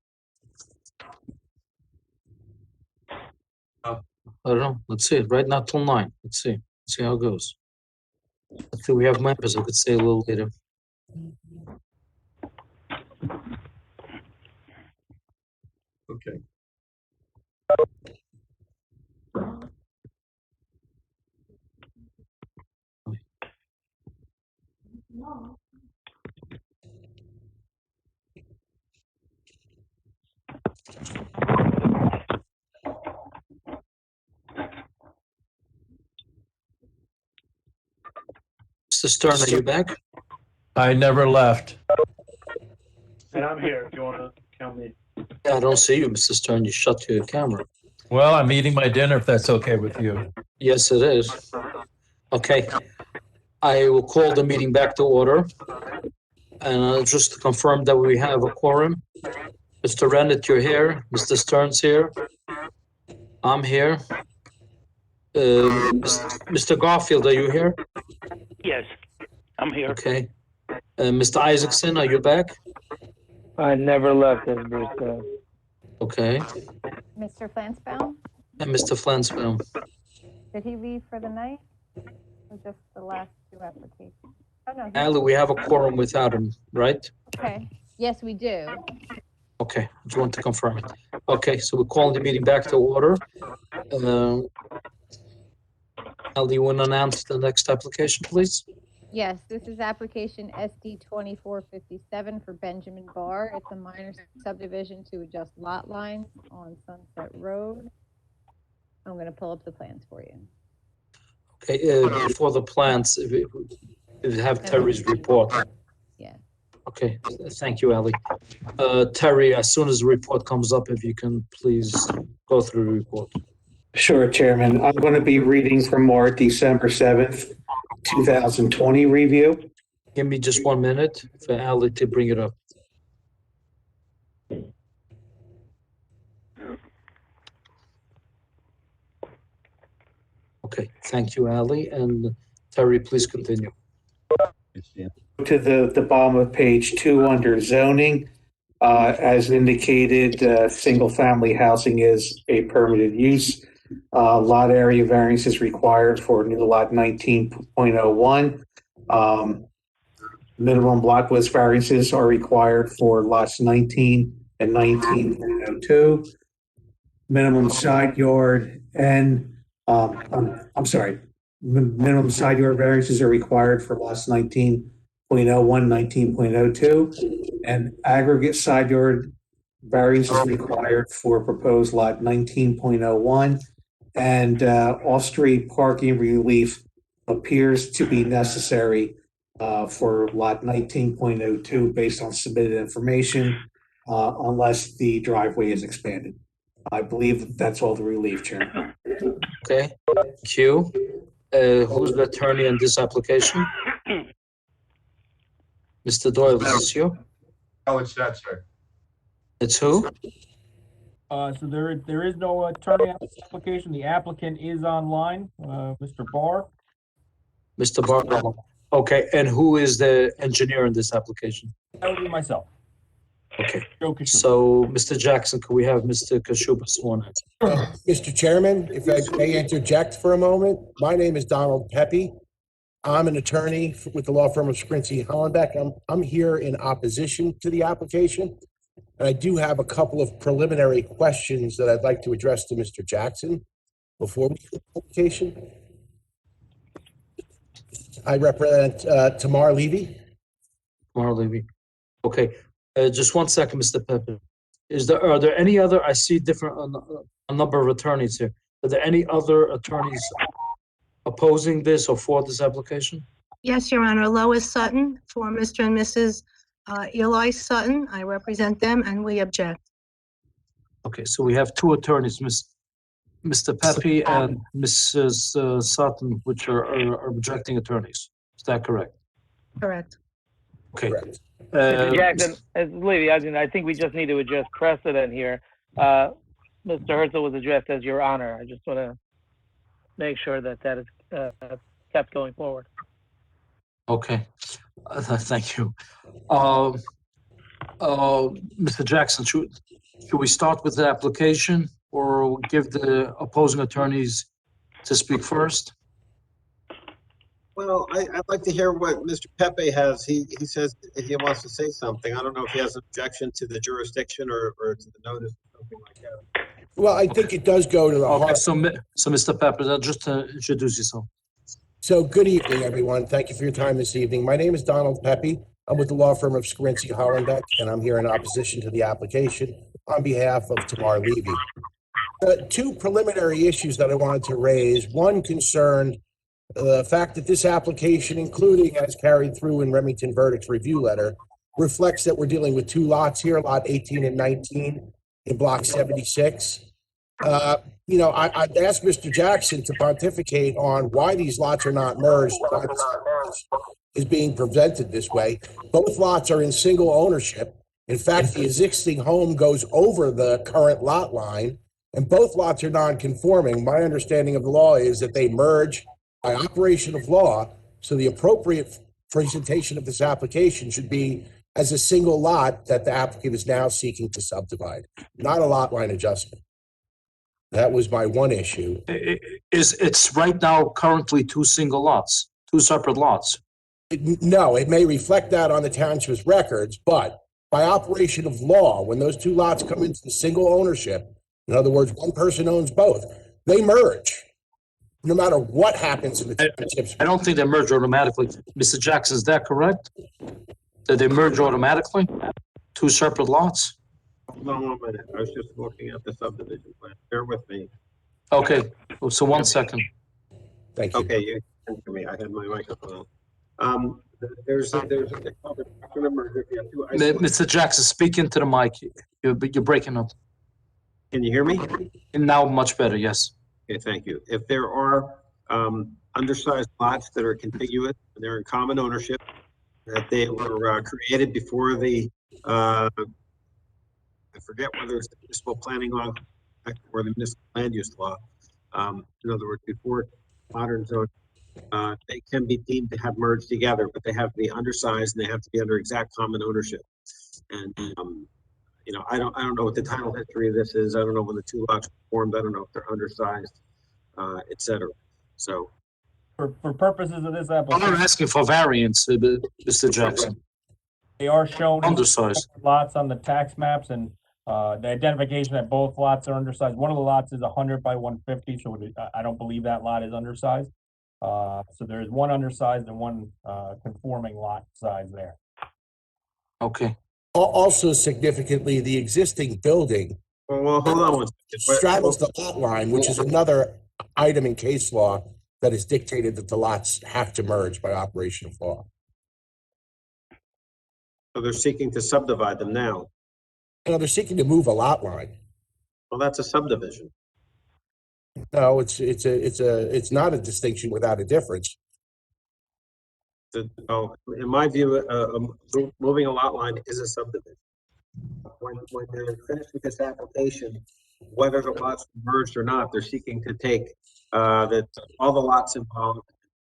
I don't know. Let's see. Right now till 9. Let's see. See how it goes. Let's see. We have members. I could stay a little later. Okay. Mr. Stern, are you back? I never left. And I'm here if you want to count me. Yeah, I don't see you, Mr. Stern. You shut your camera. Well, I'm eating my dinner if that's okay with you. Yes, it is. Okay. I will call the meeting back to order. And just to confirm that we have a quorum. Mr. Rennet, you're here. Mr. Stern's here. I'm here. Mr. Garfield, are you here? Yes, I'm here. Okay. Mr. Isaacson, are you back? I never left, as Bruce said. Okay. Mr. Flansbaum, And Mr. Flansbaum. did he leave for the night? Or just the last two applications? Oh, no. Ali, we have a quorum without him, right? Okay. Yes, we do. Okay, I just want to confirm it. Okay, so we're calling the meeting back to order. Ali, you want to announce the next application, please? Yes, this is application SD 2457 for Benjamin Barr. It's a minor subdivision to adjust lot lines on Sunset Road. I'm going to pull up the plans for you. Okay, before the plans, if you have Terry's report. Yeah. Okay, thank you, Ali. Terry, as soon as the report comes up, if you can please go through the report. Sure, Chairman. I'm going to be reading from our December 7th, 2020 review. Give me just 1 minute for Ali to bring it up. Okay, thank you, Ali. And Terry, please continue. To the bottom of page 2 under zoning, as indicated, single-family housing is a permitted use. Lot area variance is required for new lot 19.01. Minimum lot width variances are required for lots 19 and 19.02. Minimum side yard and, I'm sorry, minimum side yard variances are required for lots 19.01, 19.02, and aggregate side yard variance is required for proposed lot 19.01, and off-street parking relief appears to be necessary for lot 19.02 based on submitted information, unless the driveway is expanded. I believe that's all the relief, Chairman. Okay, thank you. Who's the attorney on this application? Mr. Doyle, is this you? Oh, it's that, sir. It's who? So there is no attorney on this application. The applicant is online, Mr. Barr. Mr. Barlow. Okay, and who is the engineer in this application? That would be myself. Okay, Joe Kashuba. so Mr. Jackson, can we have Mr. Kashuba sworn in? Mr. Chairman, if I may interject for a moment, my name is Donald Pepe. I'm an attorney with the law firm of Scrinsky Hollenbeck. I'm here in opposition to the application. And I do have a couple of preliminary questions that I'd like to address to Mr. Jackson before we do the application. I represent Tamar Levy. Tamar Levy. Okay, just 1 second, Mr. Pepe. Are there any other, I see a number of attorneys here. Are there any other attorneys opposing this or for this application? Yes, Your Honor. Lois Sutton for Mr. and Mrs. Eli Sutton. I represent them and we object. Okay, so we have two attorneys, Mr. Pepe and Mrs. Sutton, which are objecting attorneys. Is that correct? Correct. Okay. Mr. Jackson, as Levy, I think we just need to adjust precedent here. Mr. Herzl was addressed as Your Honor. I just want to make sure that that is kept going forward. Okay, thank you. Mr. Jackson, should we start with the application or give the opposing attorneys to speak first? Well, I'd like to hear what Mr. Pepe has. He says if he wants to say something. I don't know if he has an objection to the jurisdiction or to the notice or something like that. Well, I think it does go to the heart. So Mr. Pepe, just to introduce yourself. So good evening, everyone. Thank you for your time this evening. My name is Donald Pepe. I'm with the law firm of Scrinsky Hollenbeck, and I'm here in opposition to the application on behalf of Tamar Levy. Two preliminary issues that I wanted to raise. One concerned the fact that this application, including as carried through in Remington Verdict's review letter, reflects that we're dealing with two lots here, lot 18 and 19 in block 76. I'd ask Mr. Jackson to pontificate on why these lots are not merged, why this is being presented this way. Both lots are in single ownership. In fact, the existing home goes over the current lot line, and both lots are non-conforming. My understanding of the law is that they merge by operation of law, so the appropriate presentation of this application should be as a single lot that the applicant is now seeking to subdivide, not a lot line adjustment. That was my one issue. It's right now currently two single lots, two separate lots. No, it may reflect that on the township's records, but by operation of law, when those two lots come into single ownership, in other words, one person owns both, they merge. No matter what happens in the townships. I don't think they merge automatically. Mr. Jackson, is that correct? Did they merge automatically? Two separate lots? Hold on 1 minute. I was just looking at the subdivision plan. Bear with me. Okay, so 1 second. Thank you. Okay, you can hear me. I had my microphone on. There's a thing called a doctrine of merger. If you have two isolated- Mr. Jackson, speak into the mic. You're breaking up. Can you hear me? And now much better, yes. Okay, thank you. If there are undersized lots that are contiguous and they're in common ownership, that they were created before the, I forget whether it's the municipal planning law or the municipal land use law. In other words, before modern zone, they can be deemed to have merged together, but they have to be undersized and they have to be under exact common ownership. And I don't know what the title history of this is. I don't know when the two lots were formed. I don't know if they're undersized, et cetera. So For purposes of this I'm application, not asking for variance, Mr. Jackson. they are shown as Undersized. lots on the tax maps, and the identification that both lots are undersized. One of the lots is 100 by 150, so I don't believe that lot is undersized. So there's one undersized and one conforming lot size there. Okay. Also significantly, the existing building well, hold on 1 second. straddles the lot line, which is another item in case law that is dictated that the lots have to merge by operation of law. So they're seeking to subdivide them now. They're seeking to move a lot line. Well, that's a subdivision. No, it's not a distinction without a difference. In my view, moving a lot line is a subdivision. When they're finished with this application, whether the lots are merged or not, they're seeking to take all the lots involved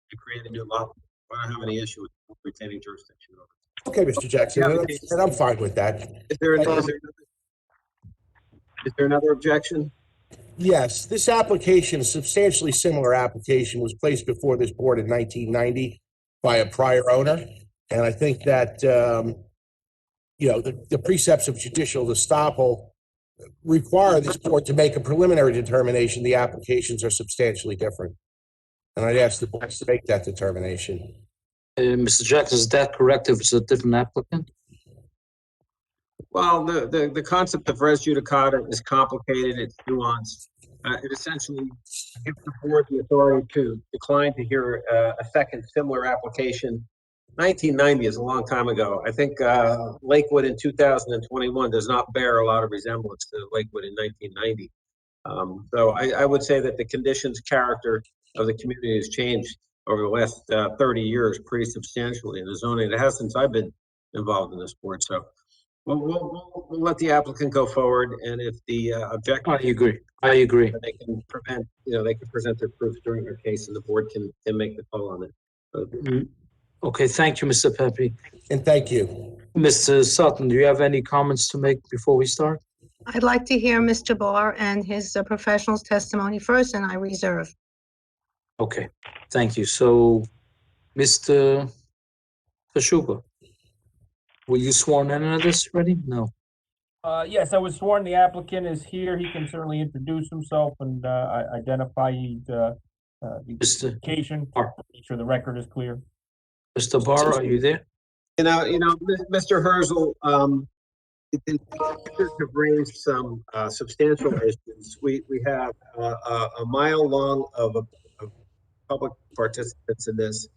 to create a new lot. I don't have any issue with retaining jurisdiction over it. Okay, Mr. Jackson, Yeah, and I'm fine with that. Is there another objection? Yes, this application, a substantially similar application, was placed before this board in 1990 by a prior owner. And I think that, the precepts of judicial estoppel require this board to make a preliminary determination. The applications are substantially different. And I'd ask the board to make that determination. Mr. Jackson, is that correct if it's a different applicant? Well, the concept of res judicata is complicated, it's nuanced. It essentially gives the board the authority to decline to hear a second similar application. 1990 is a long time ago. I think Lakewood in 2021 does not bear a lot of resemblance to Lakewood in 1990. So I would say that the conditions character of the community has changed over the last 30 years pretty substantially in the zoning. It has since I've been involved in this board. So we'll let the applicant go forward, and if the objector, I agree. they can they can present their proof during their case, and the board can make the call on it. Okay, thank you, Mr. Pepe. And thank you. Mr. Sutton, do you have any comments to make before we start? I'd like to hear Mr. Barr and his professional's testimony first, and I reserve. Okay, thank you. So, Mr. Kashuba, were you sworn in on this already? No. Yes, I was sworn. The applicant is here. He can certainly introduce himself and identify the application. Make sure the record is clear. Mr. Barr, are you there? Mr. Herzl, the commissioners have raised some substantial issues. We have a mile long of public participants in this.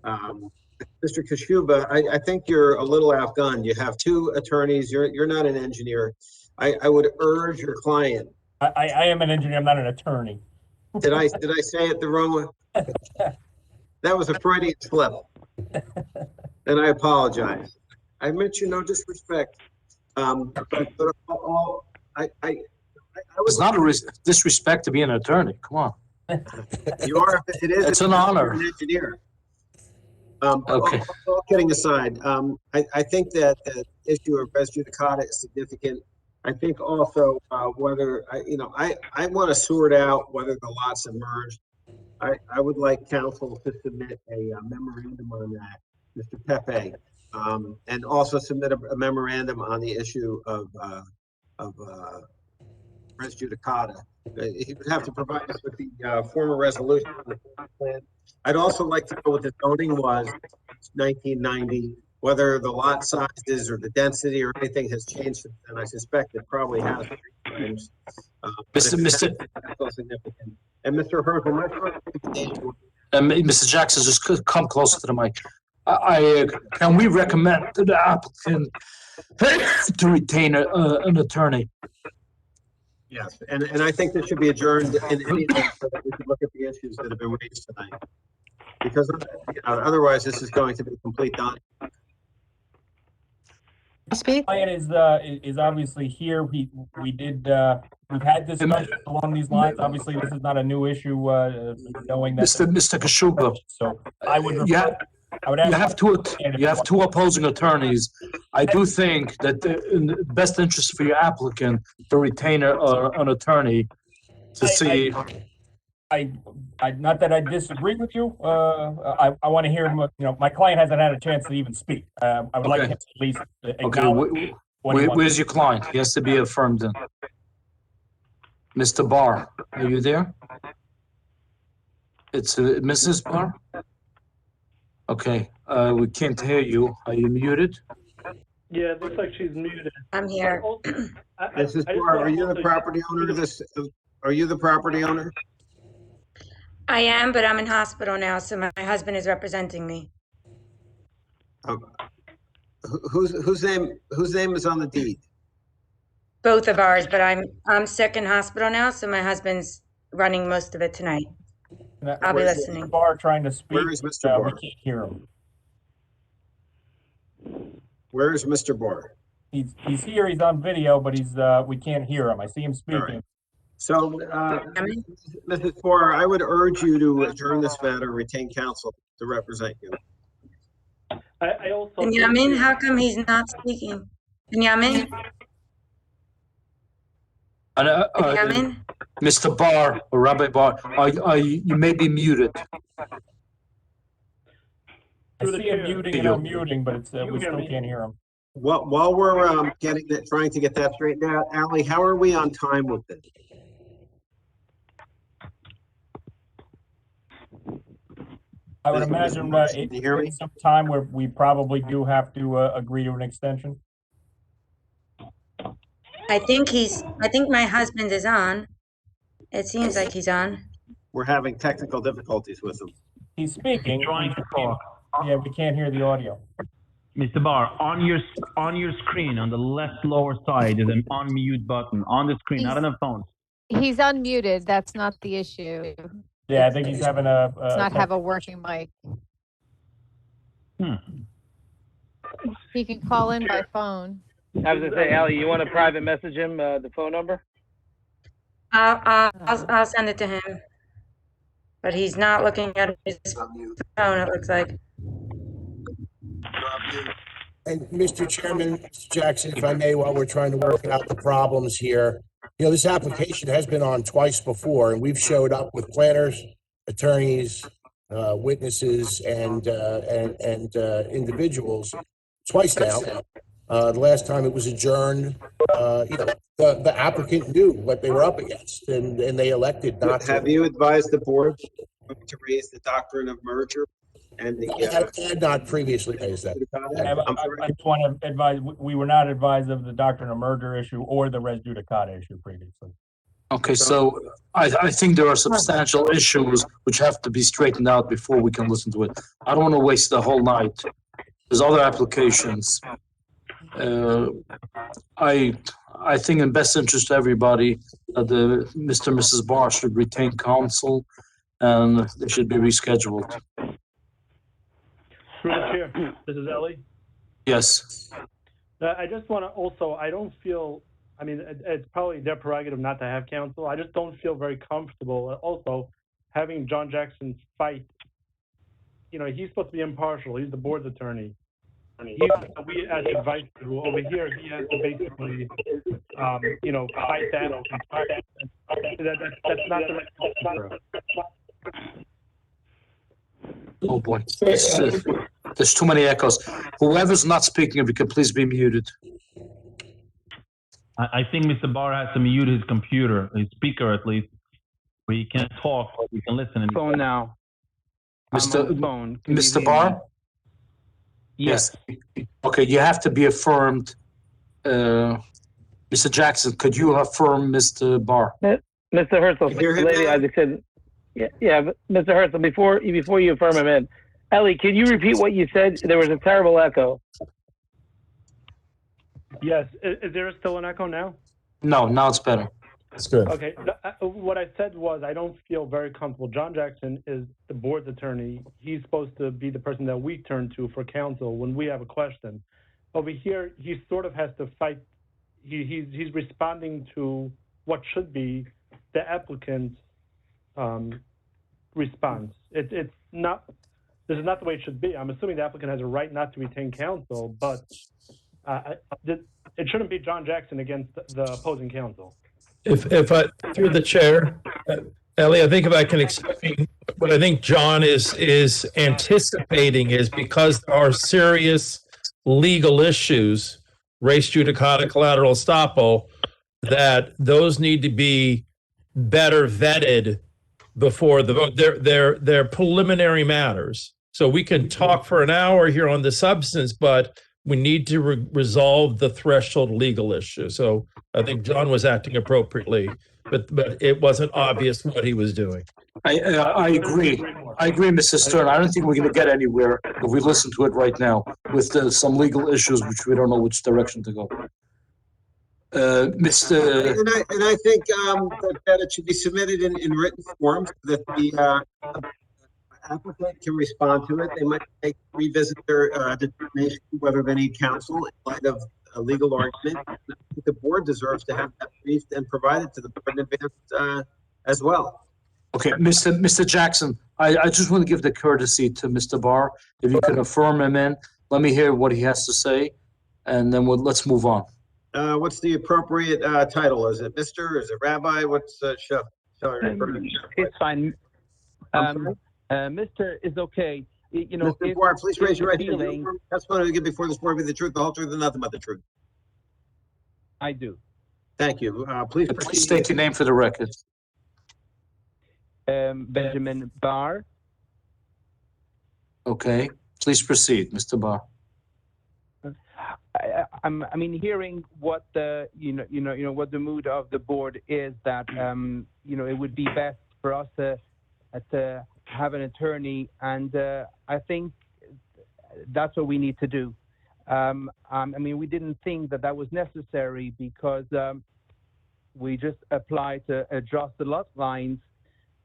Mr. Kashuba, I think you're a little outgunned. You have two attorneys. You're not an engineer. I would urge your client. I am an engineer. I'm not an attorney. Did I say it the wrong way? That was a Freudian slip, and I apologize. I meant you no disrespect. It's not a disrespect to be an attorney. Come on. You are. It is. It's an honor. An engineer. Okay. All kidding aside, I think that the issue of res judicata is significant. I think also whether I want to sort out whether the lots emerged. I would like counsel to submit a memorandum on that, Mr. Pepe, and also submit a memorandum on the issue of res judicata. He would have to provide us with the former resolution on the plan. I'd also like to know what the zoning was 1990, whether the lot sizes or the density or anything has changed since then. I suspect it probably has. Mr. Significant. And Mr. Herzl, Mr. Jackson, just come closer to the mic. Can we recommend to the applicant to retain an attorney? Yes, and I think this should be adjourned in any event so that we can look at the issues that have been raised tonight. Because otherwise, this is going to be complete done. Speak. Client is obviously here. We've had discussions along these lines. Obviously, this is not a new issue. Knowing that Mr. Kashuba. So I would. You have two opposing attorneys. I do think that in the best interest for your applicant to retain an attorney to see. I not that I disagree with you. I want to hear him. My client hasn't had a chance to even speak. I would like him to at least acknowledge. Where's your client? He has to be affirmed in. Mr. Barr, are you there? It's Mrs. Barr. Okay, we can't hear you. Are you muted? Yeah, it looks like she's muted. I'm here. Mrs. Barr, are you the property owner of this? Are you the property owner? I am, but I'm in hospital now, so my husband is representing me. Whose name is on the deed? Both of ours, but I'm sick in hospital now, so my husband's running most of it tonight. I'll be listening. Mr. Barr trying to speak. Where is Mr. Barr? We can't hear him. Where is Mr. Barr? He's here. He's on video, but we can't hear him. I see him speaking. Right. So, Mrs. Barr, I would urge you to adjourn this matter, retain counsel to represent you. I also. Benjamin, how come he's not speaking? Benjamin? Benjamin? Mr. Barr, or Rabbi Barr, you may be muted. I see him muting and unmuting, but it's, we still can't hear him. While we're trying to get that straightened out, Ally, how are we on time with this? I would imagine it's some time where we probably do have to agree to an extension. I think my husband is on. It seems like he's on. We're having technical difficulties with him. He's speaking. Trying to talk. Yeah, we can't hear the audio. Mr. Barr, on your screen, on the left lower side, is an unmute button on the screen, not on the phone. He's unmuted. That's not the issue. Yeah, I think he's having a. Does not have a working mic. He can call in by phone. I was gonna say, Allie, you want to private message him the phone number? I'll send it to him. But he's not looking at his phone, it looks like. And Mr. Chairman, Mr. Jackson, if I may, while we're trying to work out the problems here, this application has been on twice before, and we've showed up with planners, attorneys, witnesses, and individuals twice now. The last time it was adjourned, the applicant knew what they were up against, and they elected not to. Have you advised the board to raise the doctrine of merger? And I had not previously raised that. I just want to advise, we were not advised of the doctrine of merger issue or the res judicata issue previously. Okay, so I think there are substantial issues which have to be straightened out before we can listen to it. I don't want to waste the whole night. There's other applications. I think in best interest of everybody, Mr. and Mrs. Barr should retain counsel and they should be rescheduled. Through the chair, this is Ellie. Yes. I just want to also, I don't feel, I mean, it's probably their prerogative not to have counsel. I just don't feel very comfortable also having John Jackson fight. He's supposed to be impartial. He's the board's attorney. We as advice to over here, he has to basically, fight that. That's not the right. Oh boy, there's too many echoes. Whoever's not speaking, if you could please be muted. I think Mr. Barr has to mute his computer, his speaker at least. We can talk, but we can listen. Phone now. Mr. Barr? Yes. Okay, you have to be affirmed. Mr. Jackson, could you affirm Mr. Barr? Mr. Herzl, Lady Isaac said, yeah, Mr. Herzl, before you affirm him in, Ellie, can you repeat what you said? There was a terrible echo. Yes. Is there still an echo now? No, now it's better. That's good. Okay. What I said was I don't feel very comfortable. John Jackson is the board's attorney. He's supposed to be the person that we turn to for counsel when we have a question. Over here, he sort of has to fight. He's responding to what should be the applicant's response. It's not. This is not the way it should be. I'm assuming the applicant has a right not to retain counsel, but it shouldn't be John Jackson against the opposing counsel. If I, through the chair, Ellie, I think if I can explain, what I think John is anticipating is because there are serious legal issues, res judicata, collateral estoppel, that those need to be better vetted before the vote. They're preliminary matters. So we can talk for an hour here on the substance, but we need to resolve the threshold legal issue. So I think John was acting appropriately, but it wasn't obvious what he was doing. I agree. I agree, Mrs. Stern. I don't think we're going to get anywhere if we listen to it right now with some legal issues which we don't know which direction to go. Mr. And I think that it should be submitted in written form so that the applicant can respond to it. They might revisit their determination whether they need counsel in light of a legal argument. I think the board deserves to have that briefed and provided to the board in advance as well. Okay, Mr. Jackson, I just want to give the courtesy to Mr. Barr, if you can affirm him in, Let me hear what he has to say, and then let's move on. What's the appropriate title? Is it Mr.? Is it Rabbi? What's shall I refer to? It's fine. I'm Mr. is okay. You know, Mr. if, Board, please raise if your you're right hand. feeling, That's what I give before this board be the truth, the whole truth, and nothing but the truth. I do. Thank you. Please Please proceed. state your name for the record. Benjamin Barr. Okay, please proceed, Mr. Barr. I mean, hearing what the what the mood of the board is, that it would be best for us to have an attorney, and I think that's what we need to do. I mean, we didn't think that was necessary because we just applied to adjust the lot lines,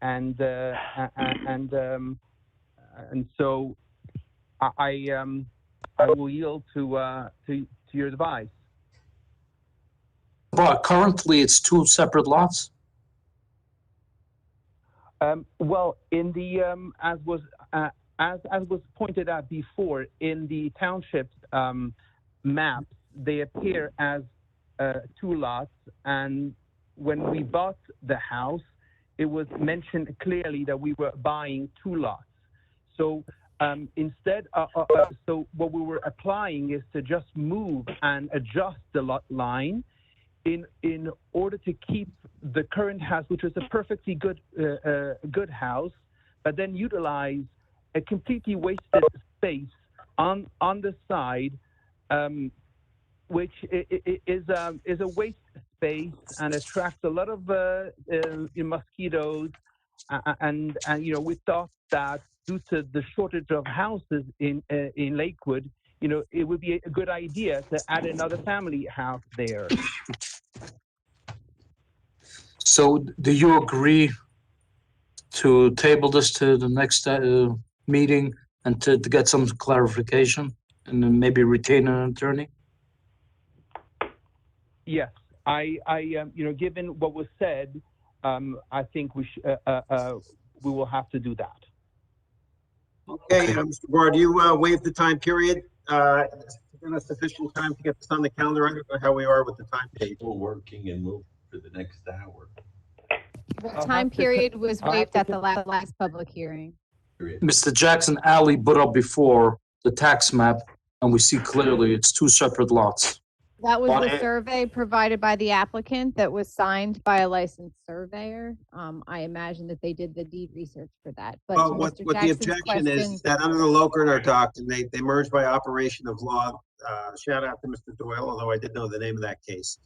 and so I will yield to your advice. But currently, it's two separate lots. Well, in the as was pointed out before, in the township's maps, they appear as two lots, and when we bought the house, it was mentioned clearly that we were buying two lots. So instead, so what we were applying is to just move and adjust the lot line in order to keep the current house, which was a perfectly good house, but then utilize a completely wasted space on the side, which is a waste space and attracts a lot of mosquitoes, and we thought that due to the shortage of houses in Lakewood, it would be a good idea to add another family house there. So do you agree to table this to the next meeting and to get some clarification and then maybe retain an attorney? Yes, I given what was said, I think we will have to do that. Okay, Mr. Board, you waive the time period. Given us sufficient time to get this on the calendar. I don't know how we are with the time page. We're working and move for the next hour. The time period was waived at the last public hearing. Mr. Jackson Alley put up before the tax map, and we see clearly it's two separate lots. That was the But- survey provided by the applicant that was signed by a licensed surveyor. I imagine that they did the deed research for that. But Well, to what Mr. the Jackson's objection question, is that under the Lokerner doctrine, they merged by operation of law. Shout out to Mr. Doyle, although I didn't know the name of that case.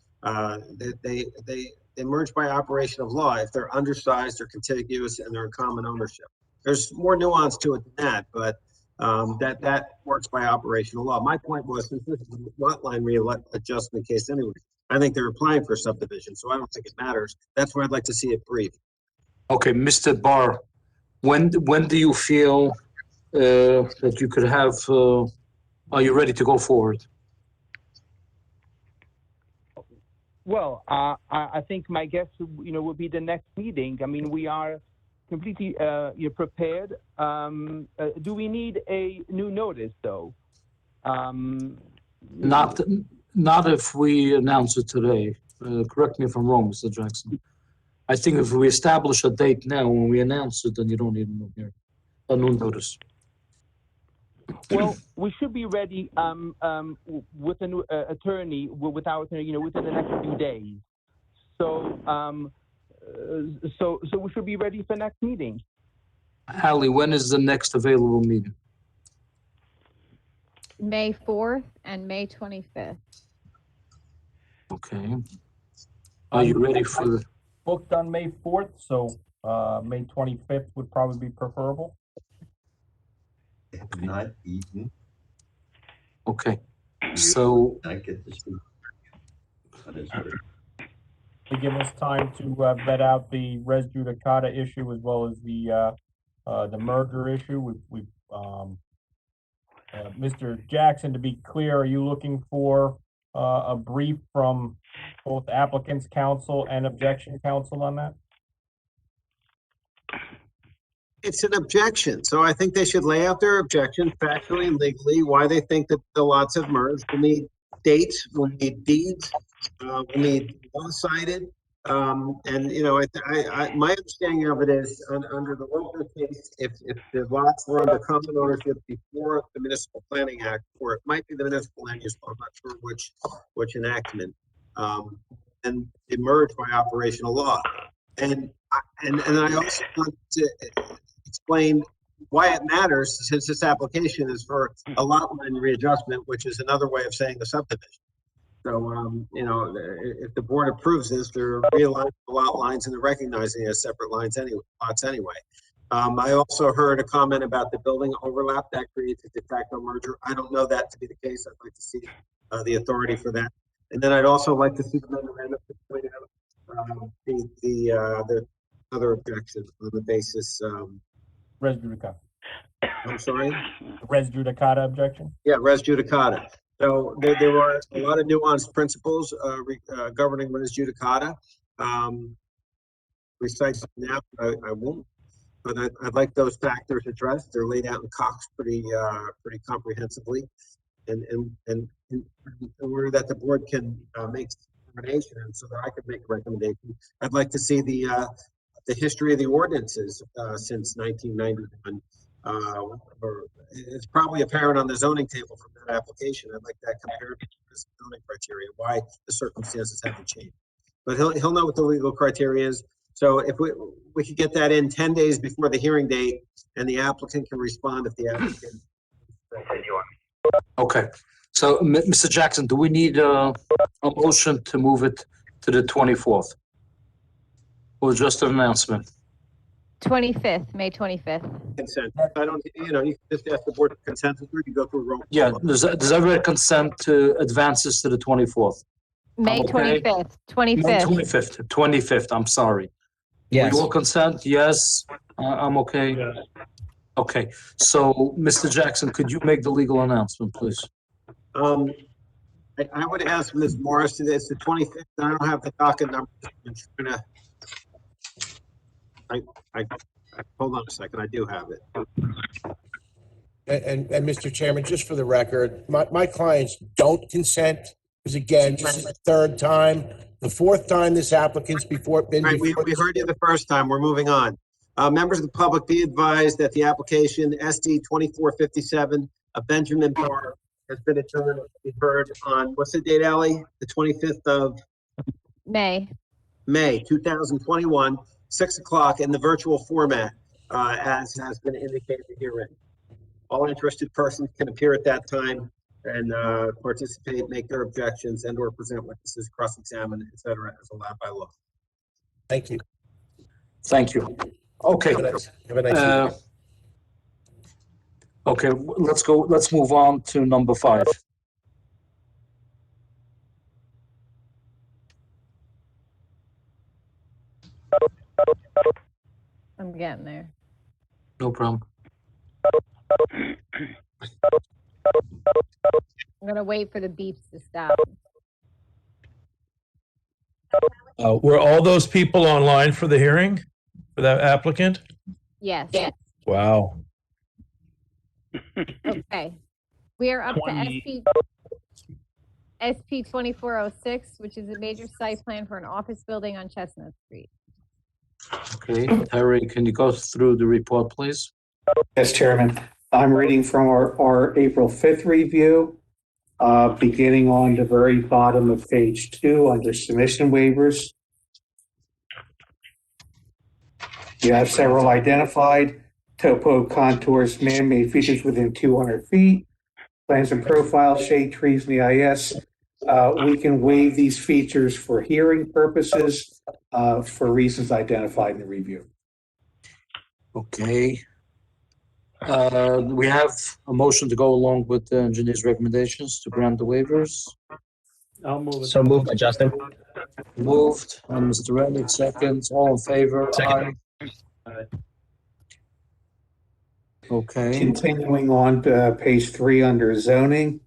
They merge by operation of law if they're undersized or contiguous and they're in common ownership. There's more nuance to it than that, but that works by operation of law. My point was, since this is a lot line readjustment case anyway, I think they're applying for subdivision, so I don't think it matters. That's where I'd like to see it brief. Okay, Mr. Barr, when do you feel that you could have, are you ready to go forward? Well, I think my guess, would be the next meeting. I mean, we are completely prepared. Do we need a new notice, though? Not if we announce it today. Correct me if I'm wrong, Mr. Jackson. I think if we establish a date now, when we announce it, then you don't need a new notice. Well, we should be ready with a new attorney, with our attorney, within the next few days. So, so we should be ready for next meeting. Hallie, when is the next available meeting? May 4th and May 25th. Okay. Are you ready for the? Booked on May 4th, so May 25th would probably be preferable. Not eaten. Okay. So. I get to speak. That is good. To give us time to vet out the res judicata issue as well as the merger issue. Mr. Jackson, to be clear, are you looking for a brief from both applicants' counsel and objection counsel on that? It's an objection, so I think they should lay out their objection factually and legally, why they think that the lots have merged. We'll need dates, we'll need deeds, we'll need law cited. And, you know, my understanding of it is, under the local case, if the lots were under common ownership before the Municipal Planning Act, or it might be the Municipal Land Use Law, I'm not sure which enactment, and they merged by operational law. And I also want to explain why it matters, since this application is for a lot line readjustment, which is another way of saying a subdivision. So, you know, if the board approves this, they're realigning the lot lines and they're recognizing it as separate lots anyway. I also heard a comment about the building overlap that creates a de facto merger. I don't know that to be the case. I'd like to see the authority for that. And then I'd also like to see the memorandum to point out the other objection on the basis. Res judicata. I'm sorry? Res judicata objection? Yeah, res judicata. So there were a lot of nuanced principles governing res judicata. Recite some now, I won't. But I'd like those factors addressed. They're laid out in Cox pretty comprehensively, and in order that the board can make determination, and so that I could make a recommendation. I'd like to see the history of the ordinances since 1991. Or it's probably apparent on the zoning table from that application. I'd like that compared to the zoning criteria, why the circumstances haven't changed. But he'll know what the legal criteria is. So if we could get that in 10 days before the hearing date, and the applicant can respond if the applicant. Okay, so Mr. Jackson, do we need a motion to move it to the 24th? Or just an announcement? 25th, May 25th. Consent. I don't, you know, you can just ask the board for consensus, or you go through a roll. Yeah, does everybody consent to advances to the 24th? May Okay. 25th, May 25th. 25th, I'm sorry. Yes. We will consent, yes, I'm okay. Yes. Okay, so Mr. Jackson, could you make the legal announcement, please? I would ask Ms. Morris, it's the 25th, I don't have the docket number. I'm just gonna, hold on a second, I do have it. And Mr. Chairman, just for the record, my clients don't consent, because again, this is the third time, the fourth time this applicant's been Right, we heard you the first time, we're moving on. Members of the public, be advised that the application SD 2457 of Benjamin Barr has been adjourned to be heard on, what's the date, Ally? The 25th of May. May 2021, 6 o'clock in the virtual format, as has been indicated herein. All interested persons can appear at that time and participate, make their objections, and or present witnesses, cross-examine, etc., as allowed by law. Thank you. Thank you. Okay. Have a nice evening. Okay, let's move on to number 5. I'm getting there. No problem. I'm gonna wait for the beeps to stop. Were all those people online for the hearing, for that applicant? Yes. Wow. Okay. We are up 20. to SP 2406, which is a major site plan for an office building on Chestnut Street. Okay, Terry, can you go through the report, please? Yes, Chairman. I'm reading from our April 5th review, beginning on the very bottom of page 2 under submission waivers. You have several identified topo contours, man-made features within 200 feet, plans and profile, shade trees in the EIS. We can waive these features for hearing purposes for reasons identified in the review. Okay. We have a motion to go along with the engineer's recommendations to grant the waivers. I'll move it. So moved by Justin. Moved, and Mr. Reddick, seconds, all in favor? Second. Aye. Okay, Continuing on to page 3 under zoning,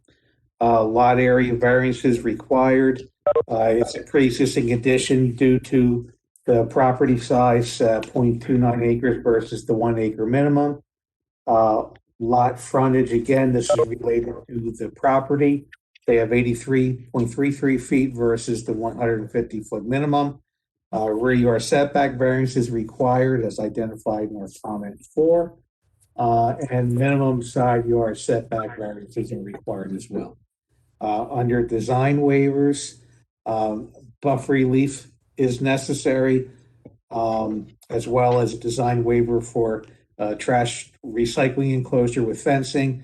lot area variances required. It's a pre-existing condition due to The property size, 0.29 acres versus the 1 acre minimum. Lot frontage, again, this is related to the property. They have 83.33 feet versus the 150-foot minimum. Rear yard setback variance is required as identified in our comment 4. And minimum side yard setback variances are required as well. Under design waivers, buffer relief is necessary, as well as a design waiver for trash recycling enclosure with fencing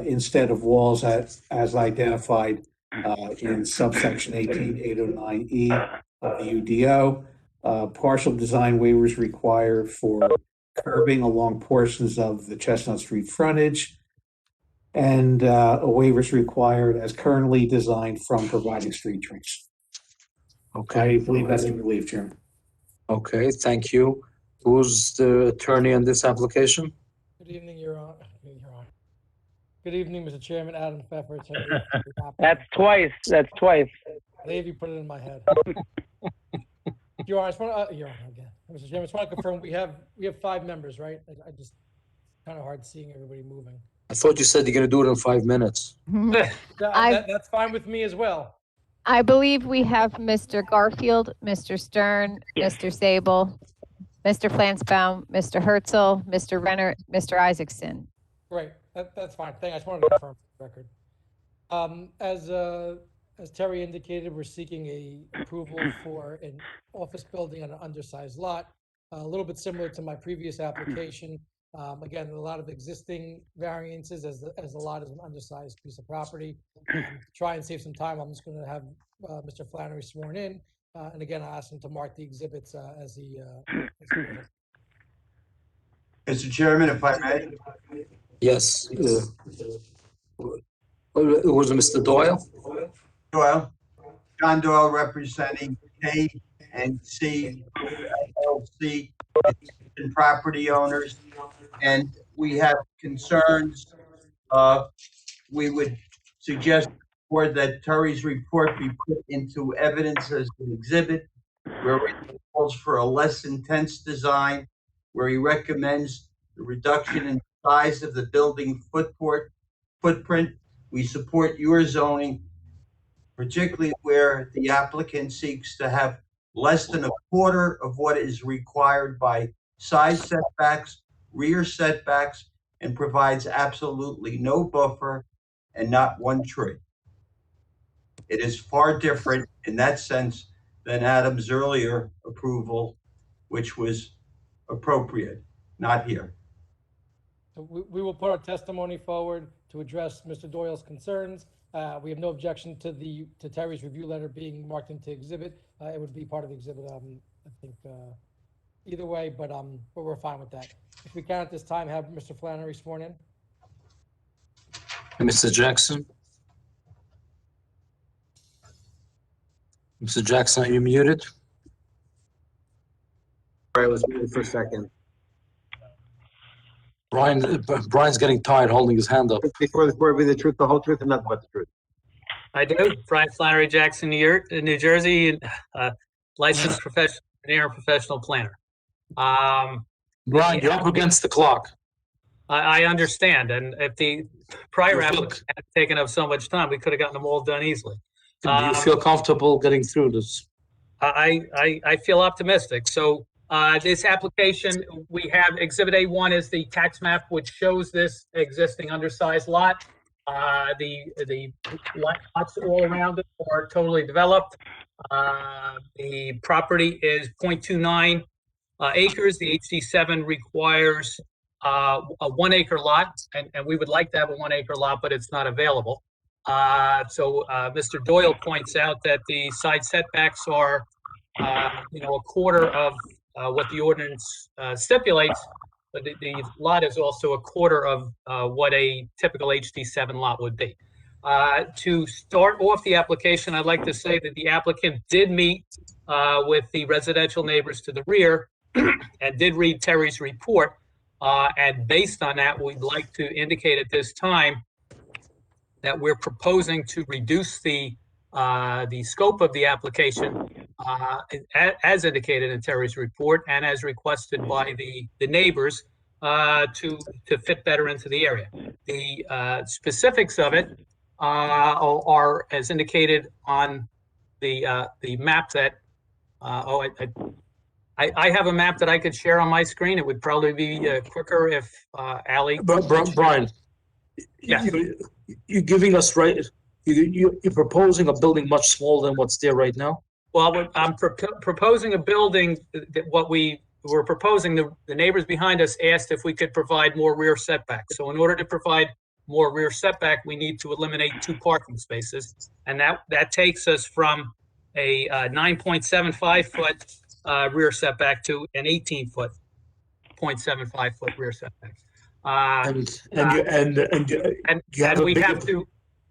instead of walls as identified in subsection 18809E of the UDO. Partial design waivers required for curbing along portions of the Chestnut Street frontage, and a waiver is required as currently designed from providing street trees. Okay. I believe that's the relief, Chairman. Okay, thank you. Who's the attorney on this application? Good evening, Your Honor. Good evening, Mr. Chairman, Adam Pfeffer. That's twice. That's twice. Leave, you put it in my head. Your Honor, I just want to, Your Honor, again, Mr. Chairman, I just want to confirm we have 5 members, right? I just kind of hard seeing everybody moving. I thought you said you're gonna do it in 5 minutes. That's fine with me as well. I believe we have Mr. Garfield, Mr. Stern, Mr. Sable, Mr. Flansbaum, Mr. Herzl, Mr. Renner, Mr. Isaacson. Great, that's fine. I just wanted to confirm for the record. As Terry indicated, we're seeking a approval for an office building on an undersized lot, a little bit similar to my previous application. Again, a lot of existing variances as the lot is an undersized piece of property. To try and save some time, I'm just going to have Mr. Flannery sworn in. And again, I asked him to mark the exhibits as he. Mr. Chairman, if I may. Yes. Was it Mr. Doyle? Doyle. John Doyle representing K and C LLC and property owners. And we have concerns. We would suggest that Terry's report be put into evidence as an exhibit where it calls for a less intense design, where he recommends the reduction in size of the building footprint. We support your zoning, particularly where the applicant seeks to have less than a quarter of what is required by side setbacks, rear setbacks, and provides absolutely no buffer and not one tree. It is far different in that sense than Adam's earlier approval, which was appropriate, not here. So we will put our testimony forward to address Mr. Doyle's concerns. We have no objection to Terry's review letter being marked into exhibit. It would be part of the exhibit, I think, either way, but we're fine with that. If we can at this time have Mr. Flannery sworn in. Mr. Jackson? Mr. Jackson, are you muted? Sorry, I was muted for a second. Brian's getting tired holding his hand up. Before be the truth, the whole truth, and nothing but the truth. I do. Brian Flannery, Jackson, New Jersey, licensed professional engineer and professional planner. Brian, you're up against the clock. I understand, and if the prior applicant had taken up so much time, we could have gotten them all done easily. Do you feel comfortable getting through this? I feel optimistic. So this application, we have Exhibit A1 is the tax map, which shows this existing undersized lot. The lots all around it are totally developed. The property is 0.29 acres. The HD7 requires a 1 acre lot, and we would like to have a 1 acre lot, but it's not available. So Mr. Doyle points out that the side setbacks are, a quarter of what the ordinance stipulates, but the lot is also a quarter of what a typical HD7 lot would be. To start off the application, I'd like to say that the applicant did meet with the residential neighbors to the rear and did read Terry's report. And based on that, we'd like to indicate at this time that we're proposing to reduce the scope of the application as indicated in Terry's report and as requested by the neighbors to fit better into the area. The specifics of it are as indicated on the map that, I have a map that I could share on my screen. It would probably be quicker if Ally. Brian, Yes. you're giving us, right, you're proposing a building much smaller than what's there right now? Well, I'm proposing a building that what we were proposing, the neighbors behind us asked if we could provide more rear setback. So in order to provide more rear setback, we need to eliminate 2 parking spaces. And that takes us from a 9.75 foot rear setback to an 18-foot, 0.75 foot rear setback.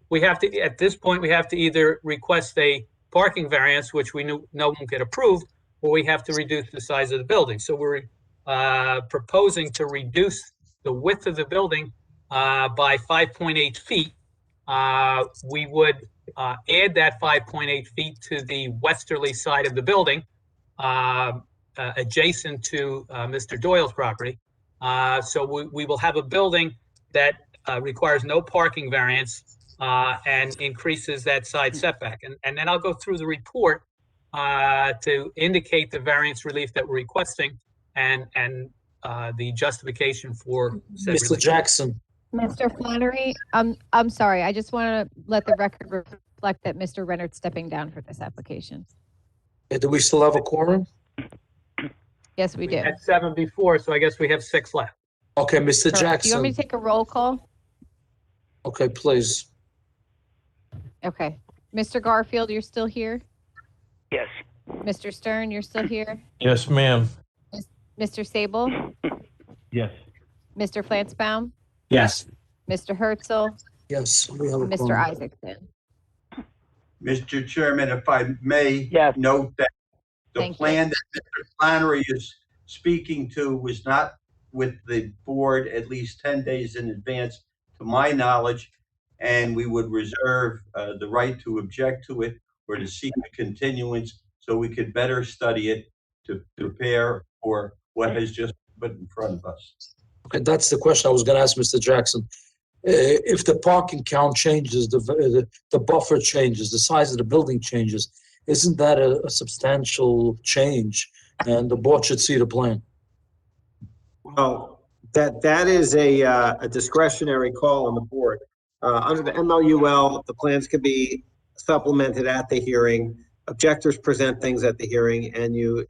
We have to, at this point, we have to either request a parking variance, which we know won't get approved, or we have to reduce the size of the building. So we're proposing to reduce the width of the building by 5.8 feet. We would add that 5.8 feet to the westerly side of the building, adjacent to Mr. Doyle's property. So we will have a building that requires no parking variance and increases that side setback. And then I'll go through the report to indicate the variance relief that we're requesting and the justification for said Mr. relief. Jackson. Mr. Flannery, I'm sorry. I just want to let the record reflect that Mr. Renner's stepping down for this application. Do we still have a quorum? Yes, we do. Had 7 before, so I guess we have 6 left. Okay, Mr. Correct. Jackson. Do you want me to take a roll call? Okay, please. Okay. Mr. Garfield, you're still here? Yes. Mr. Stern, you're still here? Yes, ma'am. Mr. Sable? Yes. Mr. Flansbaum? Yes. Mr. Herzl? Yes, we have a Mr. quorum. Isaacson? Mr. Chairman, if I may note that the Thank plan that Mr. Flannery is speaking to was not with the board at least 10 days in advance, to my knowledge, and we would reserve the right to object to it or to seek a continuance so we could better study it to prepare for what has just been put in front of us. Okay, that's the question I was going to ask Mr. Jackson. If the parking count changes, the buffer changes, the size of the building changes, isn't that a substantial change? And the board should see the plan. Well, that is a discretionary call on the board. Under the MLUL, the plans can be supplemented at the hearing. Objectors present things at the hearing, and you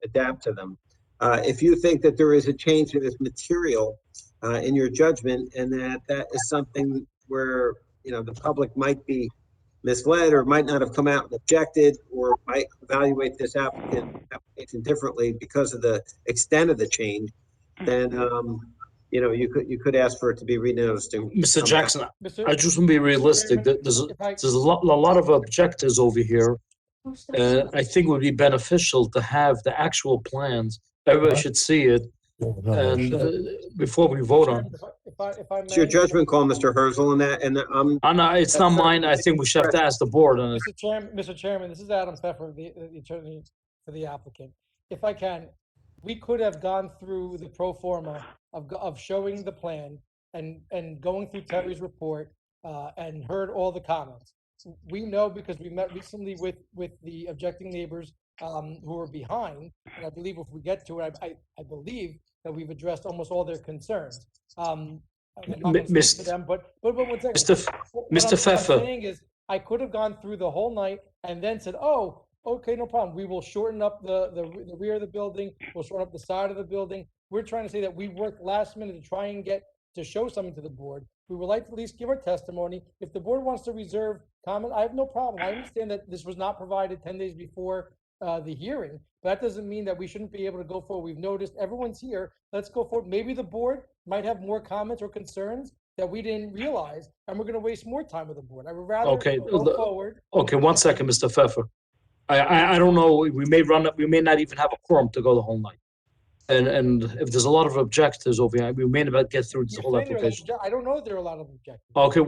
adapt to them. If you think that there is a change that is material in your judgment, and that is something where the public might be misled or might not have come out and objected or might evaluate this application differently because of the extent of the change, then you could ask for it to be renoticed. Mr. Jackson, I just want to be realistic. There's a lot of objectors over here. I think it would be beneficial to have the actual plans. Everybody should see it, and before we vote on it. If I may, It's your judgment call, Mr. Herzl, and no, it's not mine. I think we should have to ask the board on it. Mr. Chairman, this is Adam Pfeffer, the attorney for the applicant. If I can, we could have gone through the pro forma of showing the plan and going through Terry's report and heard all the comments. We know because we met recently with the objecting neighbors who are behind, and I believe if we get to it, I believe that we've addressed almost all their concerns. I'm not gonna speak for them, but one second. Mr. Pfeffer. What I'm saying is, I could have gone through the whole night and then said, "Oh, okay, no problem. We will shorten up the rear of the building. We'll shorten up the side of the building." We're trying to say that we worked last minute to try and get to show something to the board. We would like to at least give our testimony. If the board wants to reserve comment, I have no problem. I understand that this was not provided 10 days before the hearing, but that doesn't mean that we shouldn't be able to go forward. We've noticed everyone's here. Let's go forward. Maybe the board might have more comments or concerns that we didn't realize, and we're going to waste more time with the board. I would rather go forward. Okay, 1 second, Mr. Pfeffer. I don't know. We may not even have a quorum to go the whole night. And if there's a lot of objectors over here, we may not get through this whole application. I don't know if there are a lot of objectors. Okay,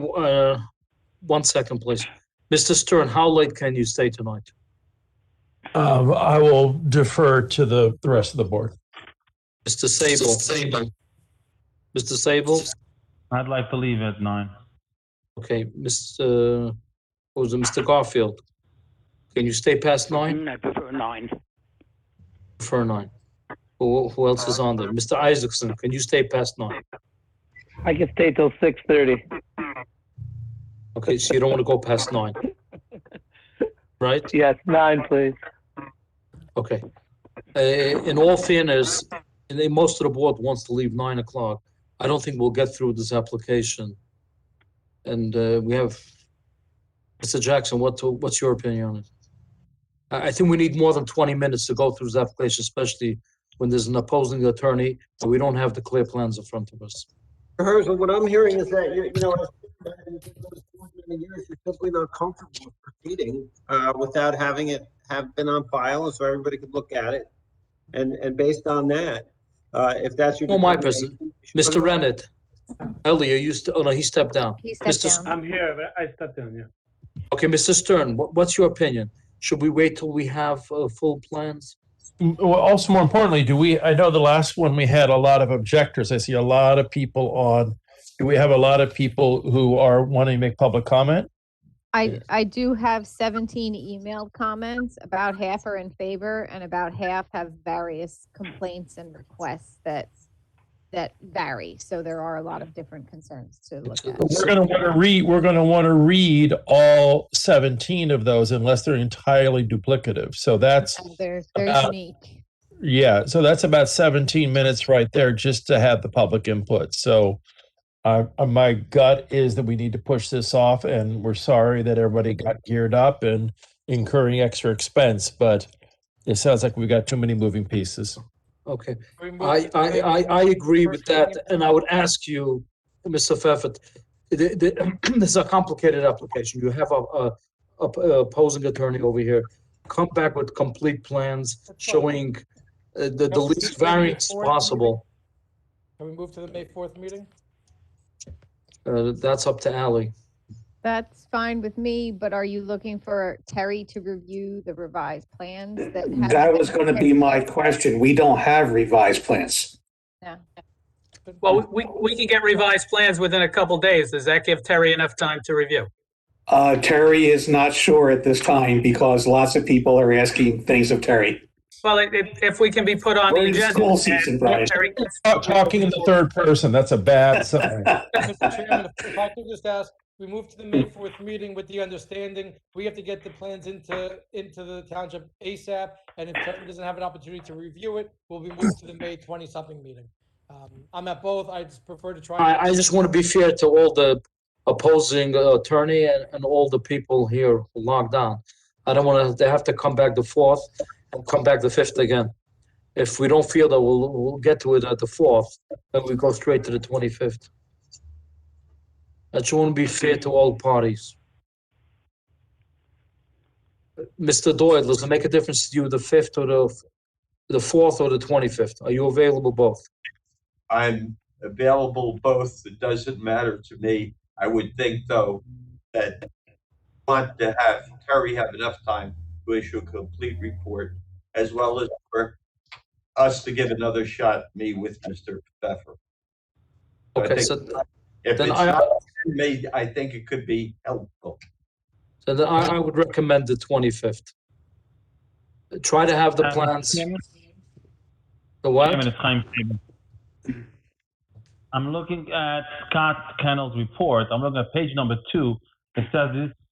1 second, please. Mr. Stern, how late can you stay tonight? I will defer to the rest of the board. Mr. Sable. Mr. Sable? I'd like to leave at 9. Okay, Mr. Garfield? Can you stay past 9? I prefer 9. Prefer 9. Who else is on there? Mr. Isaacson, can you stay past 9? I can stay till 6:30. Okay, so you don't want to go past 9, right? Yes, 9, please. Okay. In all fairness, most of the board wants to leave 9 o'clock. I don't think we'll get through this application. And we have, Mr. Jackson, what's your opinion on it? I think we need more than 20 minutes to go through this application, especially when there's an opposing attorney, and we don't have the clear plans in front of us. Herzl, what I'm hearing is that, you're simply not comfortable with proceeding without having it have been on file, so everybody could look at it. And based on that, if that's your my person, Mr. Rennett, earlier no, he stepped down. He stepped Mr. down. I'm here, but I stepped down, yeah. Okay, Mr. Stern, what's your opinion? Should we wait till we have full plans? Well, also more importantly, I know the last one we had a lot of objectors. I see a lot of people on. Do we have a lot of people who are wanting to make public comment? I do have 17 emailed comments. About half are in favor and about half have various complaints and requests that vary. So there are a lot of different concerns to look at. We're going to want to read all 17 of those unless they're entirely duplicative. So that's They're unique. Yeah, so that's about 17 minutes right there just to have the public input. So my gut is that we need to push this off, and we're sorry that everybody got geared up and incurring extra expense, but it sounds like we got too many moving pieces. Okay, I agree with that, and I would ask you, Mr. Pfeffert, this is a complicated application. You have a opposing attorney over here. Come back with complete plans showing the least variance possible. Can we move to the May 4th meeting? That's up to Ally. That's fine with me, but are you looking for Terry to review the revised plans that? That was going to be my question. We don't have revised plans. No. Well, we can get revised plans within a couple days. Does that give Terry enough time to review? Terry is not sure at this time because lots of people are asking things of Terry. Well, if we can be put on the agenda. School season, Brian. Stop talking in the third person. That's a bad sign. Mr. Chairman, if I could just ask, we move to the May 4th meeting with the understanding we have to get the plans into the township ASAP, and if Terry doesn't have an opportunity to review it, we'll be moved to the May 20-something meeting. I'm at both. I just prefer to try. I just want to be fair to all the opposing attorney and all the people here who logged on. I don't want to have to come back the 4th and come back the 5th again. If we don't feel that we'll get to it at the 4th, then we go straight to the 25th. I just want to be fair to all parties. Mr. Doyle, does it make a difference to you the 5th or the 4th or the 25th? Are you available both? I'm available both. It doesn't matter to me. I would think, though, that I want to have Terry have enough time to issue a complete report, as well as for us to give another shot, me with Mr. Pfeffer. Okay, so if then it's not made, I think it could be helpful. So then I would recommend the 25th. Try to have the plans. The what? I'm looking at Scott Kennel's report. I'm looking at page number 2. It says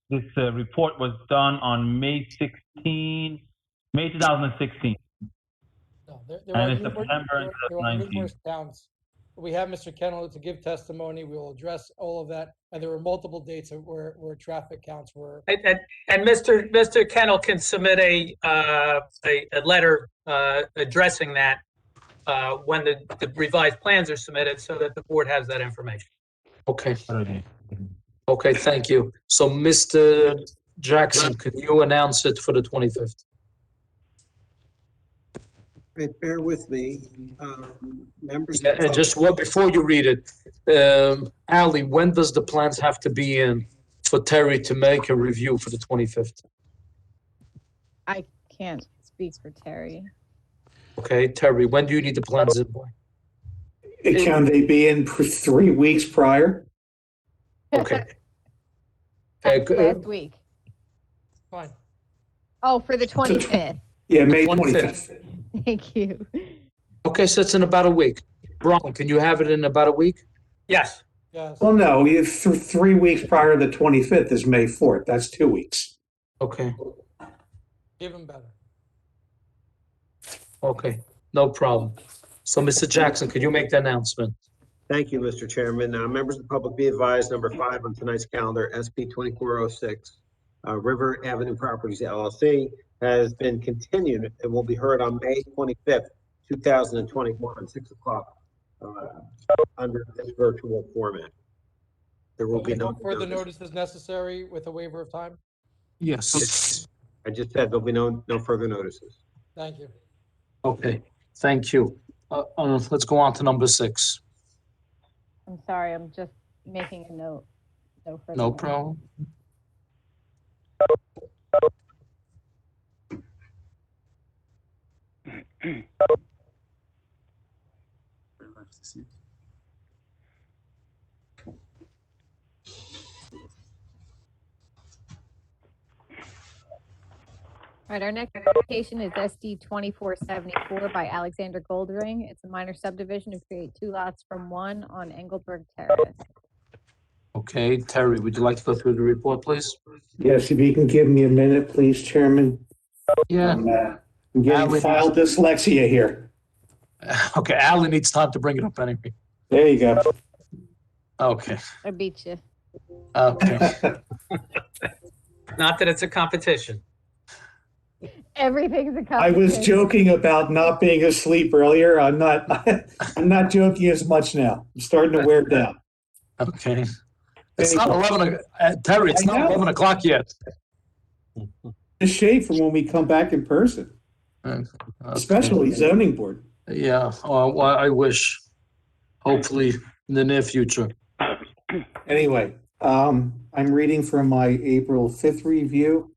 this report was done on May 2016. No, And it's September there are 19. numerous towns. We have Mr. Kennel to give testimony. We will address all of that. And there were multiple dates where traffic counts were. And Mr. Kennel can submit a letter addressing that when the revised plans are submitted, so that the board has that information. Okay. Okay, thank you. So, Mr. Jackson, can you announce it for the 25th? Right, bear with me, members. And just before you read it, Ally, when does the plans have to be in for Terry to make a review for the 25th? I can't speak for Terry. Okay, Terry, when do you need the plans in by? Can they be in 3 weeks prior? Okay. Last week. Fine. Oh, for the 25th. Yeah, May 25th. 25th. Thank you. Okay, so it's in about a week. Brian, can you have it in about a week? Yes. Yes. Well, no, 3 weeks prior to the 25th is May 4th. That's 2 weeks. Okay, Even better. okay, no problem. So, Mr. Jackson, could you make the announcement? Thank you, Mr. Chairman. Members of the public be advised, number 5 on tonight's calendar, SP 2406, River Avenue Properties LLC has been continued and will be heard on May 25th, 2021, 6 o'clock, under this virtual format. There will be no further notice is necessary with a waiver of time. Yes. I just said there'll be no further notices. Thank you. Okay, thank you. Let's go on to number 6. I'm sorry, I'm just making a note. No further No note. problem. All right, our next application is SD 2474 by Alexander Goldring. It's a minor subdivision to create 2 lots from 1 on Engelberg Terrace. Okay, Terry, would you like to go through the report, please? Yes, if you can give me a minute, please, Chairman. Yeah. I'm getting Alan- file dyslexia here. Okay, Alan needs time to bring it up anyway. There you go. Okay, I beat you. okay. Not that it's a competition. Everything's a I was competition. joking about not being asleep earlier. I'm not I'm not joking as much now. I'm starting to wear down. Okay. It's not 11, Terry, it's I not know. 11 o'clock yet. A shade from when we come back in person, Okay. especially zoning board. Yeah, well, I wish, hopefully, in the near future. Anyway, I'm reading from my April 5th review.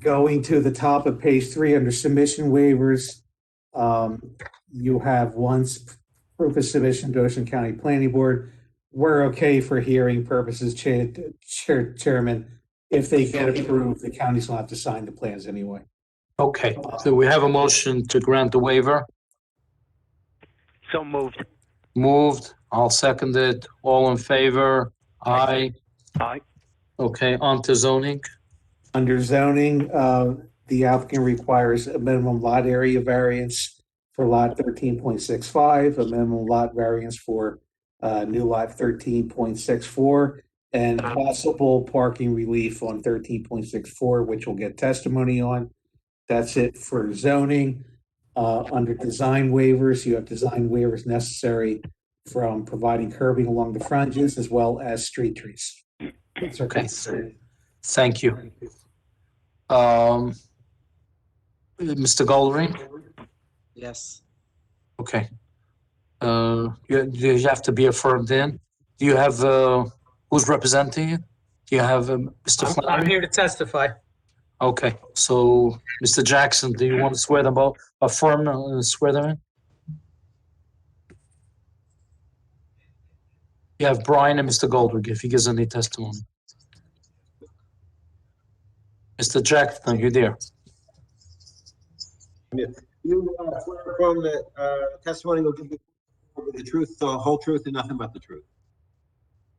Going to the top of page 3 under submission waivers, you have proof of submission to Ocean County Planning Board. We're okay for hearing purposes, Chairman. If they get approved, the county's gonna have to sign the plans anyway. Okay, so we have a motion to grant the waiver. So moved. Moved, I'll second it. All in favor? Aye. Aye. Okay, on to zoning. Under zoning, the applicant requires a minimum lot area variance for lot 13.65, a minimum lot variance for new lot 13.64, and possible parking relief on 13.64, which we'll get testimony on. That's it for zoning. Under design waivers, you have design waivers necessary from providing curbing along the frontages as well as street trees. That's our Okay. concern. Thank you. Mr. Goldring? Yes. Okay. You have to be affirmed in. Do you have, who's representing you? Do you have Mr. I'm Flannery? here to testify. Okay, so Mr. Jackson, do you want to swear them out, affirm, swear them in? You have Brian and Mr. Goldring, if he gives any testimony. Mr. Jackson, you're there. You swear from that testimony will give you the truth, the whole truth, and nothing but the truth.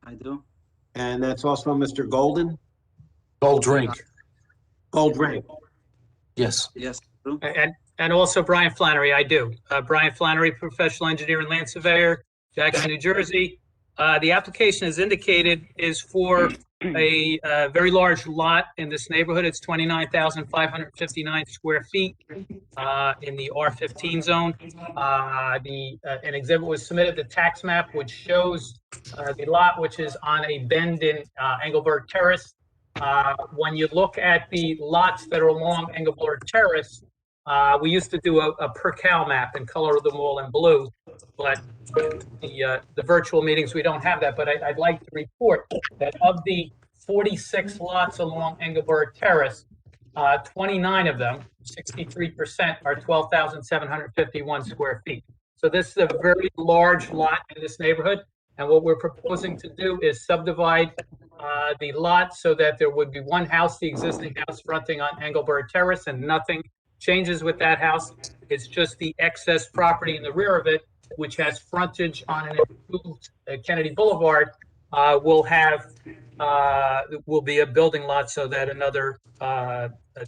I do. And that's also Mr. Goldring? Goldring. Goldring. Yes. Yes. And also Brian Flannery, I do. Brian Flannery, professional engineer and land surveyor, Jackson, New Jersey. The application as indicated is for a very large lot in this neighborhood. It's 29,559 square feet in the R15 zone. An exhibit was submitted, the tax map, which shows the lot, which is on a bend in Engelberg Terrace. When you look at the lots that are along Engelberg Terrace, we used to do a per cal map and color them all in blue, but the virtual meetings, we don't have that. But I'd like to report that of the 46 lots along Engelberg Terrace. 29 of them, 63%, are 12,751 square feet. So this is a very large lot in this neighborhood. And what we're proposing to do is subdivide the lot so that there would be one house, the existing house fronting on Engelberg Terrace, and nothing changes with that house. It's just the excess property in the rear of it, which has frontage on an improved Kennedy Boulevard, will be a building lot so that another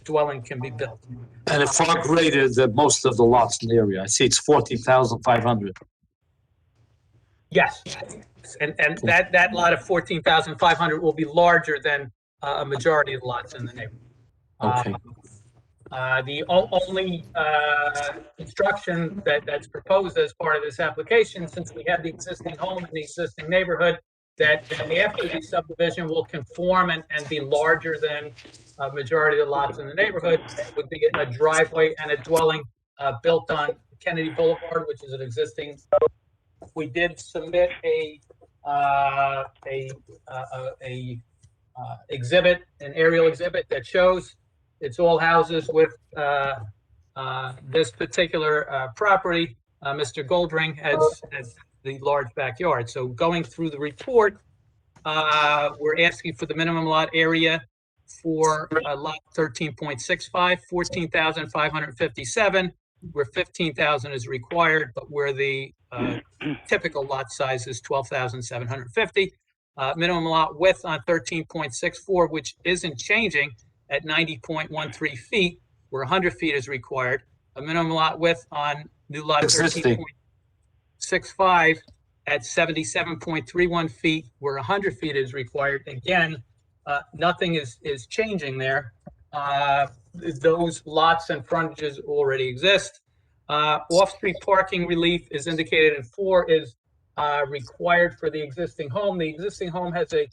dwelling can be built. And it's far greater than most of the lots in the area. I see it's 14,500. Yes, and that lot of 14,500 will be larger than a majority of the lots in the neighborhood. Okay. The only construction that's proposed as part of this application, since we have the existing home in the existing neighborhood, that after the subdivision will conform and be larger than a majority of the lots in the neighborhood, would be a driveway and a dwelling built on Kennedy Boulevard, which is an existing. We did submit a exhibit, an aerial exhibit that shows it's all houses with this particular property. Mr. Goldring has the large backyard. So going through the report, we're asking for the minimum lot area for lot 13.65, 14,557, where 15,000 is required, but where the typical lot size is 12,750. Minimum lot width on 13.64, which isn't changing, at 90.13 feet, where 100 feet is required. A minimum lot width on new lot 13.65 at 77.31 feet, where 100 feet is required. Again, nothing is changing there. Those lots and frontages already exist. Off-street parking relief is indicated in 4 is required for the existing home. The existing home has a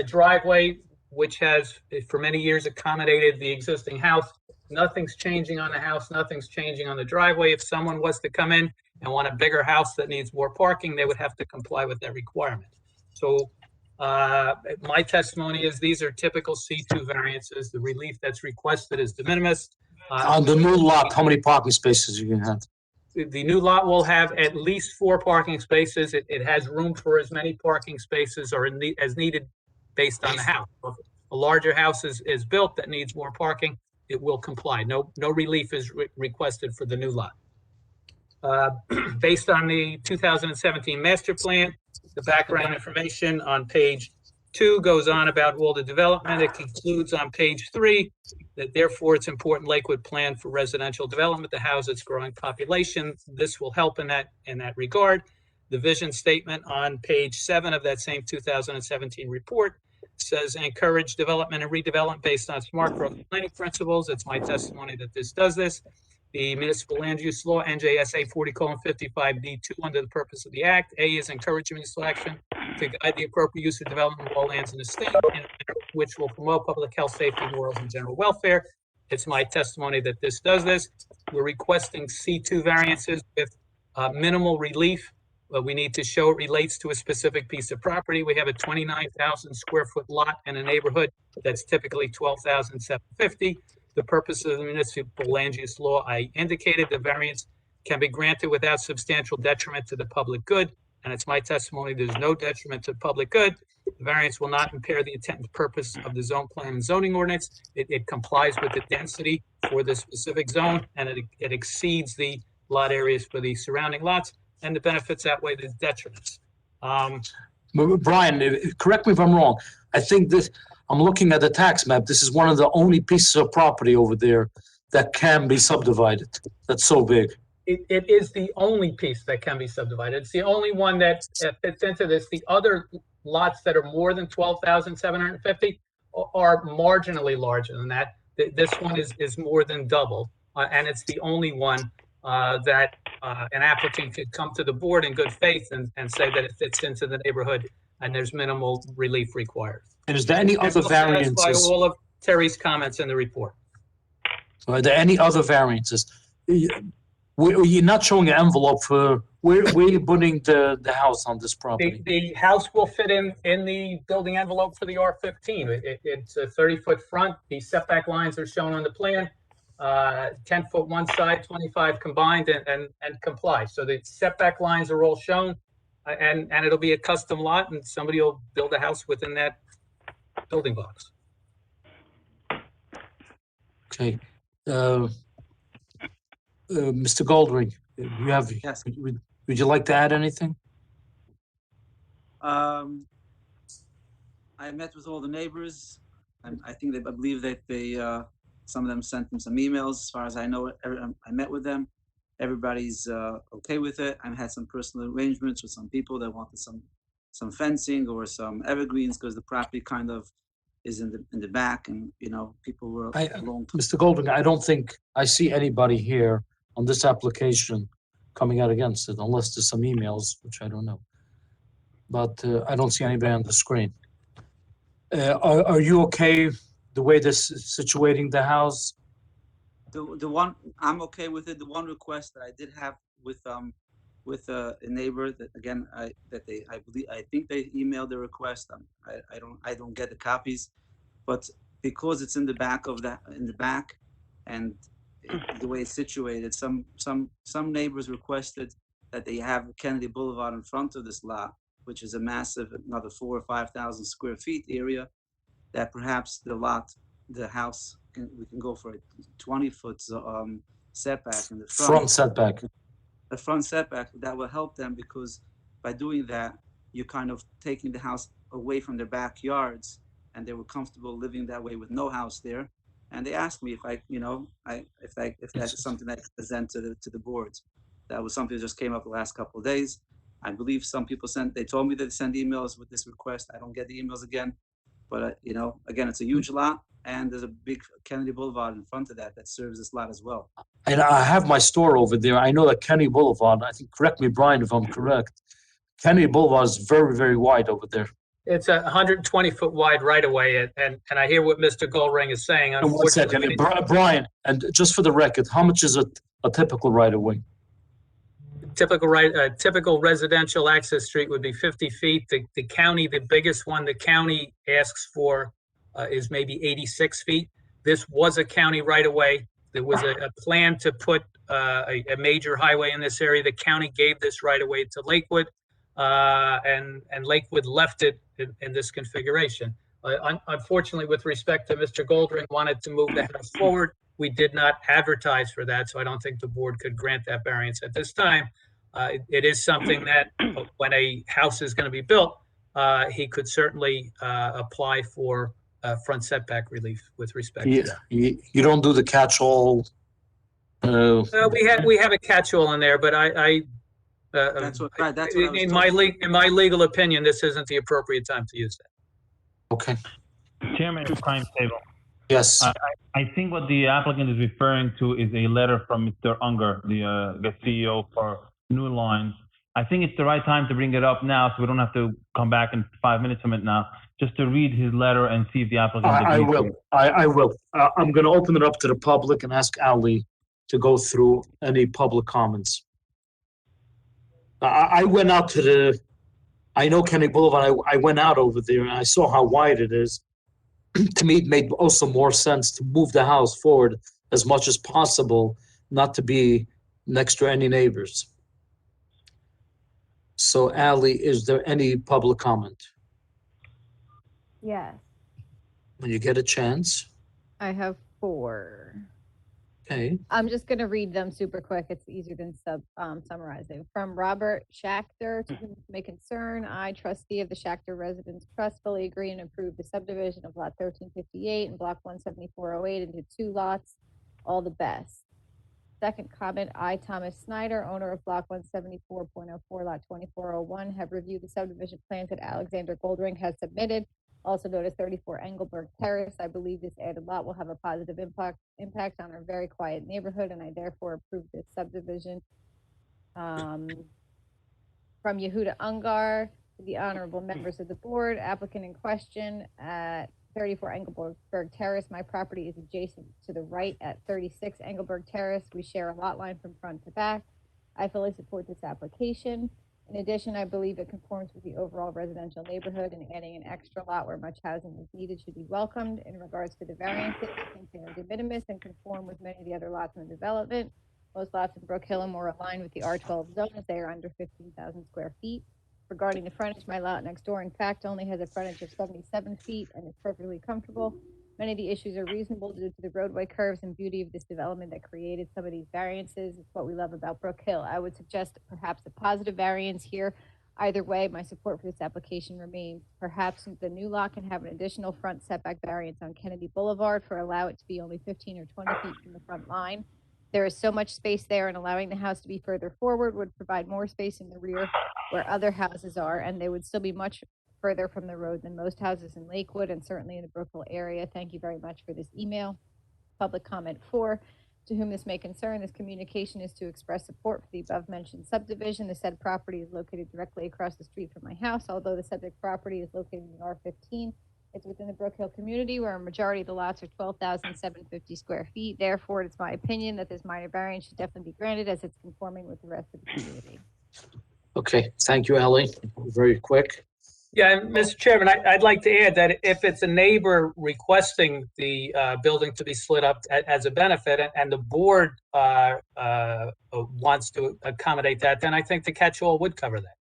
driveway which has for many years accommodated the existing house. Nothing's changing on the house, nothing's changing on the driveway. If someone was to come in and want a bigger house that needs more parking, they would have to comply with that requirement. So my testimony is these are typical C2 variances. The relief that's requested is de minimis. On the new lot, how many parking spaces you can have? The new lot will have at least 4 parking spaces. It has room for as many parking spaces or as needed based on the house. If a larger house is built that needs more parking, it will comply. No relief is requested for the new lot. Based on the 2017 master plan, the background information on page 2 goes on about all the development. It concludes on page 3 that therefore it's important Lakewood plan for residential development to house its growing population. This will help in that regard. The vision statement on page 7 of that same 2017 report says encourage development and redevelopment based on smart growth planning principles. It's my testimony that this does this. The municipal land use law, NJSA 40:55D2, under the purpose of the act. A is encouraging municipal action to guide the appropriate use of development of all lands in the state, which will promote public health, safety, morals, and general welfare. It's my testimony that this does this. We're requesting C2 variances with minimal relief. We need to show it relates to a specific piece of property. We have a 29,000 square foot lot in a neighborhood that's typically 12,750. The purpose of the municipal land use law, I indicated the variance can be granted without substantial detriment to the public good. And it's my testimony there's no detriment to the public good. The variance will not impair the intent and purpose of the zone plan and zoning ordinance. It complies with the density for the specific zone, and it exceeds the lot areas for the surrounding lots, and the benefits outweigh the detriments. Brian, correct me if I'm wrong. I think this, I'm looking at the tax map. This is one of the only pieces of property over there that can be subdivided. That's so big. It is the only piece that can be subdivided. It's the only one that fits into this. The other lots that are more than 12,750 are marginally larger than that. This one is more than double, and it's the only one that an applicant could come to the board in good faith and say that it fits into the neighborhood and there's minimal relief required. And is there any other variances? By all of Terry's comments in the report. Are there any other variances? You're not showing an envelope for, where you putting the house on this The, property? the house will fit in the building envelope for the R15. It's a 30-foot front. The setback lines are shown on the plan. 10 foot one side, 25 combined, and comply. So the setback lines are all shown, and it'll be a custom lot, and somebody will build a house within that building box. Okay. Mr. Goldring, you have, Yes. would you like to add anything? I met with all the neighbors. I believe that some of them sent them some emails. As far as I know, I met with them. Everybody's okay with it. I had some personal arrangements with some people that wanted some fencing or some evergreens because the property kind of is in the back, and people were a long time. Mr. Goldring, I don't think I see anybody here on this application coming out against it, unless there's some emails, which I don't know. But I don't see anybody on the screen. Are you okay the way this is situating the house? The one I'm okay with it. The one request that I did have with a neighbor that again I think they emailed the request. I don't get the copies, but because it's in the back and the way it's situated, some neighbors requested that they have Kennedy Boulevard in front of this lot, which is a massive, another 4,000 or 5,000 square feet area, that perhaps the house, we can go for a 20-foot setback in the Front setback. The front setback, that will help them, because by doing that, you're kind of taking the house away from their backyards, and they were comfortable living that way with no house there. And they asked me if that's something that I could present to the boards. That was something that just came up the last couple of days. I believe some people they told me that they send emails with this request. I don't get the emails again, but again, it's a huge lot, and there's a big Kennedy Boulevard in front of that serves this lot as well. And I have my store over there. I know that Kennedy Boulevard, I think, correct me, Brian, if I'm correct. Kennedy Boulevard is very, very wide over there. It's a 120-foot wide right-of-way, and I hear what Mr. Goldring is saying. And one second, Brian, and just for the record, how much is a typical right-of-way? Typical residential access street would be 50 feet. The county, the biggest one the county asks for is maybe 86 feet. This was a county right-of-way. There was a plan to put a major highway in this area. The county gave this right-of-way to Lakewood, and Lakewood left it in this configuration. Unfortunately, with respect to Mr. Goldring wanted to move the house forward, we did not advertise for that, so I don't think the board could grant that variance at this time. It is something that when a house is going to be built, he could certainly apply for front setback relief with respect to that. You don't do the catch-all. We have a catch-all in there, but That's what I was in my legal opinion, this isn't the appropriate time to use that. Okay. Chairman, timetable. Yes. I think what the applicant is referring to is a letter from Mr. Unger, the CEO for New Lines. I think it's the right time to bring it up now, so we don't have to come back in 5 minutes from it now, just to read his letter and see if the applicant I agrees will. with it. I will. I'm going to open it up to the public and ask Ali to go through any public comments. I went out to I know Kennedy Boulevard. I went out over there and I saw how wide it is. To me, it made also more sense to move the house forward as much as possible, not to be next to any neighbors. So, Ali, is there any public comment? Yes, When you get a chance. I have 4. Okay. I'm just going to read them super quick. It's easier than summarizing. From Robert Schachter, to whom it may concern, I, trustee of the Schachter Residence Trust, fully agree and approve the subdivision of lot 1358 and block 17408 into 2 lots. All the best. Second comment, I, Thomas Snyder, owner of block 174.04, lot 2401, have reviewed the subdivision plans that Alexander Goldring has submitted. Also notice 34 Engelberg Terrace. I believe this added lot will have a positive impact on our very quiet neighborhood, and I therefore approve this subdivision. From Yehuda Ungar, to the honorable members of the board, applicant in question at 34 Engelberg Terrace. My property is adjacent to the right at 36 Engelberg Terrace. We share a lot line from front to back. I fully support this application. In addition, I believe it conforms with the overall residential neighborhood, and adding an extra lot where much housing is needed should be welcomed. In regards to the variances, I think they are de minimis and conform with many of the other lots in the development. Most lots in Brook Hill are more aligned with the R12 zone as they are under 15,000 square feet. Regarding the frontage, my lot next door, in fact, only has a frontage of 77 feet and is perfectly comfortable. Many of the issues are reasonable due to the roadway curves and beauty of this development that created some of these variances. It's what we love about Brook Hill. I would suggest perhaps a positive variance here. Either way, my support for this application remains. Perhaps the new lot can have an additional front setback variance on Kennedy Boulevard for allow it to be only 15 or 20 feet from the front line. There is so much space there, and allowing the house to be further forward would provide more space in the rear where other houses are, and they would still be much further from the road than most houses in Lakewood and certainly in the Brook Hill area. Thank you very much for this email. Public comment 4, to whom this may concern, this communication is to express support for the above mentioned subdivision. The said property is located directly across the street from my house. Although the subject property is located in the R15, it's within the Brook Hill community where a majority of the lots are 12,750 square feet. Therefore, it's my opinion that this minor variance should definitely be granted as it's conforming with the rest of the community. Okay, thank you, Ellie. Very quick. Yeah, and Mr. Chairman, I'd like to add that if it's a neighbor requesting the building to be split up as a benefit, and the board wants to accommodate that, then I think the catch-all would cover that.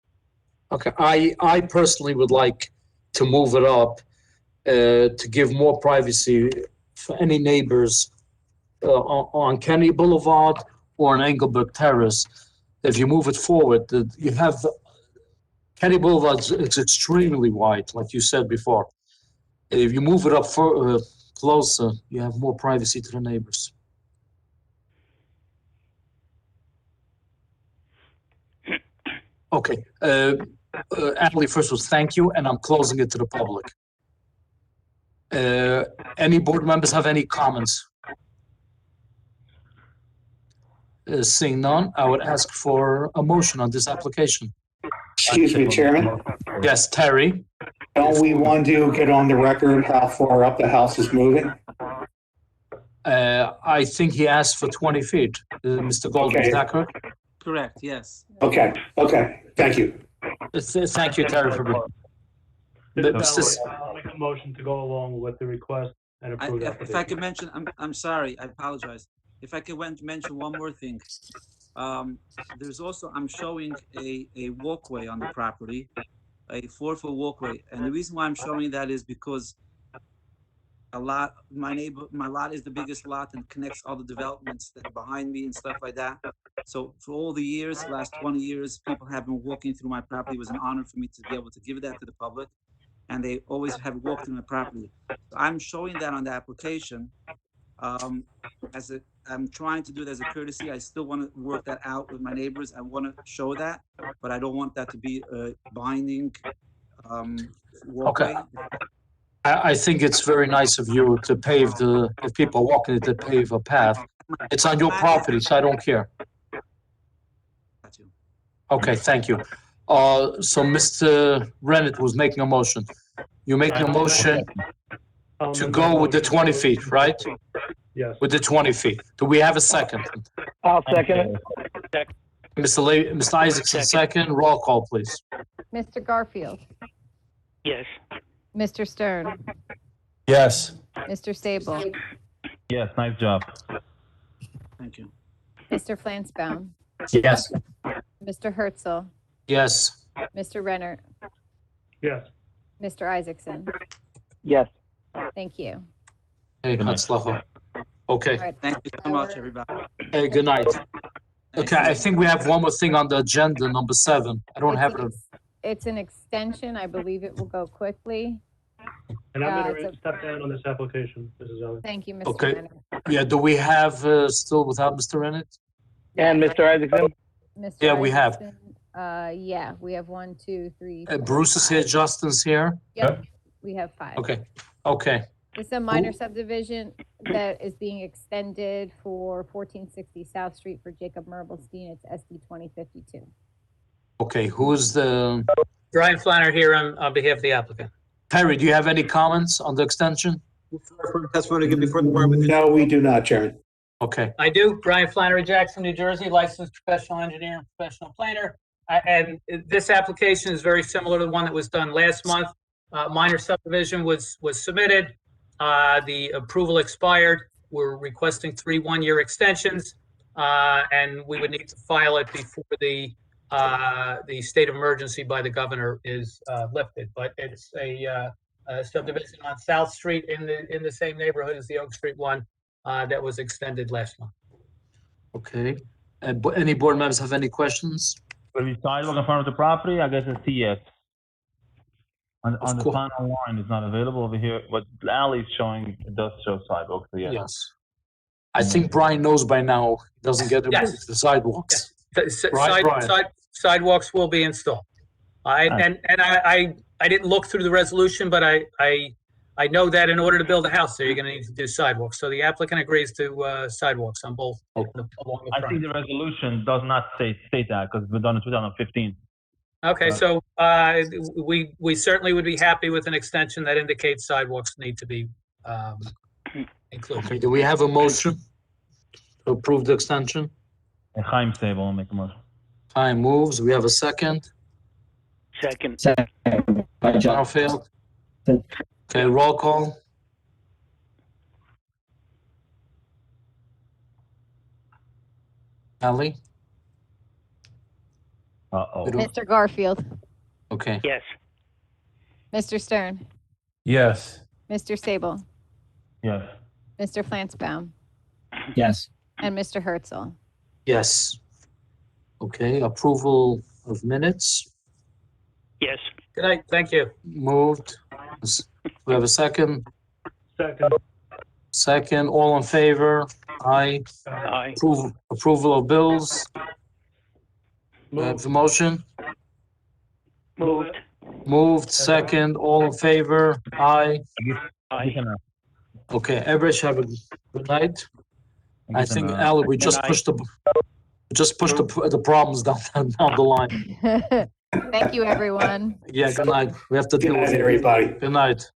Okay, I personally would like to move it up to give more privacy for any neighbors on Kennedy Boulevard or on Engelberg Terrace. If you move it forward, you have Kennedy Boulevard, it's extremely wide, like you said before. If you move it up closer, you have more privacy to the neighbors. Okay, Natalie, first was thank you, and I'm closing it to the public. Any board members have any comments? Seeing none, I would ask for a motion on this application. Excuse me, Chairman. Yes, Terry. Don't we want to get on the record how far up the house is moving? I think he asked for 20 feet. Mr. Gold, Okay. is that correct? Correct, yes. Okay, thank you. Thank you, Terry, for I'll make a motion to go along with the request and approve the If I application. could mention, I'm sorry, I apologize. If I could mention one more thing. There's also, I'm showing a walkway on the property, a 4-foot walkway. And the reason why I'm showing that is because my lot is the biggest lot and connects all the developments that are behind me and stuff like that. So for all the years, last 20 years, people have been walking through my property. It was an honor for me to be able to give that to the public. And they always have walked through my property. So I'm showing that on the application. I'm trying to do it as a courtesy. I still want to work that out with my neighbors. I want to show that, but I don't want that to be a binding walkway. Okay. I think it's very nice of you to pave if people are walking it, to pave a path. It's on your property, so I don't care. Okay, thank you. So Mr. Rennet was making a motion. You're making a motion to go with the 20 feet, right? Yes. With the 20 feet. Do we have a second? I'll second it. Mr. Isaacson, second. Roll call, please. Mr. Garfield, Yes. Mr. Stern, Yes. Mr. Sable, Yes, nice job. Thank you. Mr. Flansbaum, Yes. Mr. Herzl, Yes. Mr. Renner, Yes. Mr. Isaacson. Yes. Thank you. Hey, Hatzlacha. Okay. All right. Thank you so much, everybody. Hey, good night. Okay, I think we have one more thing on the agenda, number 7. I don't have it. It's an extension. I believe it will go quickly. And I'm going it's to step down on this application, Mrs. Ellis. Thank you, Mr. Okay. Renner. Yeah, do we have still without Mr. Rennet? And Mr. Isaacson? Mr. Yeah, we have. Isaacson, yeah, we have 1, 2, 3. Bruce is here, Justin's here. Yep, we have 5. Okay. It's a minor subdivision that is being extended for 1460 South Street for Jacob Merblestein. It's SD 2052. Okay, who's the? Brian Flanner here on behalf of the applicant. Perry, do you have any comments on the extension? No, we do not, Chairman. Okay. I do. Brian Flannery Jackson, New Jersey, licensed professional engineer and professional planner. And this application is very similar to the one that was done last month. Minor subdivision was submitted. The approval expired. We're requesting 3 one-year extensions, and we would need to file it before the state of emergency by the governor is lifted. But it's a subdivision on South Street in the same neighborhood as the Oak Street one that was extended last month. Okay. Any board members have any questions? Will be sidewalk in front of the property? I guess it's yes. On the plan online, it's not available over here, but the alley is showing, it does show sidewalk, so yes. Yes. I think Brian knows by now, he doesn't get Yes. the sidewalks. Right, Brian? sidewalks will be installed. I didn't look through the resolution, but I know that in order to build a house there, you're gonna need to do sidewalks. So the applicant agrees to sidewalks on both. Along the I front. think the resolution does not state that because it was done in 2015. Okay, so we certainly would be happy with an extension that indicates sidewalks need to be included. Okay, do we have a motion to approve the extension? And Chaim Sable will make a motion. Chaim moves. We have a second. Second. Garfield. Okay, roll call. Ally? Uh-oh. Mr. Garfield, Okay. Yes. Mr. Stern, Yes. Mr. Sable, Yes. Mr. Flansbaum, Yes. and Mr. Herzl. Yes. Okay, approval of minutes. Yes. Good night, thank you. Moved. We have a second. Second. Second, all in favor? Aye. Aye. Approval of bills. We have the motion. Moved. Moved, second, all in favor? Aye. Aye. Okay, everybody have a good night. I think, Good Ally, we just night. pushed the problems down the line. Thank you, everyone. Yeah, good night. We have to Good deal with night, it. everybody. Good night.